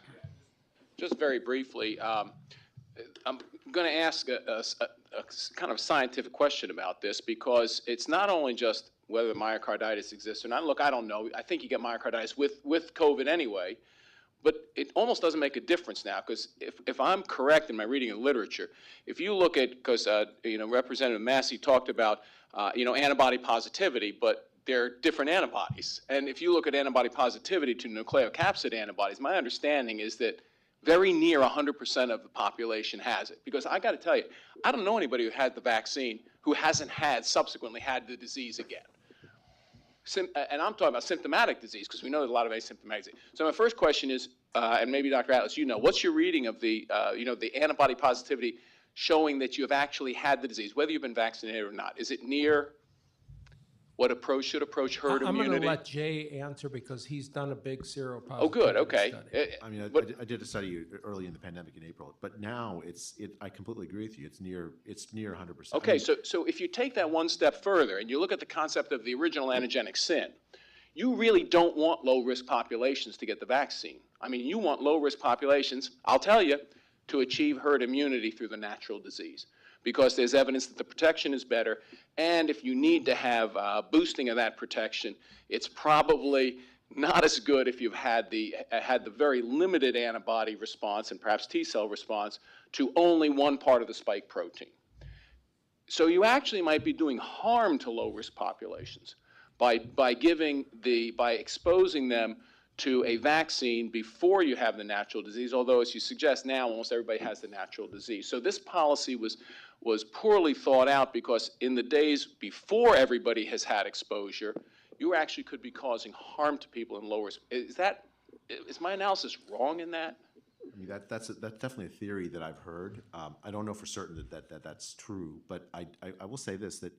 Just very briefly, I'm going to ask a kind of scientific question about this, because it's not only just whether myocarditis exists or not. Look, I don't know. I think you get myocarditis with COVID anyway, but it almost doesn't make a difference now, because if I'm correct in my reading of literature, if you look at, because Representative Massie talked about antibody positivity, but they're different antibodies. And if you look at antibody positivity to nucleocapsid antibodies, my understanding is that very near 100% of the population has it. Because I got to tell you, I don't know anybody who had the vaccine who hasn't subsequently had the disease again. And I'm talking about symptomatic disease, because we know there's a lot of asymptomatic disease. So my first question is, and maybe Dr. Atlas, what's your reading of the antibody positivity showing that you have actually had the disease, whether you've been vaccinated or not? Is it near what should approach herd immunity? I'm going to let Jay answer, because he's done a big seropositivity Oh, good. Okay. study. I mean, I did a study early in the pandemic in April, but now I completely agree with you. It's near 100%. Okay, so if you take that one step further and you look at the concept of the original antigenic sin, you really don't want low-risk populations to get the vaccine. I mean, you want low-risk populations, I'll tell you, to achieve herd immunity through the natural disease, because there's evidence that the protection is better, and if you need to have boosting of that protection, it's probably not as good if you've had the very limited antibody response and perhaps T-cell response to only one part of the spike protein. So you actually might be doing harm to low-risk populations by exposing them to a vaccine before you have the natural disease, although as you suggest now, almost everybody has the natural disease. So this policy was poorly thought out, because in the days before everybody has had exposure, you actually could be causing harm to people in low risk. Is my analysis wrong in that? I mean, that's definitely a theory that I've heard. I don't know for certain that's true, but I will say this, that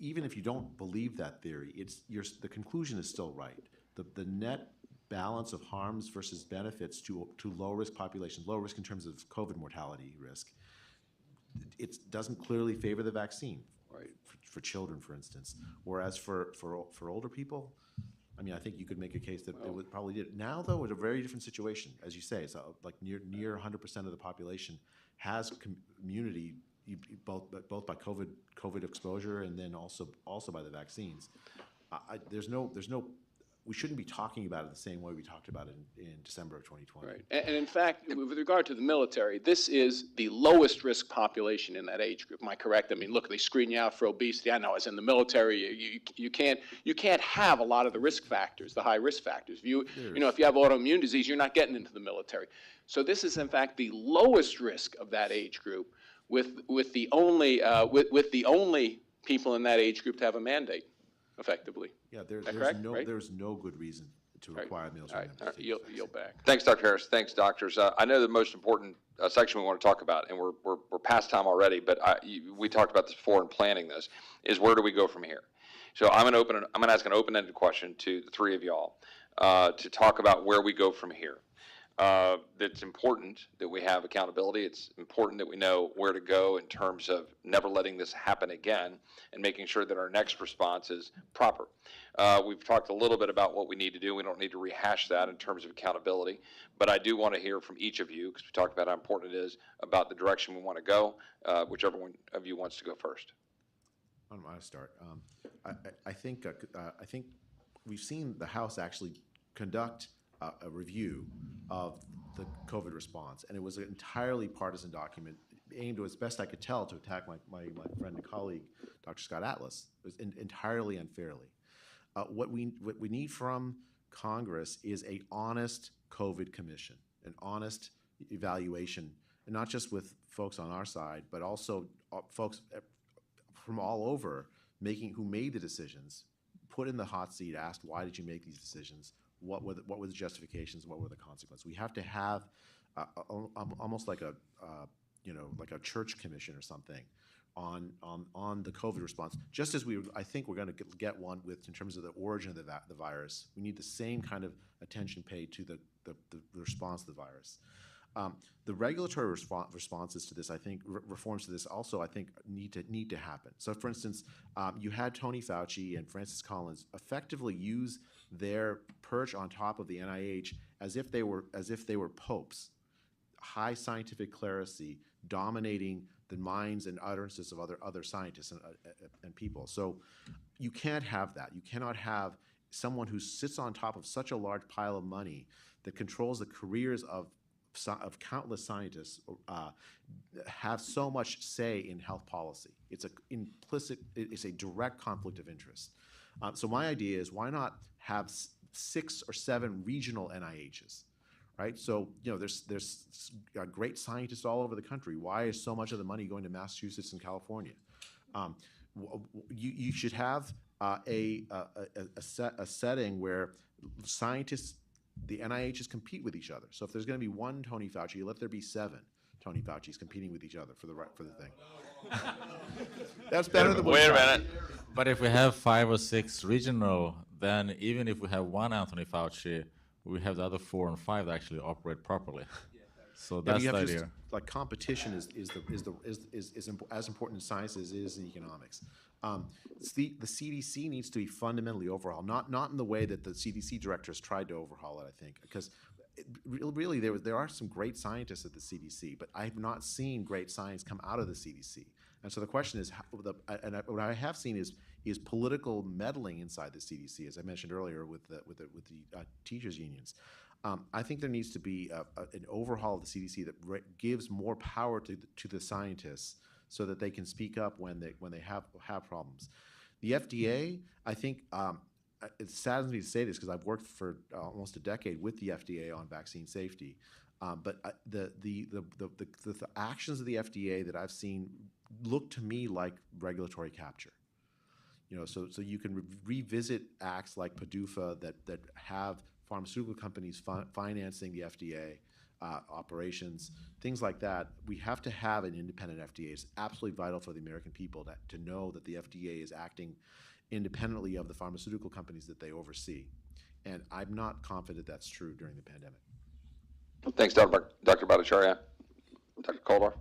even if you don't believe that theory, the conclusion is still right. The net balance of harms versus benefits to low-risk populations, low risk in terms of COVID mortality risk, it doesn't clearly favor the vaccine, right? For children, for instance. Whereas for older people, I mean, I think you could make a case that it would probably did. Now, though, it's a very different situation. As you say, it's like near 100% of the population has immunity, both by COVID exposure and then also by the vaccines. We shouldn't be talking about it the same way we talked about it in December of 2020. Right. And in fact, with regard to the military, this is the lowest risk population in that age group. Am I correct? I mean, look, they screen you out for obesity. I know, as in the military, you can't have a lot of the risk factors, the high risk factors. If you have autoimmune disease, you're not getting into the military. So this is in fact the lowest risk of that age group, with the only people in that age group to have a mandate, effectively. Yeah, there's no good reason to require military members. Yield back. Thanks, Dr. Harris. Thanks, doctors. I know the most important section we want to talk about, and we're past time already, but we talked about this before in planning this, is where do we go from here? So I'm going to ask an open-ended question to the three of y'all to talk about where we go from here. It's important that we have accountability. It's important that we know where to go in terms of never letting this happen again and making sure that our next response is proper. We've talked a little bit about what we need to do. We don't need to rehash that in terms of accountability, but I do want to hear from each of you, because we talked about how important it is, about the direction we want to go. Whichever one of you wants to go first. I'm going to start. I think we've seen the House actually conduct a review of the COVID response, and it was an entirely partisan document aimed, as best I could tell, to attack my friend and colleague, Dr. Scott Atlas. It was entirely unfairly. What we need from Congress is an honest COVID commission, an honest evaluation, and not just with folks on our side, but also folks from all over who made the decisions, put in the hot seat, asked, why did you make these decisions? What were the justifications? What were the consequences? We have to have almost like a church commission or something on the COVID response. Just as I think we're going to get one in terms of the origin of the virus. We need the same kind of attention paid to the response to the virus. The regulatory responses to this, I think, reforms to this also, I think, need to happen. So, for instance, you had Tony Fauci and Francis Collins effectively use their perch on top of the NIH as if they were popes, high scientific clerisy dominating the minds and utterances of other scientists and people. So, you can't have that. You cannot have someone who sits on top of such a large pile of money that controls the careers of countless scientists have so much say in health policy. It's a direct conflict of interest. So my idea is, why not have 6 or 7 regional NIHs, right? So, there's great scientists all over the country. Why is so much of the money going to Massachusetts and California? You should have a setting where scientists, the NIHs, compete with each other. So if there's going to be one Tony Fauci, let there be 7 Tony Faucis competing with each other for the thing. That's better than wait a minute. But if we have 5 or 6 regional, then even if we have one Anthony Fauci, we have the other 4 and 5 that actually operate properly. So that's the idea. Like, competition is as important in science as it is in economics. The CDC needs to be fundamentally overhauled, not in the way that the CDC director has tried to overhaul it, I think, because really there are some great scientists at the CDC, but I have not seen great science come out of the CDC. And so the question is, what I have seen is political meddling inside the CDC, as I mentioned earlier with the teachers unions. I think there needs to be an overhaul of the CDC that gives more power to the scientists so that they can speak up when they have problems. The FDA, I think, it saddens me to say this because I've worked for almost a decade with the FDA on vaccine safety, but the actions of the FDA that I've seen look to me like regulatory capture. So you can revisit acts like PDUFA that have pharmaceutical companies financing the FDA operations, things like that. We have to have an independent FDA. It's absolutely vital for the American people to know that the FDA is acting independently of the pharmaceutical companies that they oversee. And I'm not confident that's true during the pandemic. Thanks, Dr. Bhattacharya. Dr. Kulldorff.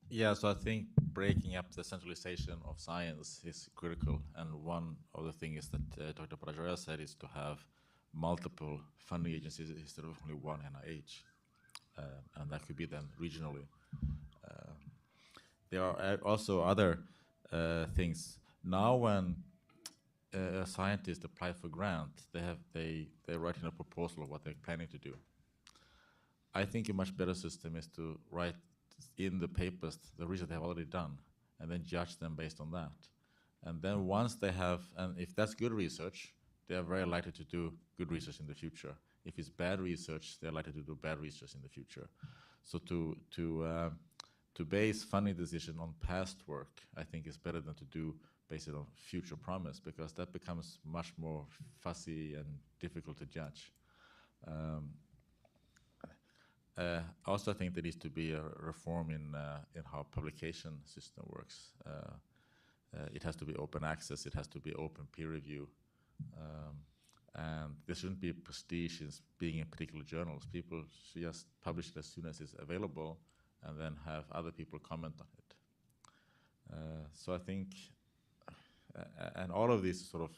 Yeah, so I think breaking up the centralization of science is critical. And one of the things that Dr. Bhattacharya said is to have multiple funding agencies instead of only one NIH. And that could be then regionally. There are also other things. Now when a scientist applies for grant, they write in a proposal of what they're planning to do. I think a much better system is to write in the papers the research they have already done and then judge them based on that. And then once they have, and if that's good research, they are very likely to do good research in the future. If it's bad research, they're likely to do bad research in the future. So to base funding decision on past work, I think is better than to base it on future promise, because that becomes much more fuzzy and difficult to judge. Also, I think there needs to be a reform in how publication system works. It has to be open access. It has to be open peer review. And there shouldn't be prestige in being in particular journals. People should just publish it as soon as it's available and then have other people comment on it. So I think, and all of this is sort of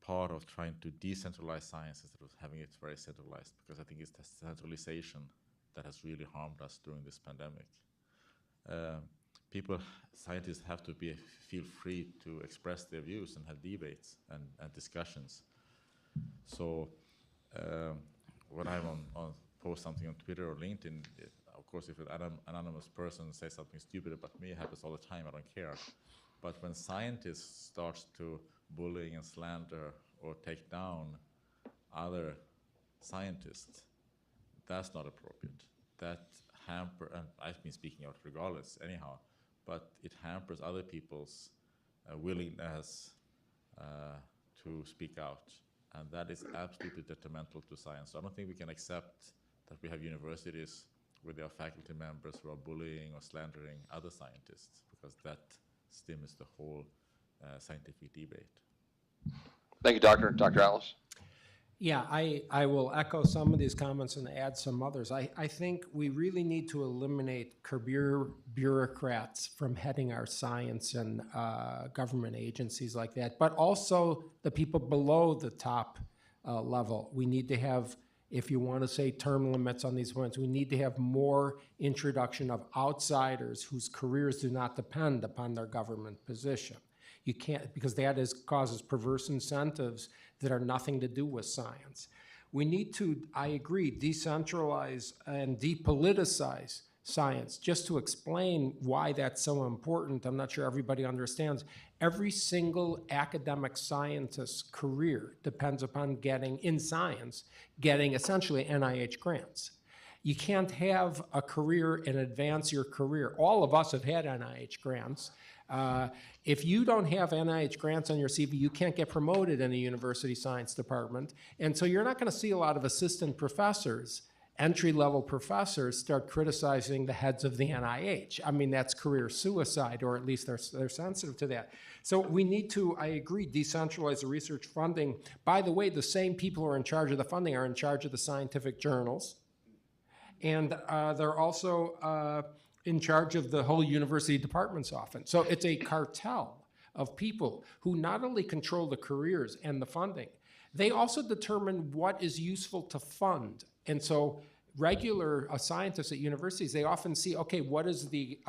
part of trying to decentralize science instead of having it very centralized, because I think it's the centralization that has really harmed us during this pandemic. Scientists have to feel free to express their views and have debates and discussions. So when I'm post something on Twitter or LinkedIn, of course, if an anonymous person says something stupid about me, it happens all the time, I don't care. But when scientists start to bullying and slander or take down other scientists, that's not appropriate. That and I've been speaking out regardless anyhow, but it hampers other people's willingness to speak out. And that is absolutely detrimental to science. So I don't think we can accept that we have universities where there are faculty members who are bullying or slandering other scientists, because that stimulates the whole scientific debate. Thank you, Doctor. Dr. Atlas. Yeah, I will echo some of these comments and add some others. I think we really need to eliminate career bureaucrats from heading our science and government agencies like that, but also the people below the top level. We need to have, if you want to say term limits on these ones, we need to have more introduction of outsiders whose careers do not depend upon their government position. You can't, because that causes perverse incentives that are nothing to do with science. We need to, I agree, decentralize and depoliticize science. Just to explain why that's so important, I'm not sure everybody understands. Every single academic scientist's career depends upon getting essentially NIH grants. You can't have a career and advance your career. All of us have had NIH grants. If you don't have NIH grants on your CV, you can't get promoted in a university science department. And so you're not going to see a lot of assistant professors, entry-level professors, start criticizing the heads of the NIH. I mean, that's career suicide, or at least they're sensitive to that. So we need to, I agree, decentralize the research funding. By the way, the same people who are in charge of the funding are in charge of the scientific journals. And they're also in charge of the whole university departments often. So it's a cartel of people who not only control the careers and the funding, they also determine what is useful to fund. And so regular scientists at universities, they often see, okay, what is the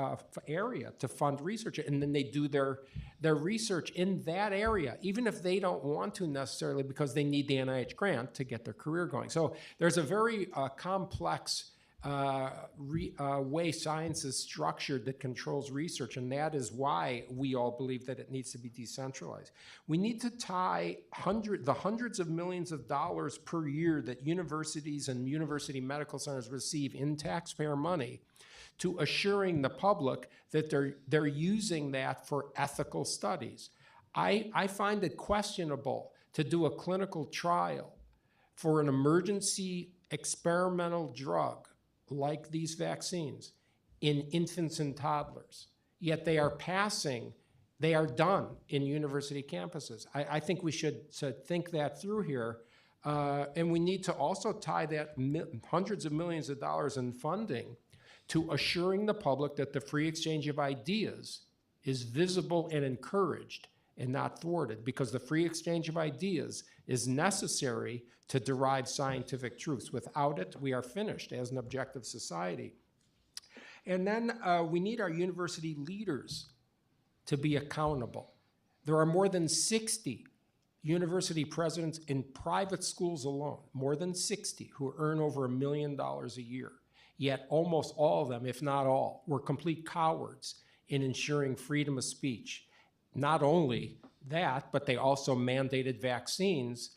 area to fund research? And then they do their research in that area, even if they don't want to necessarily, because they need the NIH grant to get their career going. So there's a very complex way science is structured that controls research, and that is why we all believe that it needs to be decentralized. We need to tie the hundreds of millions of dollars per year that universities and university medical centers receive in taxpayer money to assuring the public that they're using that for ethical studies. I find it questionable to do a clinical trial for an emergency experimental drug like these vaccines in infants and toddlers, yet they are done in university campuses. I think we should think that through here, and we need to also tie that hundreds of millions of dollars in funding to assuring the public that the free exchange of ideas is visible and encouraged and not thwarted, because the free exchange of ideas is necessary to derive scientific truths. Without it, we are finished as an objective society. And then we need our university leaders to be accountable. There are more than 60 university presidents in private schools alone, more than 60, who earn over $1 million a year. Yet almost all of them, if not all, were complete cowards in ensuring freedom of speech. Not only that, but they also mandated vaccines.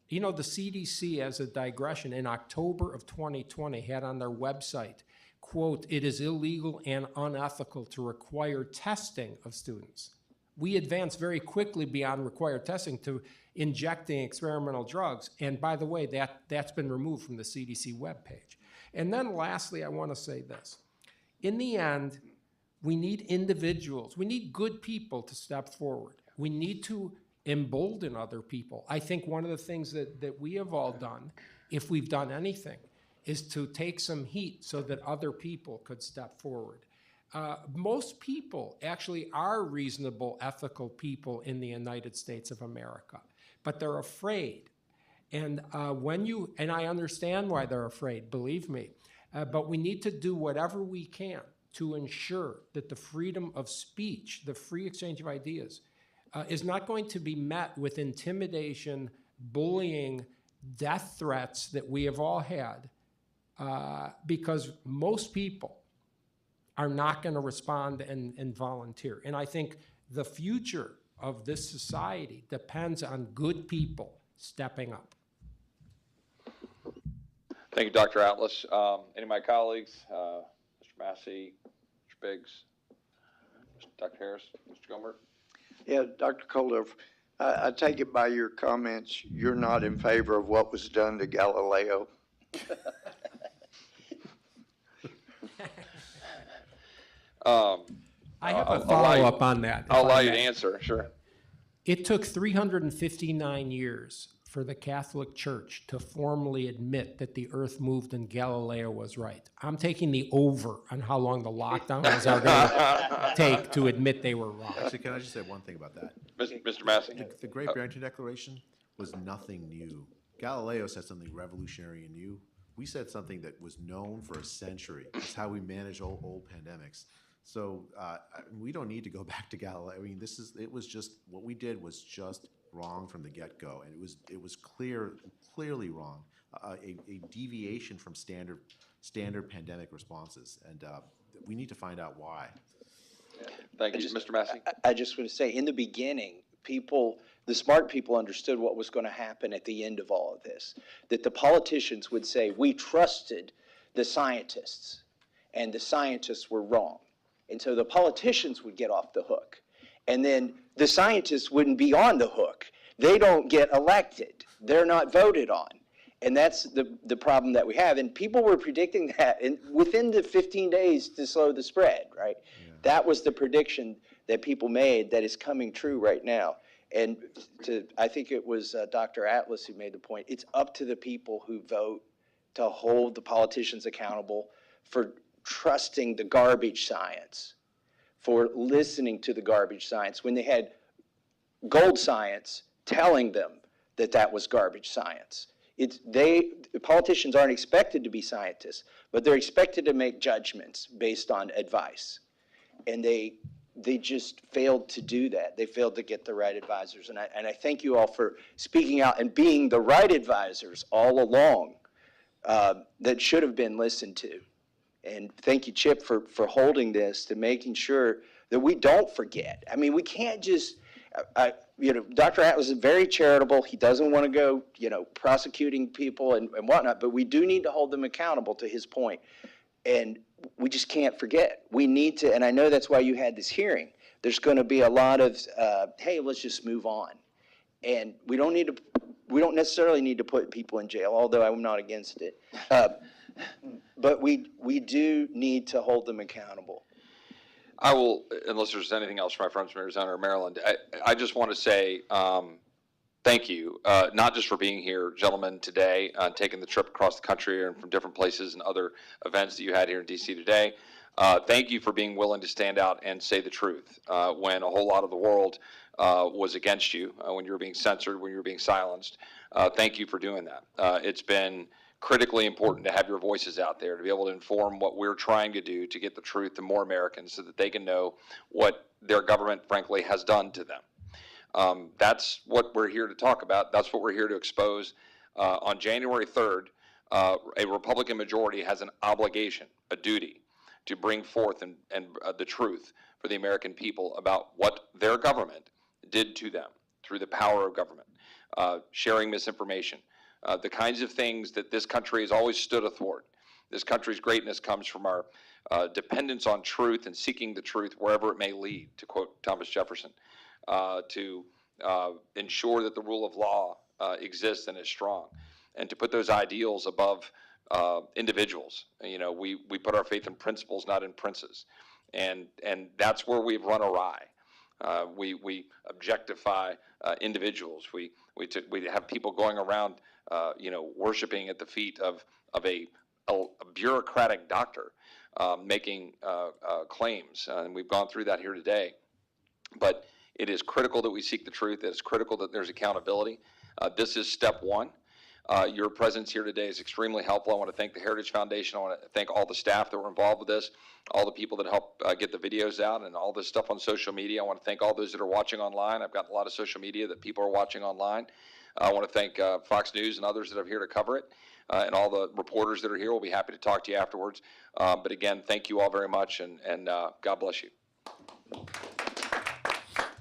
You know, the CDC, as a digression, in October of 2020 had on their website, quote, "It is illegal and unethical to require testing of students." We advanced very quickly beyond required testing to injecting experimental drugs. And by the way, that's been removed from the CDC webpage. And then lastly, I want to say this. In the end, we need individuals. We need good people to step forward. We need to embolden other people. I think one of the things that we have all done, if we've done anything, is to take some heat so that other people could step forward. Most people actually are reasonable, ethical people in the United States of America, but they're afraid. And and I understand why they're afraid, believe me, but we need to do whatever we can to ensure that the freedom of speech, the free exchange of ideas, is not going to be met with intimidation, bullying, death threats that we have all had, because most people are not going to respond and volunteer. And I think the future of this society depends on good people stepping up. Thank you, Dr. Atlas. Any of my colleagues, Mr. Massie, Mr. Biggs, Dr. Harris, Mr. Goldberg? Yeah, Dr. Kulldorff, I take it by your comments, you're not in favor of what was done to Galileo. I have a follow-up on that. I'll allow you to answer, sure. It took 359 years for the Catholic Church to formally admit that the earth moved and Galileo was right. I'm taking the over on how long the lockdowns are going to take to admit they were wrong. Actually, can I just say one thing about that? Mr. Massie? The Great Barrington Declaration was nothing new. Galileo said something revolutionary and new. We said something that was known for a century. It's how we manage old pandemics. So we don't need to go back to Galileo. I mean, what we did was just wrong from the get-go, and it was clearly wrong, a deviation from standard pandemic responses, and we need to find out why. Thank you, Mr. Massie. I just want to say, in the beginning, the smart people understood what was going to happen at the end of all of this, that the politicians would say, we trusted the scientists, and the scientists were wrong. And so the politicians would get off the hook. And then the scientists wouldn't be on the hook. They don't get elected. They're not voted on. And that's the problem that we have. And people were predicting that within the 15 days to slow the spread, right? Yeah. That was the prediction that people made that is coming true right now. And I think it was Dr. Atlas who made the point, it's up to the people who vote to hold the politicians accountable for trusting the garbage science, for listening to the garbage science when they had gold science telling them that that was garbage science. Politicians aren't expected to be scientists, but they're expected to make judgments based on advice. And they just failed to do that. They failed to get the right advisors. And I thank you all for speaking out and being the right advisors all along that should have been listened to. And thank you, Chip, for holding this, to making sure that we don't forget. I mean, we can't just, Dr. Atlas is very charitable. He doesn't want to go, prosecuting people and whatnot, but we do need to hold them accountable, to his point. And we just can't forget. We need to, and I know that's why you had this hearing. There's going to be a lot of, hey, let's just move on. And we don't necessarily need to put people in jail, although I'm not against it. But we do need to hold them accountable. I will, unless there's anything else from my friends from Arizona or Maryland, I just want to say thank you, not just for being here, gentlemen, today, taking the trip across the country and from different places and other events that you had here in D.C. today. Thank you for being willing to stand out and say the truth when a whole lot of the world was against you, when you were being censored, when you were being silenced. Thank you for doing that. It's been critically important to have your voices out there, to be able to inform what we're trying to do to get the truth to more Americans so that they can know what their government, frankly, has done to them. That's what we're here to talk about. That's what we're here to expose. On January 3rd, a Republican majority has an obligation, a duty, to bring forth and the truth for the American people about what their government did to them through the power of government, sharing misinformation, the kinds of things that this country has always stood athwart. This country's greatness comes from our dependence on truth and seeking the truth wherever it may lead, to quote Thomas Jefferson, to ensure that the rule of law exists and is strong, and to put those ideals above individuals. We put our faith in principles, not in princes, and that's where we've run awry. We objectify individuals. We have people going around, worshiping at the feet of a bureaucratic doctor, making claims, and we've gone through that here today. But it is critical that we seek the truth. It's critical that there's accountability. This is step one. Your presence here today is extremely helpful. I want to thank the Heritage Foundation. I want to thank all the staff that were involved with this, all the people that helped get the videos out and all this stuff on social media. I want to thank all those that are watching online. I've got a lot of social media that people are watching online. I want to thank Fox News and others that are here to cover it, and all the reporters that are here. We'll be happy to talk to you afterwards. But again, thank you all very much, and God bless you.